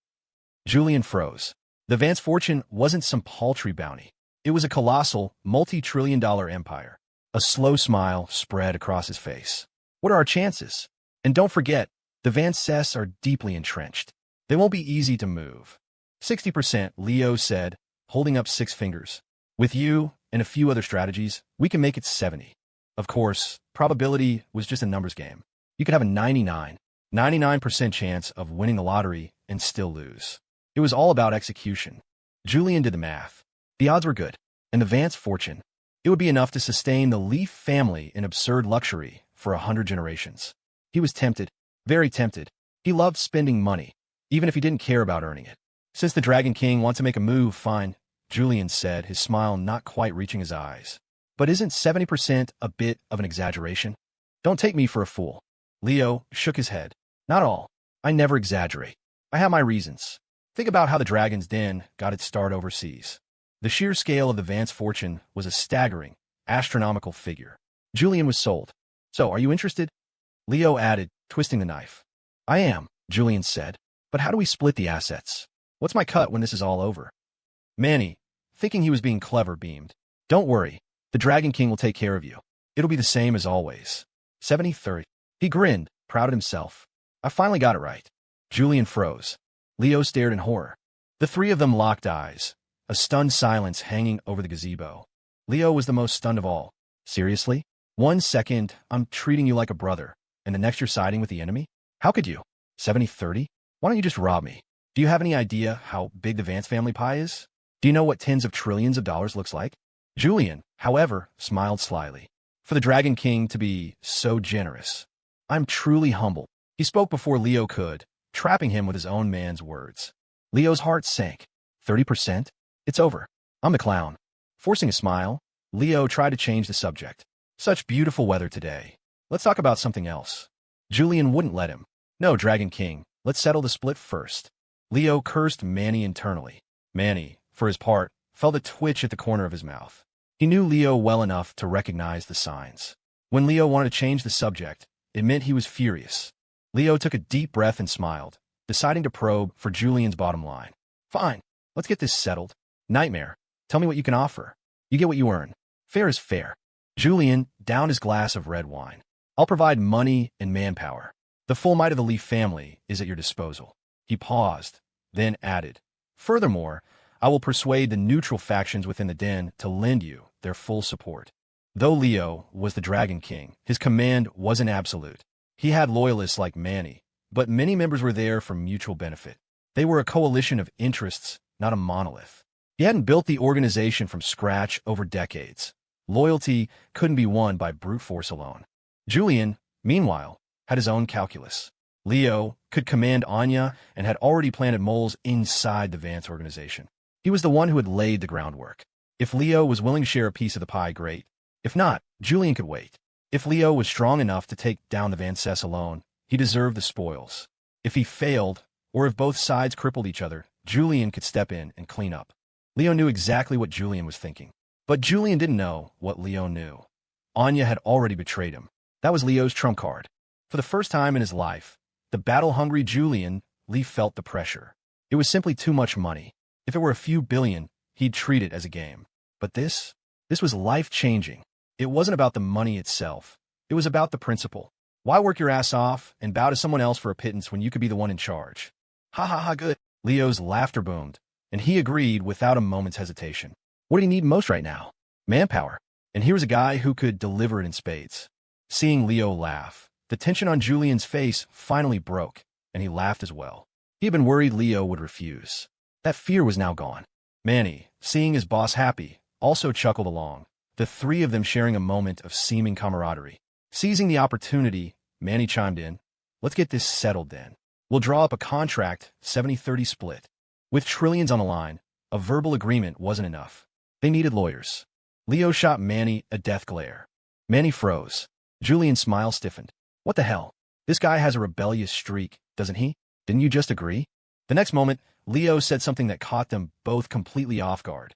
Julian froze. The Vance fortune wasn't some paltry bounty. It was a colossal, multi-trillion-dollar empire. A slow smile spread across his face. What are our chances? And don't forget, the Vances are deeply entrenched. They won't be easy to move. 60%, Leo said, holding up 6 fingers. With you and a few other strategies, we can make it 70. Of course, probability was just a numbers game. You could have a 99% chance of winning the lottery and still lose. It was all about execution. Julian did the math. The odds were good, and the Vance fortune, it would be enough to sustain the Leaf family in absurd luxury for 100 generations. He was tempted, very tempted. He loved spending money, even if he didn't care about earning it. Since the Dragon King wants to make a move, fine, Julian said, his smile not quite reaching his eyes. But isn't 70% a bit of an exaggeration? Don't take me for a fool. Leo shook his head. Not all. I never exaggerate. I have my reasons. Think about how the Dragon's Den got its start overseas. The sheer scale of the Vance fortune was a staggering, astronomical figure. Julian was sold. So, are you interested? Leo added, twisting the knife. I am, Julian said. But how do we split the assets? What's my cut when this is all over? Manny, thinking he was being clever, beamed. Don't worry. The Dragon King will take care of you. It'll be the same as always. 70-30. He grinned, proud of himself. I finally got it right. Julian froze. Leo stared in horror. The three of them locked eyes, a stunned silence hanging over the gazebo. Leo was the most stunned of all. Seriously? 1 second, I'm treating you like a brother, and the next you're siding with the enemy? How could you? 70-30? Why don't you just rob me? Do you have any idea how big the Vance family pie is? Do you know what tens of trillions of dollars looks like? Julian, however, smiled slyly. For the Dragon King to be so generous. I'm truly humble. He spoke before Leo could, trapping him with his own man's words. Leo's heart sank. 30%? It's over. I'm the clown. Forcing a smile, Leo tried to change the subject. Such beautiful weather today. Let's talk about something else. Julian wouldn't let him. No, Dragon King, let's settle the split first. Leo cursed Manny internally. Manny, for his part, felt a twitch at the corner of his mouth. He knew Leo well enough to recognize the signs. When Leo wanted to change the subject, it meant he was furious. Leo took a deep breath and smiled, deciding to probe for Julian's bottom line. Fine, let's get this settled. Nightmare, tell me what you can offer. You get what you earn. Fair is fair. Julian downed his glass of red wine. I'll provide money and manpower. The full might of the Leaf family is at your disposal. He paused, then added, furthermore, I will persuade the neutral factions within the den to lend you their full support. Though Leo was the Dragon King, his command wasn't absolute. He had loyalists like Manny, but many members were there for mutual benefit. They were a coalition of interests, not a monolith. He hadn't built the organization from scratch over decades. Loyalty couldn't be won by brute force alone. Julian, meanwhile, had his own calculus. Leo could command Anya and had already planted moles inside the Vance organization. He was the one who had laid the groundwork. If Leo was willing to share a piece of the pie, great. If not, Julian could wait. If Leo was strong enough to take down the Vances alone, he deserved the spoils. If he failed, or if both sides crippled each other, Julian could step in and clean up. Leo knew exactly what Julian was thinking. But Julian didn't know what Leo knew. Anya had already betrayed him. That was Leo's trump card. For the first time in his life, the battle-hungry Julian, Leaf felt the pressure. It was simply too much money. If it were a few billion, he'd treat it as a game. But this was life-changing. It wasn't about the money itself. It was about the principle. Why work your ass off and bow to someone else for a pittance when you could be the one in charge? Ha ha ha, good. Leo's laughter boomed, and he agreed without a moment's hesitation. What do you need most right now? Manpower. And here's a guy who could deliver it in spades. Seeing Leo laugh, the tension on Julian's face finally broke, and he laughed as well. He had been worried Leo would refuse. That fear was now gone. Manny, seeing his boss happy, also chuckled along, the three of them sharing a moment of seeming camaraderie. Seizing the opportunity, Manny chimed in, let's get this settled then. We'll draw up a contract, 70-30 split. With trillions on the line, a verbal agreement wasn't enough. They needed lawyers. Leo shot Manny a death glare. Manny froze. Julian's smile stiffened. What the hell? This guy has a rebellious streak, doesn't he? Didn't you just agree? The next moment, Leo said something that caught them both completely off guard.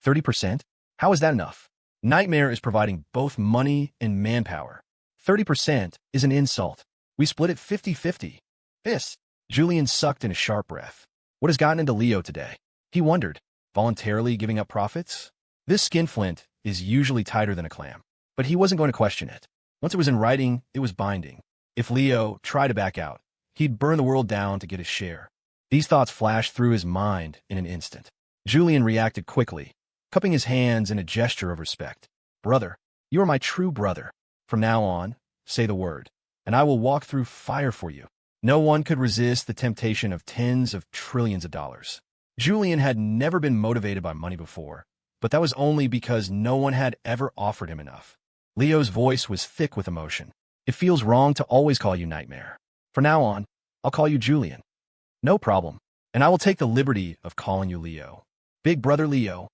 30%? How is that enough? Nightmare is providing both money and manpower. 30% is an insult. We split it 50-50. This. Julian sucked in a sharp breath. What has gotten into Leo today? He wondered. Voluntarily giving up profits? This skinflint is usually tighter than a clam. But he wasn't going to question it. Once it was in writing, it was binding. If Leo tried to back out, he'd burn the world down to get his share. These thoughts flashed through his mind in an instant. Julian reacted quickly, cupping his hands in a gesture of respect. Brother, you are my true brother. From now on, say the word, and I will walk through fire for you. No one could resist the temptation of tens of trillions of dollars. Julian had never been motivated by money before, but that was only because no one had ever offered him enough. Leo's voice was thick with emotion. It feels wrong to always call you Nightmare. From now on, I'll call you Julian. No problem, and I will take the liberty of calling you Leo. Big brother Leo.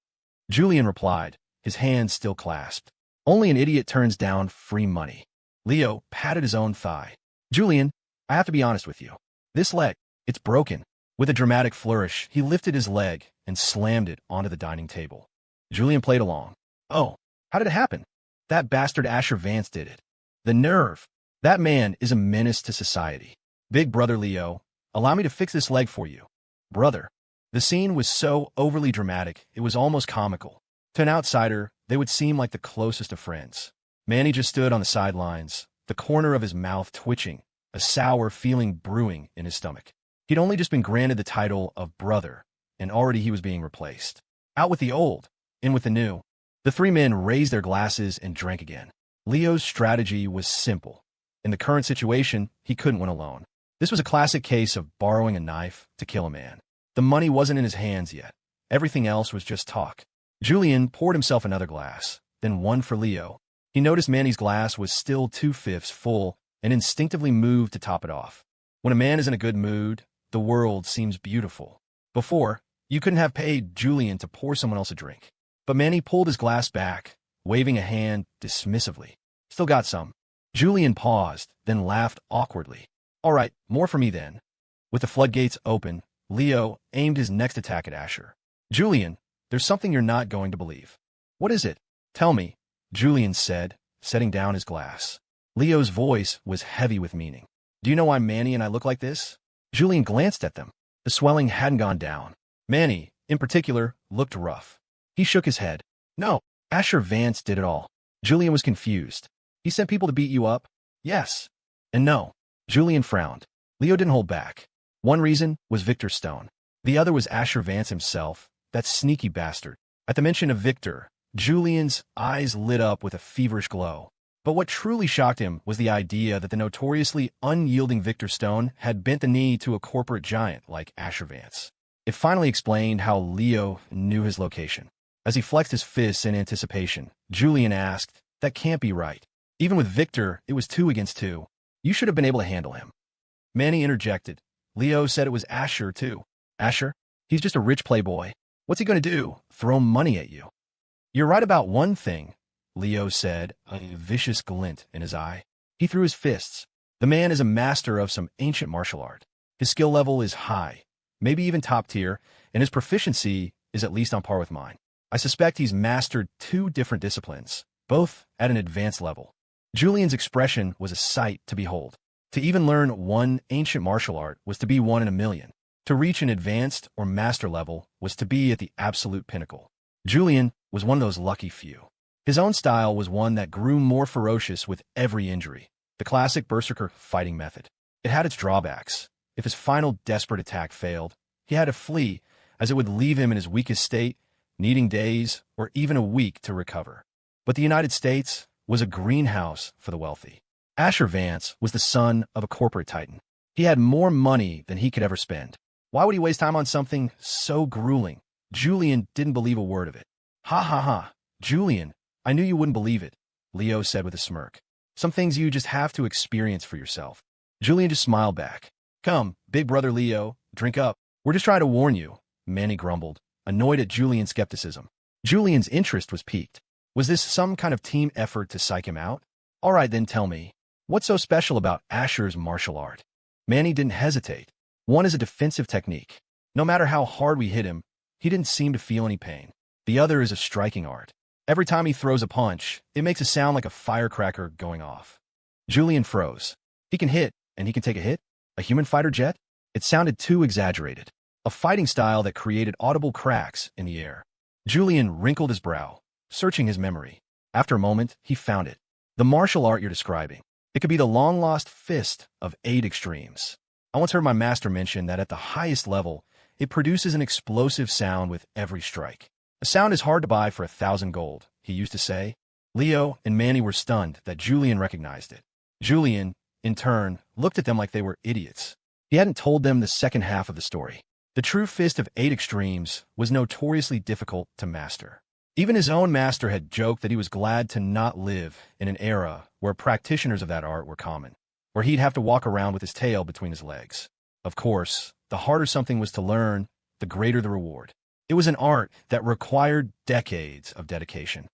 Julian replied, his hands still clasped. Only an idiot turns down free money. Leo patted his own thigh. Julian, I have to be honest with you. This leg, it's broken. With a dramatic flourish, he lifted his leg and slammed it onto the dining table. Julian played along. Oh, how did it happen? That bastard Asher Vance did it. The nerve. That man is a menace to society. Big brother Leo, allow me to fix this leg for you. Brother. The scene was so overly dramatic, it was almost comical. To an outsider, they would seem like the closest of friends. Manny just stood on the sidelines, the corner of his mouth twitching, a sour feeling brewing in his stomach. He'd only just been granted the title of brother, and already he was being replaced. Out with the old, in with the new. The three men raised their glasses and drank again. Leo's strategy was simple. In the current situation, he couldn't win alone. This was a classic case of borrowing a knife to kill a man. The money wasn't in his hands yet. Everything else was just talk. Julian poured himself another glass, then one for Leo. He noticed Manny's glass was still 2/5 full and instinctively moved to top it off. When a man is in a good mood, the world seems beautiful. Before, you couldn't have paid Julian to pour someone else a drink. But Manny pulled his glass back, waving a hand dismissively. Still got some. Julian paused, then laughed awkwardly. All right, more for me then. With the floodgates open, Leo aimed his next attack at Asher. Julian, there's something you're not going to believe. What is it? Tell me, Julian said, setting down his glass. Leo's voice was heavy with meaning. Do you know why Manny and I look like this? Julian glanced at them. The swelling hadn't gone down. Manny, in particular, looked rough. He shook his head. No, Asher Vance did it all. Julian was confused. He sent people to beat you up? Yes. And no. Julian frowned. Leo didn't hold back. One reason was Victor Stone. The other was Asher Vance himself, that sneaky bastard. At the mention of Victor, Julian's eyes lit up with a feverish glow. But what truly shocked him was the idea that the notoriously unyielding Victor Stone had bent the knee to a corporate giant like Asher Vance. It finally explained how Leo knew his location. As he flexed his fists in anticipation, Julian asked, that can't be right. Even with Victor, it was 2 against 2. You should have been able to handle him. Manny interjected. Leo said it was Asher, too. Asher? He's just a rich playboy. What's he going to do? Throw money at you? You're right about one thing, Leo said, a vicious glint in his eye. He threw his fists. The man is a master of some ancient martial art. His skill level is high, maybe even top tier, and his proficiency is at least on par with mine. I suspect he's mastered 2 different disciplines, both at an advanced level. Julian's expression was a sight to behold. To even learn one ancient martial art was to be one in a million. To reach an advanced or master level was to be at the absolute pinnacle. Julian was one of those lucky few. His own style was one that grew more ferocious with every injury. The classic berserker fighting method. It had its drawbacks. If his final desperate attack failed, he had to flee, as it would leave him in his weakest state, needing days or even a week to recover. But the United States was a greenhouse for the wealthy. Asher Vance was the son of a corporate titan. He had more money than he could ever spend. Why would he waste time on something so grueling? Julian didn't believe a word of it. Ha ha ha. Julian, I knew you wouldn't believe it, Leo said with a smirk. Some things you just have to experience for yourself. Julian just smiled back. Come, big brother Leo, drink up. We're just trying to warn you, Manny grumbled, annoyed at Julian's skepticism. Julian's interest was piqued. Was this some kind of team effort to psych him out? All right, then tell me, what's so special about Asher's martial art? Manny didn't hesitate. One is a defensive technique. No matter how hard we hit him, he didn't seem to feel any pain. The other is a striking art. Every time he throws a punch, it makes a sound like a firecracker going off. Julian froze. He can hit, and he can take a hit? A human fighter jet? It sounded too exaggerated. A fighting style that created audible cracks in the air. Julian wrinkled his brow, searching his memory. After a moment, he found it. The martial art you're describing. It could be the long-lost fist of 8 extremes. I once heard my master mention that at the highest level, it produces an explosive sound with every strike. A sound is hard to buy for 1,000 gold, he used to say. Leo and Manny were stunned that Julian recognized it. Julian, in turn, looked at them like they were idiots. He hadn't told them the second half of the story. The true fist of 8 extremes was notoriously difficult to master. Even his own master had joked that he was glad to not live in an era where practitioners of that art were common, where he'd have to walk around with his tail between his legs. Of course, the harder something was to learn, the greater the reward. It was an art that required decades of dedication.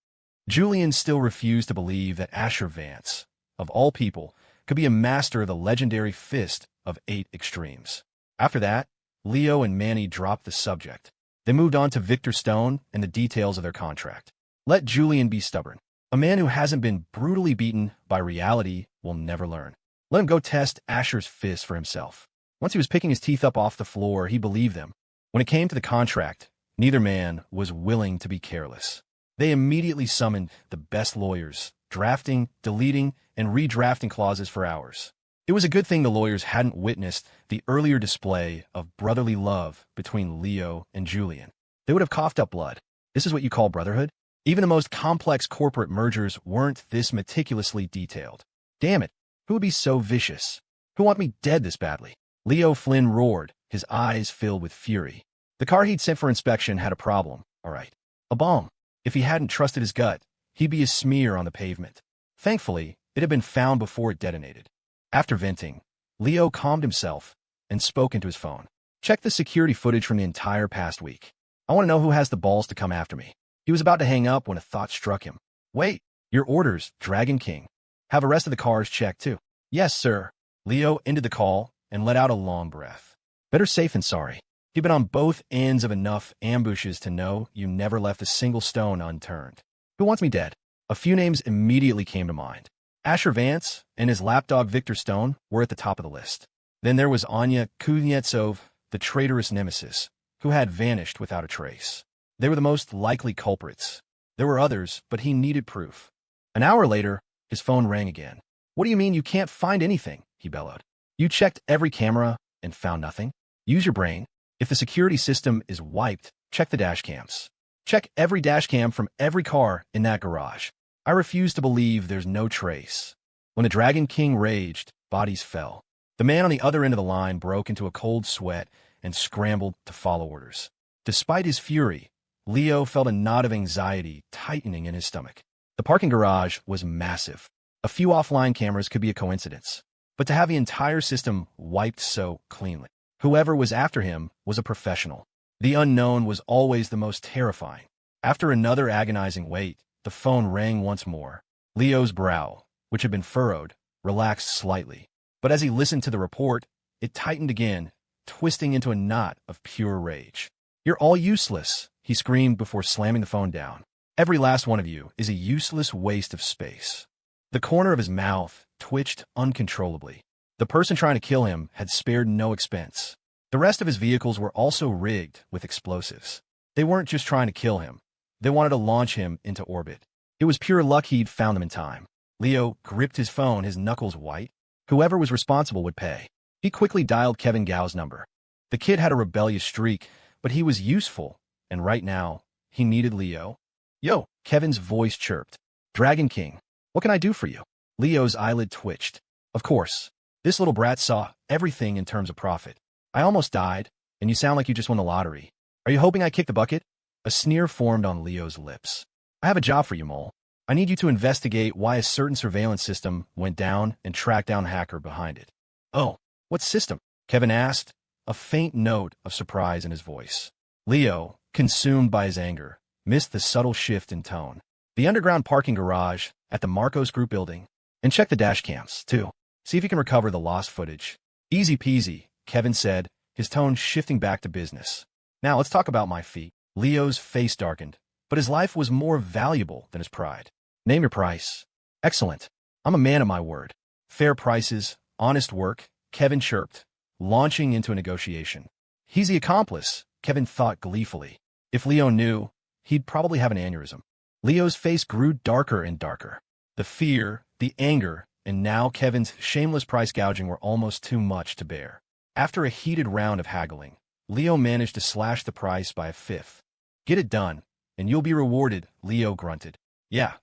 Julian still refused to believe that Asher Vance, of all people, could be a master of the legendary fist of 8 extremes. After that, Leo and Manny dropped the subject. They moved on to Victor Stone and the details of their contract. Let Julian be stubborn. A man who hasn't been brutally beaten by reality will never learn. Let him go test Asher's fist for himself. Once he was picking his teeth up off the floor, he believed them. When it came to the contract, neither man was willing to be careless. They immediately summoned the best lawyers, drafting, deleting, and redrafting clauses for hours. It was a good thing the lawyers hadn't witnessed the earlier display of brotherly love between Leo and Julian. They would have coughed up blood. This is what you call brotherhood? Even the most complex corporate mergers weren't this meticulously detailed. Damn it, who would be so vicious? Who want me dead this badly? Leo Flynn roared, his eyes filled with fury. The car he'd sent for inspection had a problem, all right. A bomb. If he hadn't trusted his gut, he'd be a smear on the pavement. Thankfully, it had been found before it detonated. After venting, Leo calmed himself and spoke into his phone. Check the security footage from the entire past week. I want to know who has the balls to come after me. He was about to hang up when a thought struck him. Wait, your orders, Dragon King. Have the rest of the cars checked too. Yes, sir. Leo ended the call and let out a long breath. Better safe than sorry. He'd been on both ends of enough ambushes to know you never left a single stone unturned. Who wants me dead? A few names immediately came to mind. Asher Vance and his lapdog Victor Stone were at the top of the list. Then there was Anya Kuznetsov, the traitorous nemesis, who had vanished without a trace. They were the most likely culprits. There were others, but he needed proof. An hour later, his phone rang again. What do you mean you can't find anything? He bellowed. You checked every camera and found nothing? Use your brain. If the security system is wiped, check the dash cams. Check every dash cam from every car in that garage. I refuse to believe there's no trace. When the Dragon King raged, bodies fell. The man on the other end of the line broke into a cold sweat and scrambled to follow orders. Despite his fury, Leo felt a knot of anxiety tightening in his stomach. The parking garage was massive. A few offline cameras could be a coincidence. But to have the entire system wiped so cleanly. Whoever was after him was a professional. The unknown was always the most terrifying. After another agonizing wait, the phone rang once more. Leo's brow, which had been furrowed, relaxed slightly. But as he listened to the report, it tightened again, twisting into a knot of pure rage. You're all useless, he screamed before slamming the phone down. Every last one of you is a useless waste of space. The corner of his mouth twitched uncontrollably. The person trying to kill him had spared no expense. The rest of his vehicles were also rigged with explosives. They weren't just trying to kill him. They wanted to launch him into orbit. It was pure luck he'd found them in time. Leo gripped his phone, his knuckles white. Whoever was responsible would pay. He quickly dialed Kevin Gao's number. The kid had a rebellious streak, but he was useful, and right now, he needed Leo. Yo, Kevin's voice chirped. Dragon King, what can I do for you? Leo's eyelid twitched. Of course. This little brat saw everything in terms of profit. I almost died, and you sound like you just won the lottery. Are you hoping I kick the bucket? A sneer formed on Leo's lips. I have a job for you, mole. I need you to investigate why a certain surveillance system went down and track down the hacker behind it. Oh, what system? Kevin asked, a faint note of surprise in his voice. Leo, consumed by his anger, missed the subtle shift in tone. The underground parking garage at the Marcos Group building. And check the dash cams, too. See if you can recover the lost footage. Easy peasy, Kevin said, his tone shifting back to business. Now let's talk about my fee. Leo's face darkened, but his life was more valuable than his pride. Name your price. Excellent. I'm a man of my word. Fair prices, honest work, Kevin chirped, launching into a negotiation. He's the accomplice, Kevin thought gleefully. If Leo knew, he'd probably have an aneurysm. Leo's face grew darker and darker. The fear, the anger, and now Kevin's shameless price gouging were almost too much to bear. After a heated round of haggling, Leo managed to slash the price by a fifth. Get it done, and you'll be rewarded, Leo grunted. Yeah,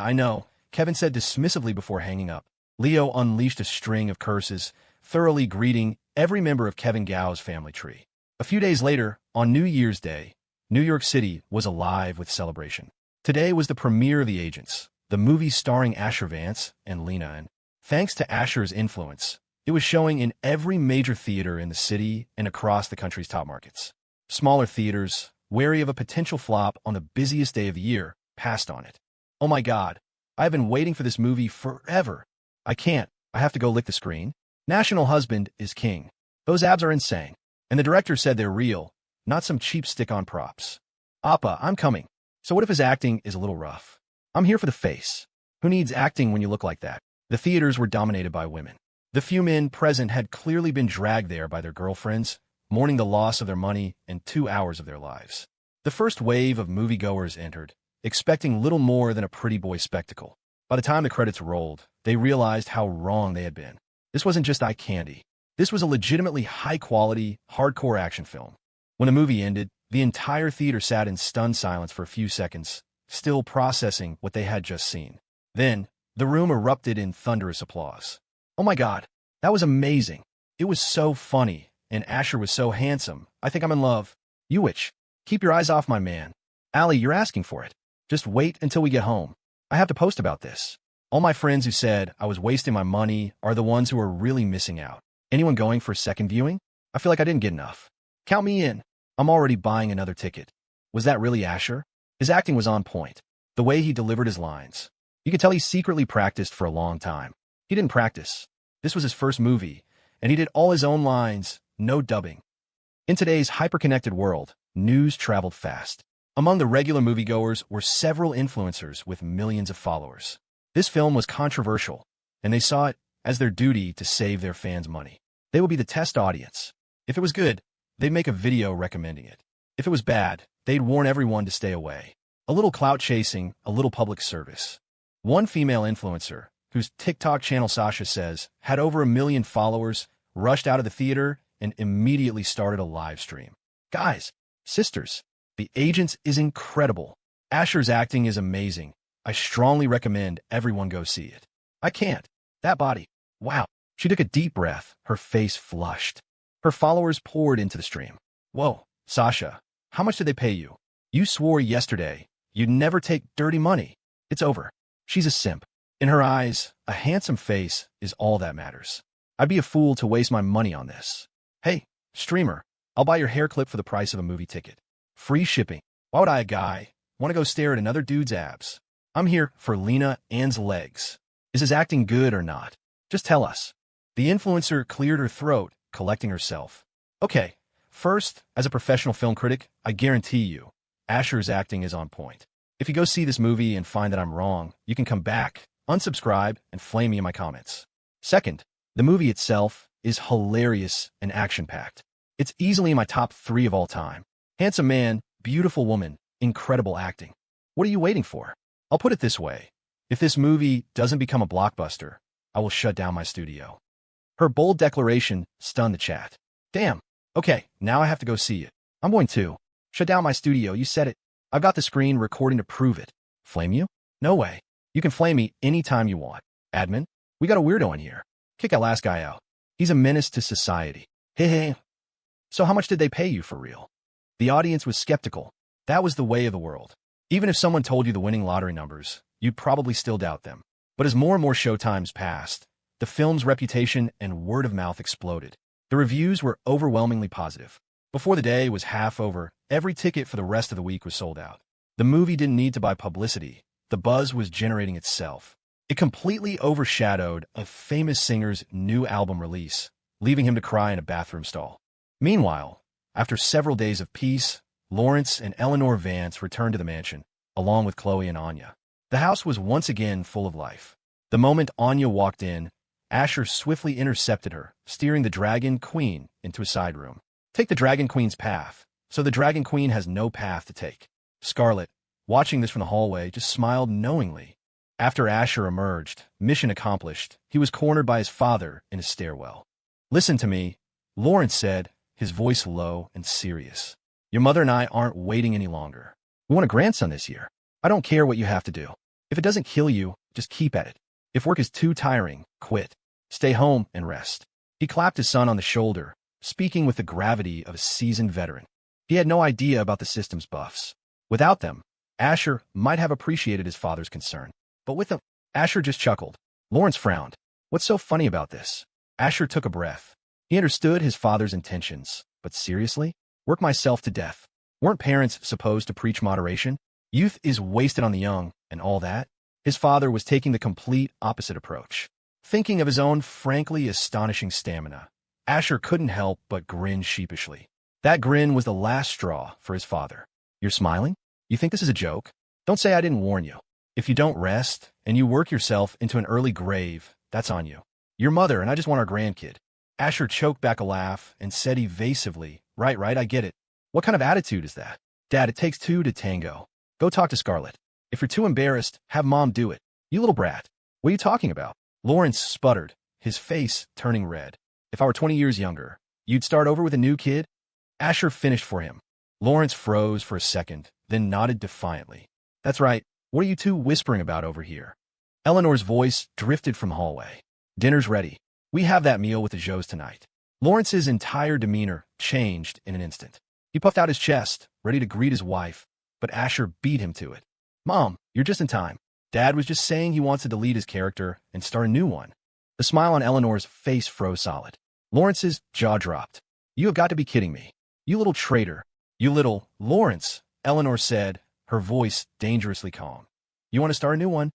I know, Kevin said dismissively before hanging up. Leo unleashed a string of curses, thoroughly greeting every member of Kevin Gao's family tree. A few days later, on New Year's Day, New York City was alive with celebration. Today was the premiere of The Agents, the movie starring Asher Vance and Lena, and thanks to Asher's influence, it was showing in every major theater in the city and across the country's top markets. Smaller theaters, wary of a potential flop on the busiest day of the year, passed on it. Oh my God, I've been waiting for this movie forever. I can't. I have to go lick the screen. National husband is king. Those abs are insane. And the director said they're real, not some cheap stick-on props. Appa, I'm coming. So what if his acting is a little rough? I'm here for the face. Who needs acting when you look like that? The theaters were dominated by women. The few men present had clearly been dragged there by their girlfriends, mourning the loss of their money and 2 hours of their lives. The first wave of moviegoers entered, expecting little more than a pretty boy spectacle. By the time the credits rolled, they realized how wrong they had been. This wasn't just eye candy. This was a legitimately high-quality, hardcore action film. When the movie ended, the entire theater sat in stunned silence for a few seconds, still processing what they had just seen. Then, the room erupted in thunderous applause. Oh my God, that was amazing. It was so funny, and Asher was so handsome. I think I'm in love. You witch. Keep your eyes off my man. Allie, you're asking for it. Just wait until we get home. I have to post about this. All my friends who said I was wasting my money are the ones who are really missing out. Anyone going for a second viewing? I feel like I didn't get enough. Count me in. I'm already buying another ticket. Was that really Asher? His acting was on point. The way he delivered his lines. You could tell he secretly practiced for a long time. He didn't practice. This was his first movie, and he did all his own lines, no dubbing. In today's hyper-connected world, news traveled fast. Among the regular moviegoers were several influencers with millions of followers. This film was controversial, and they saw it as their duty to save their fans' money. They would be the test audience. If it was good, they'd make a video recommending it. If it was bad, they'd warn everyone to stay away. A little clout chasing, a little public service. One female influencer, whose TikTok channel Sasha says had over 1 million followers, rushed out of the theater and immediately started a live stream. Guys, sisters, The Agents is incredible. Asher's acting is amazing. I strongly recommend everyone go see it. I can't. That body. Wow. She took a deep breath, her face flushed. Her followers poured into the stream. Whoa, Sasha, how much did they pay you? You swore yesterday you'd never take dirty money. It's over. She's a simp. In her eyes, a handsome face is all that matters. I'd be a fool to waste my money on this. Hey, streamer, I'll buy your hair clip for the price of a movie ticket. Free shipping. Why would I, a guy, want to go stare at another dude's abs? I'm here for Lena Ann's legs. Is his acting good or not? Just tell us. The influencer cleared her throat, collecting herself. Okay, first, as a professional film critic, I guarantee you, Asher's acting is on point. If you go see this movie and find that I'm wrong, you can come back, unsubscribe, and flame me in my comments. Second, the movie itself is hilarious and action-packed. It's easily in my top 3 of all time. Handsome man, beautiful woman, incredible acting. What are you waiting for? I'll put it this way. If this movie doesn't become a blockbuster, I will shut down my studio. Her bold declaration stunned the chat. Damn. Okay, now I have to go see it. I'm going to. Shut down my studio, you said it. I've got the screen recording to prove it. Flame you? No way. You can flame me anytime you want. Admin, we got a weirdo in here. Kick that last guy out. He's a menace to society. Hey. So how much did they pay you for real? The audience was skeptical. That was the way of the world. Even if someone told you the winning lottery numbers, you'd probably still doubt them. But as more and more showtimes passed, the film's reputation and word of mouth exploded. The reviews were overwhelmingly positive. Before the day was half over, every ticket for the rest of the week was sold out. The movie didn't need to buy publicity. The buzz was generating itself. It completely overshadowed a famous singer's new album release, leaving him to cry in a bathroom stall. Meanwhile, after several days of peace, Lawrence and Eleanor Vance returned to the mansion, along with Khloe and Anya. The house was once again full of life. The moment Anya walked in, Asher swiftly intercepted her, steering the Dragon Queen into a side room. Take the Dragon Queen's path, so the Dragon Queen has no path to take. Scarlet, watching this from the hallway, just smiled knowingly. After Asher emerged, mission accomplished, he was cornered by his father in a stairwell. Listen to me, Lawrence said, his voice low and serious. Your mother and I aren't waiting any longer. We want a grandson this year. I don't care what you have to do. If it doesn't kill you, just keep at it. If work is too tiring, quit. Stay home and rest. He clapped his son on the shoulder, speaking with the gravity of a seasoned veteran. He had no idea about the system's buffs. Without them, Asher might have appreciated his father's concern. But with them, Asher just chuckled. Lawrence frowned. What's so funny about this? Asher took a breath. He understood his father's intentions. But seriously? Work myself to death. Weren't parents supposed to preach moderation? Youth is wasted on the young, and all that? His father was taking the complete opposite approach. Thinking of his own frankly astonishing stamina, Asher couldn't help but grin sheepishly. That grin was the last straw for his father. You're smiling? You think this is a joke? Don't say I didn't warn you. If you don't rest, and you work yourself into an early grave, that's on you. Your mother and I just want our grandkid. Asher choked back a laugh and said evasively, right, I get it. What kind of attitude is that? Dad, it takes two to tango. Go talk to Scarlet. If you're too embarrassed, have Mom do it. You little brat. What are you talking about? Lawrence sputtered, his face turning red. If I were 20 years younger, you'd start over with a new kid? Asher finished for him. Lawrence froze for a second, then nodded defiantly. That's right. What are you two whispering about over here? Eleanor's voice drifted from the hallway. Dinner's ready. We have that meal with the Joes tonight. Lawrence's entire demeanor changed in an instant. He puffed out his chest, ready to greet his wife, but Asher beat him to it. Mom, you're just in time. Dad was just saying he wants to delete his character and start a new one. The smile on Eleanor's face froze solid. Lawrence's jaw dropped. You have got to be kidding me. You little traitor. You little Lawrence, Eleanor said, her voice dangerously calm. You want to start a new one?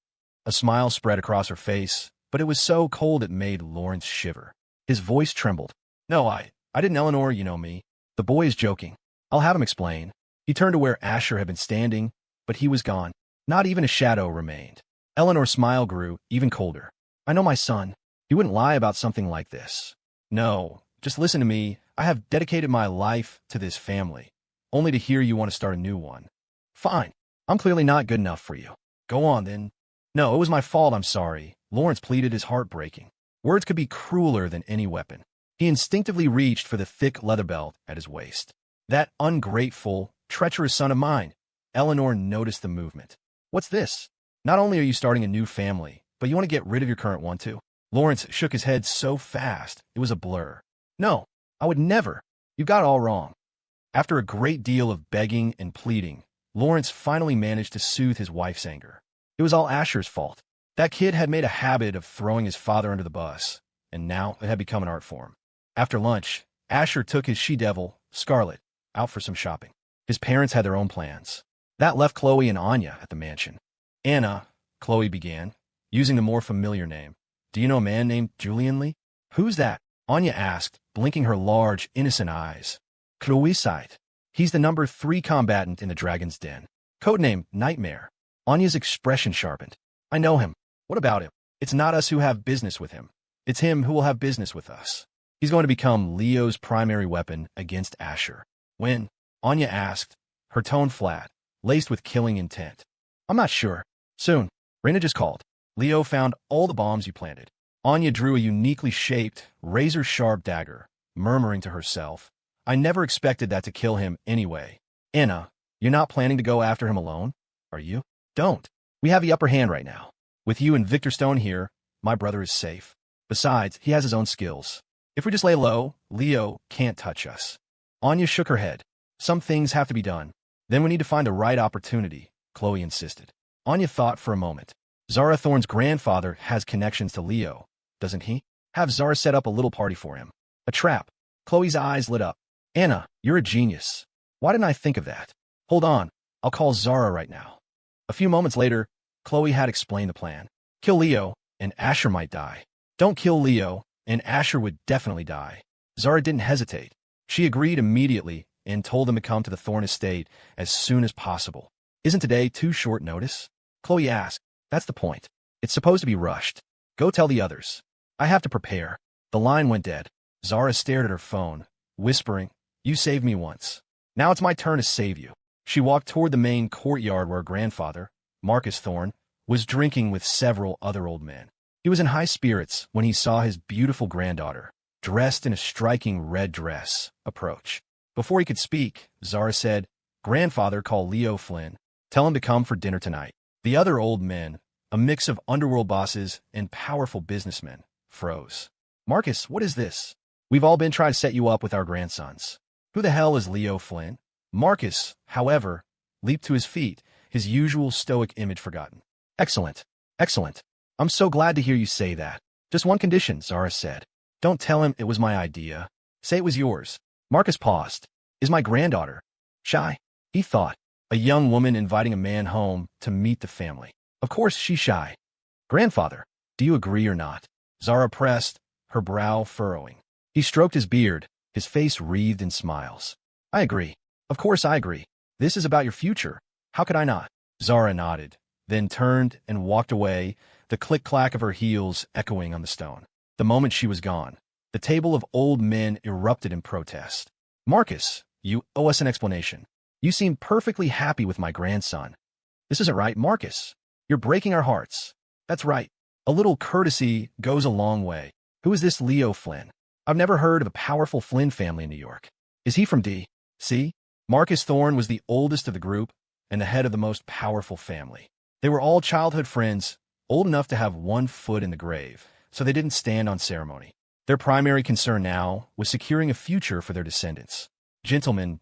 A smile spread across her face, but it was so cold it made Lawrence shiver. His voice trembled. No, I didn't, Eleanor, you know me. The boy is joking. I'll have him explain. He turned to where Asher had been standing, but he was gone. Not even a shadow remained. Eleanor's smile grew even colder. I know my son. He wouldn't lie about something like this. No, just listen to me. I have dedicated my life to this family, only to hear you want to start a new one. Fine. I'm clearly not good enough for you. Go on, then. No, it was my fault, I'm sorry. Lawrence pleaded, his heart breaking. Words could be crueler than any weapon. He instinctively reached for the thick leather belt at his waist. That ungrateful, treacherous son of mine. Eleanor noticed the movement. What's this? Not only are you starting a new family, but you want to get rid of your current one too? Lawrence shook his head so fast, it was a blur. No, I would never. You got it all wrong. After a great deal of begging and pleading, Lawrence finally managed to soothe his wife's anger. It was all Asher's fault. That kid had made a habit of throwing his father under the bus, and now it had become an art form. After lunch, Asher took his she-devil, Scarlet, out for some shopping. His parents had their own plans. That left Khloe and Anya at the mansion. Anna, Khloe began, using the more familiar name. Do you know a man named Julian Lee? Who's that? Anya asked, blinking her large, innocent eyes. Khloe sighed. He's the number 3 combatant in the Dragon's Den. Codename Nightmare. Anya's expression sharpened. I know him. What about him? It's not us who have business with him. It's him who will have business with us. He's going to become Leo's primary weapon against Asher. When? Anya asked, her tone flat, laced with killing intent. I'm not sure. Soon. Raina just called. Leo found all the bombs you planted. Anya drew a uniquely shaped, razor-sharp dagger, murmuring to herself, I never expected that to kill him anyway. Anna, you're not planning to go after him alone, are you? Don't. We have the upper hand right now. With you and Victor Stone here, my brother is safe. Besides, he has his own skills. If we just lay low, Leo can't touch us. Anya shook her head. Some things have to be done. Then we need to find the right opportunity, Khloe insisted. Anya thought for a moment. Zara Thorne's grandfather has connections to Leo, doesn't he? Have Zara set up a little party for him. A trap. Khloe's eyes lit up. Anna, you're a genius. Why didn't I think of that? Hold on. I'll call Zara right now. A few moments later, Khloe had explained the plan. Kill Leo, and Asher might die. Don't kill Leo, and Asher would definitely die. Zara didn't hesitate. She agreed immediately and told them to come to the Thorne estate as soon as possible. Isn't today too short notice? Khloe asked. That's the point. It's supposed to be rushed. Go tell the others. I have to prepare. The line went dead. Zara stared at her phone, whispering, You saved me once. Now it's my turn to save you. She walked toward the main courtyard where her grandfather, Marcus Thorne, was drinking with several other old men. He was in high spirits when he saw his beautiful granddaughter, dressed in a striking red dress, approach. Before he could speak, Zara said, Grandfather, call Leo Flynn. Tell him to come for dinner tonight. The other old men, a mix of underworld bosses and powerful businessmen, froze. Marcus, what is this? We've all been trying to set you up with our grandsons. Who the hell is Leo Flynn? Marcus, however, leaped to his feet, his usual stoic image forgotten. Excellent. Excellent. I'm so glad to hear you say that. Just one condition, Zara said. Don't tell him it was my idea. Say it was yours. Marcus paused. Is my granddaughter shy? He thought. A young woman inviting a man home to meet the family. Of course she's shy. Grandfather, do you agree or not? Zara pressed, her brow furrowing. He stroked his beard, his face wreathed in smiles. I agree. Of course I agree. This is about your future. How could I not? Zara nodded, then turned and walked away, the click-clack of her heels echoing on the stone. The moment she was gone, the table of old men erupted in protest. "Marcus, you owe us an explanation. You seem perfectly happy with my grandson." "This isn't right, Marcus. You're breaking our hearts." "That's right. A little courtesy goes a long way. Who is this Leo Flynn? I've never heard of a powerful Flynn family in New York. Is he from D.C.?" Marcus Thorne was the oldest of the group and the head of the most powerful family. They were all childhood friends, old enough to have one foot in the grave, so they didn't stand on ceremony. Their primary concern now was securing a future for their descendants. Gentlemen,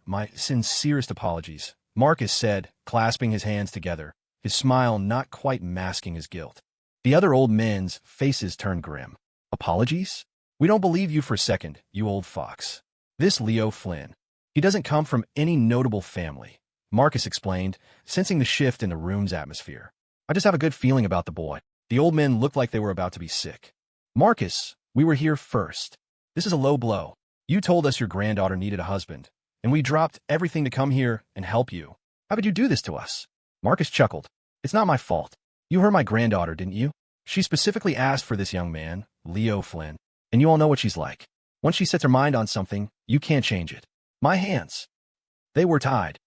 my sincerest apologies," Marcus said, clasping his hands together, his smile not quite masking his guilt. The other old men's faces turned grim. "Apologies? We don't believe you for a second, you old fox. This Leo Flynn, he doesn't come from any notable family," Marcus explained, sensing the shift in the room's atmosphere. "I just have a good feeling about the boy." The old men looked like they were about to be sick. "Marcus, we were here first. This is a low blow. You told us your granddaughter needed a husband, and we dropped everything to come here and help you. How could you do this to us?" Marcus chuckled. "It's not my fault. You heard my granddaughter, didn't you? She specifically asked for this young man, Leo Flynn, and you all know what she's like. Once she sets her mind on something, you can't change it. My hands, they were tied."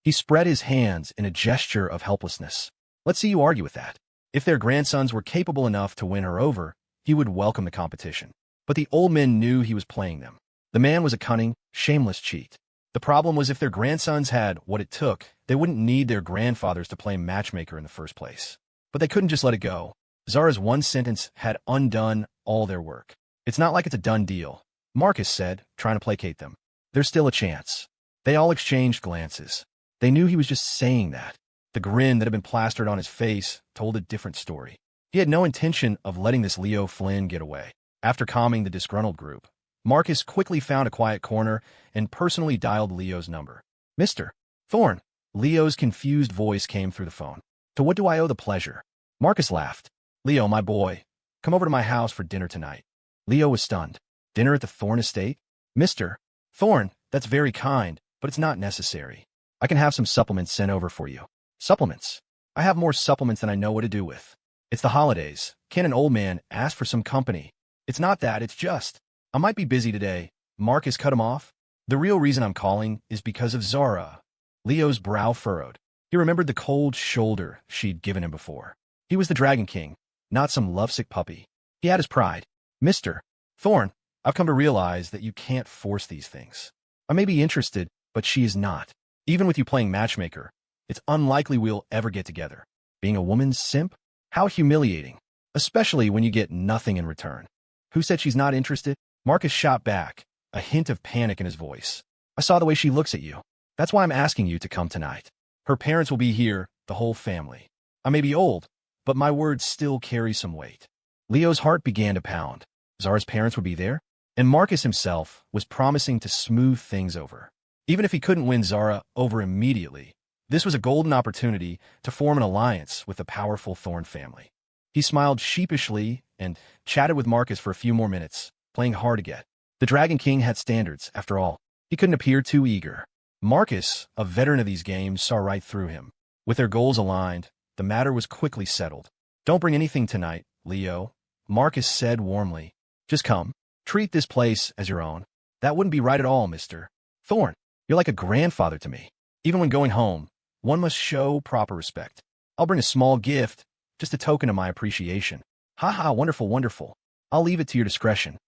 He spread his hands in a gesture of helplessness. "Let's see you argue with that." If their grandsons were capable enough to win her over, he would welcome the competition. But the old men knew he was playing them. The man was a cunning, shameless cheat. The problem was if their grandsons had what it took, they wouldn't need their grandfathers to play matchmaker in the first place. But they couldn't just let it go. Zara's one sentence had undone all their work. "It's not like it's a done deal," Marcus said, trying to placate them. "There's still a chance." They all exchanged glances. They knew he was just saying that. The grin that had been plastered on his face told a different story. He had no intention of letting this Leo Flynn get away. After calming the disgruntled group, Marcus quickly found a quiet corner and personally dialed Leo's number. "Mr. Thorne," Leo's confused voice came through the phone. "To what do I owe the pleasure?" Marcus laughed. "Leo, my boy, come over to my house for dinner tonight." Leo was stunned. "Dinner at the Thorne estate?" "Mr. Thorne, that's very kind, but it's not necessary. I can have some supplements sent over for you." "Supplements? I have more supplements than I know what to do with. It's the holidays. Can an old man ask for some company?" "It's not that, it's just, I might be busy today." Marcus cut him off. "The real reason I'm calling is because of Zara." Leo's brow furrowed. He remembered the cold shoulder she'd given him before. He was the Dragon King, not some lovesick puppy. He had his pride. "Mr. Thorne, I've come to realize that you can't force these things. I may be interested, but she is not. Even with you playing matchmaker, it's unlikely we'll ever get together. Being a woman's simp? How humiliating, especially when you get nothing in return." "Who said she's not interested?" Marcus shot back, a hint of panic in his voice. "I saw the way she looks at you. That's why I'm asking you to come tonight. Her parents will be here, the whole family. I may be old, but my words still carry some weight." Leo's heart began to pound. Zara's parents would be there, and Marcus himself was promising to smooth things over. Even if he couldn't win Zara over immediately, this was a golden opportunity to form an alliance with the powerful Thorne family. He smiled sheepishly and chatted with Marcus for a few more minutes, playing hard to get. The Dragon King had standards, after all. He couldn't appear too eager. Marcus, a veteran of these games, saw right through him. With their goals aligned, the matter was quickly settled. "Don't bring anything tonight, Leo," Marcus said warmly. "Just come. Treat this place as your own." "That wouldn't be right at all, Mr. Thorne. You're like a grandfather to me. Even when going home, one must show proper respect. I'll bring a small gift, just a token of my appreciation." "Ha, wonderful, wonderful. I'll leave it to your discretion."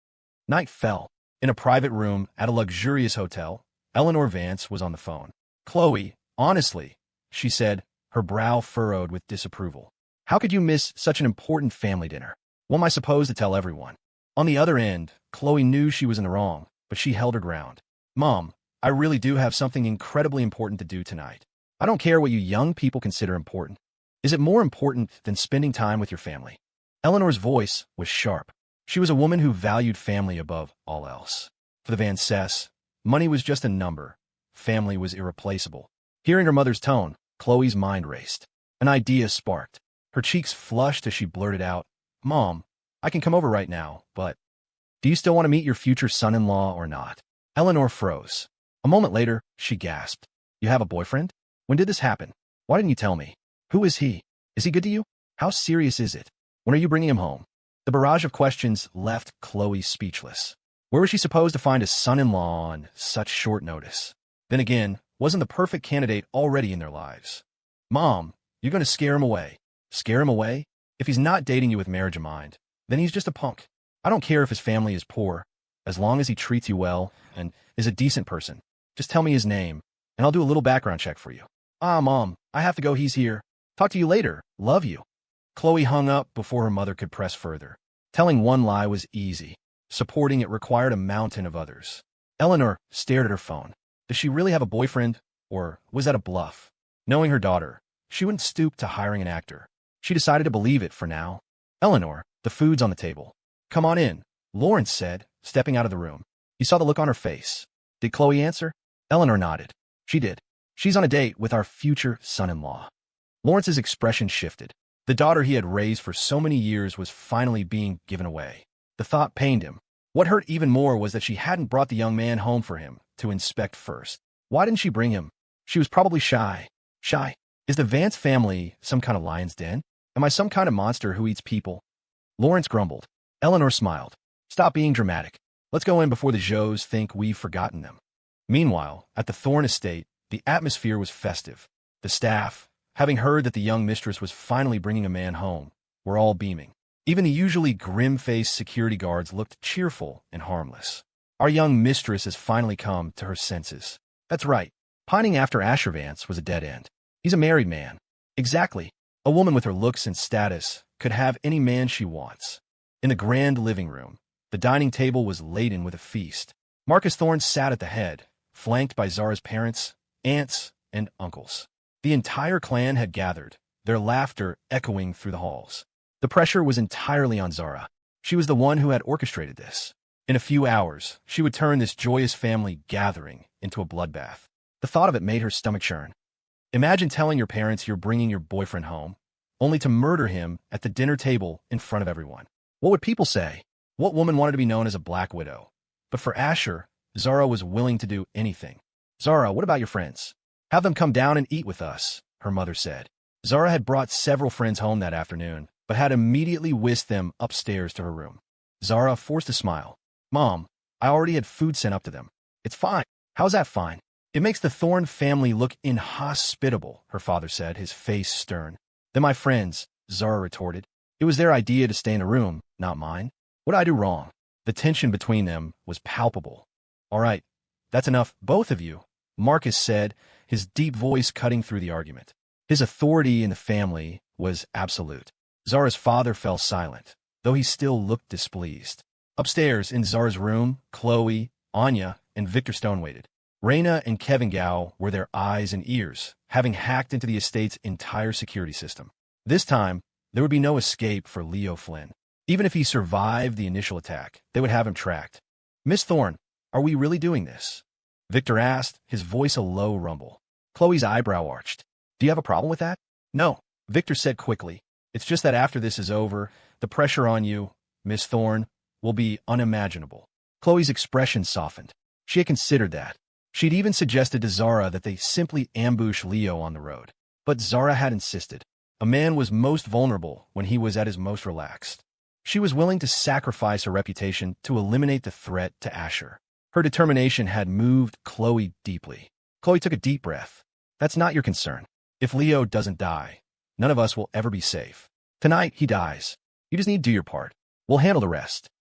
Night fell. In a private room at a luxurious hotel, Eleanor Vance was on the phone. "Khloe, honestly," she said, her brow furrowed with disapproval. "How could you miss such an important family dinner? What am I supposed to tell everyone?" On the other end, Khloe knew she was in the wrong, but she held her ground. "Mom, I really do have something incredibly important to do tonight. I don't care what you young people consider important. Is it more important than spending time with your family?" Eleanor's voice was sharp. She was a woman who valued family above all else. For the Vances, money was just a number. Family was irreplaceable. Hearing her mother's tone, Khloe's mind raced. An idea sparked. Her cheeks flushed as she blurted out, "Mom, I can come over right now, but do you still want to meet your future son-in-law or not?" Eleanor froze. A moment later, she gasped. "You have a boyfriend? When did this happen? Why didn't you tell me?" Who is he? Is he good to you? How serious is it? When are you bringing him home? The barrage of questions left Khloe speechless. Where was she supposed to find a son-in-law on such short notice? Then again, wasn't the perfect candidate already in their lives? Mom, you're going to scare him away. Scare him away? If he's not dating you with marriage in mind, then he's just a punk. I don't care if his family is poor, as long as he treats you well and is a decent person. Just tell me his name, and I'll do a little background check for you. Mom, I have to go. He's here. Talk to you later. Love you. Khloe hung up before her mother could press further. Telling one lie was easy. Supporting it required a mountain of others. Eleanor stared at her phone. Does she really have a boyfriend, or was that a bluff? Knowing her daughter, she wouldn't stoop to hiring an actor. She decided to believe it for now. Eleanor, the food's on the table. Come on in, Lawrence said, stepping out of the room. He saw the look on her face. Did Khloe answer? Eleanor nodded. She did. She's on a date with our future son-in-law. Lawrence's expression shifted. The daughter he had raised for so many years was finally being given away. The thought pained him. What hurt even more was that she hadn't brought the young man home for him to inspect first. Why didn't she bring him? She was probably shy. Shy? Is the Vance family some kind of lion's den? Am I some kind of monster who eats people? Lawrence grumbled. Eleanor smiled. Stop being dramatic. Let's go in before the Joes think we've forgotten them. Meanwhile, at the Thorne estate, the atmosphere was festive. The staff, having heard that the young mistress was finally bringing a man home, were all beaming. Even the usually grim-faced security guards looked cheerful and harmless. Our young mistress has finally come to her senses. That's right. Pining after Asher Vance was a dead end. He's a married man. Exactly. A woman with her looks and status could have any man she wants. In the grand living room, the dining table was laden with a feast. Marcus Thorne sat at the head, flanked by Zara's parents, aunts, and uncles. The entire clan had gathered, their laughter echoing through the halls. The pressure was entirely on Zara. She was the one who had orchestrated this. In a few hours, she would turn this joyous family gathering into a bloodbath. The thought of it made her stomach churn. Imagine telling your parents you're bringing your boyfriend home, only to murder him at the dinner table in front of everyone. What would people say? What woman wanted to be known as a black widow? But for Asher, Zara was willing to do anything. Zara, what about your friends? Have them come down and eat with us, her mother said. Zara had brought several friends home that afternoon, but had immediately whisked them upstairs to her room. Zara forced a smile. Mom, I already had food sent up to them. It's fine. How's that fine? It makes the Thorne family look inhospitable, her father said, his face stern. Then my friends, Zara retorted. It was their idea to stay in the room, not mine. What did I do wrong? The tension between them was palpable. All right, that's enough, both of you, Marcus said, his deep voice cutting through the argument. His authority in the family was absolute. Zara's father fell silent, though he still looked displeased. Upstairs in Zara's room, Khloe, Anya, and Victor Stone waited. Raina and Kevin Gao were their eyes and ears, having hacked into the estate's entire security system. This time, there would be no escape for Leo Flynn. Even if he survived the initial attack, they would have him tracked. Miss Thorne, are we really doing this? Victor asked, his voice a low rumble. Khloe's eyebrow arched. Do you have a problem with that? No, Victor said quickly. It's just that after this is over, the pressure on you, Miss Thorne, will be unimaginable. Khloe's expression softened. She had considered that. She'd even suggested to Zara that they simply ambush Leo on the road. But Zara had insisted. A man was most vulnerable when he was at his most relaxed. She was willing to sacrifice her reputation to eliminate the threat to Asher. Her determination had moved Khloe deeply. Khloe took a deep breath. That's not your concern. If Leo doesn't die, none of us will ever be safe. Tonight, he dies. You just need to do your part. We'll handle the rest.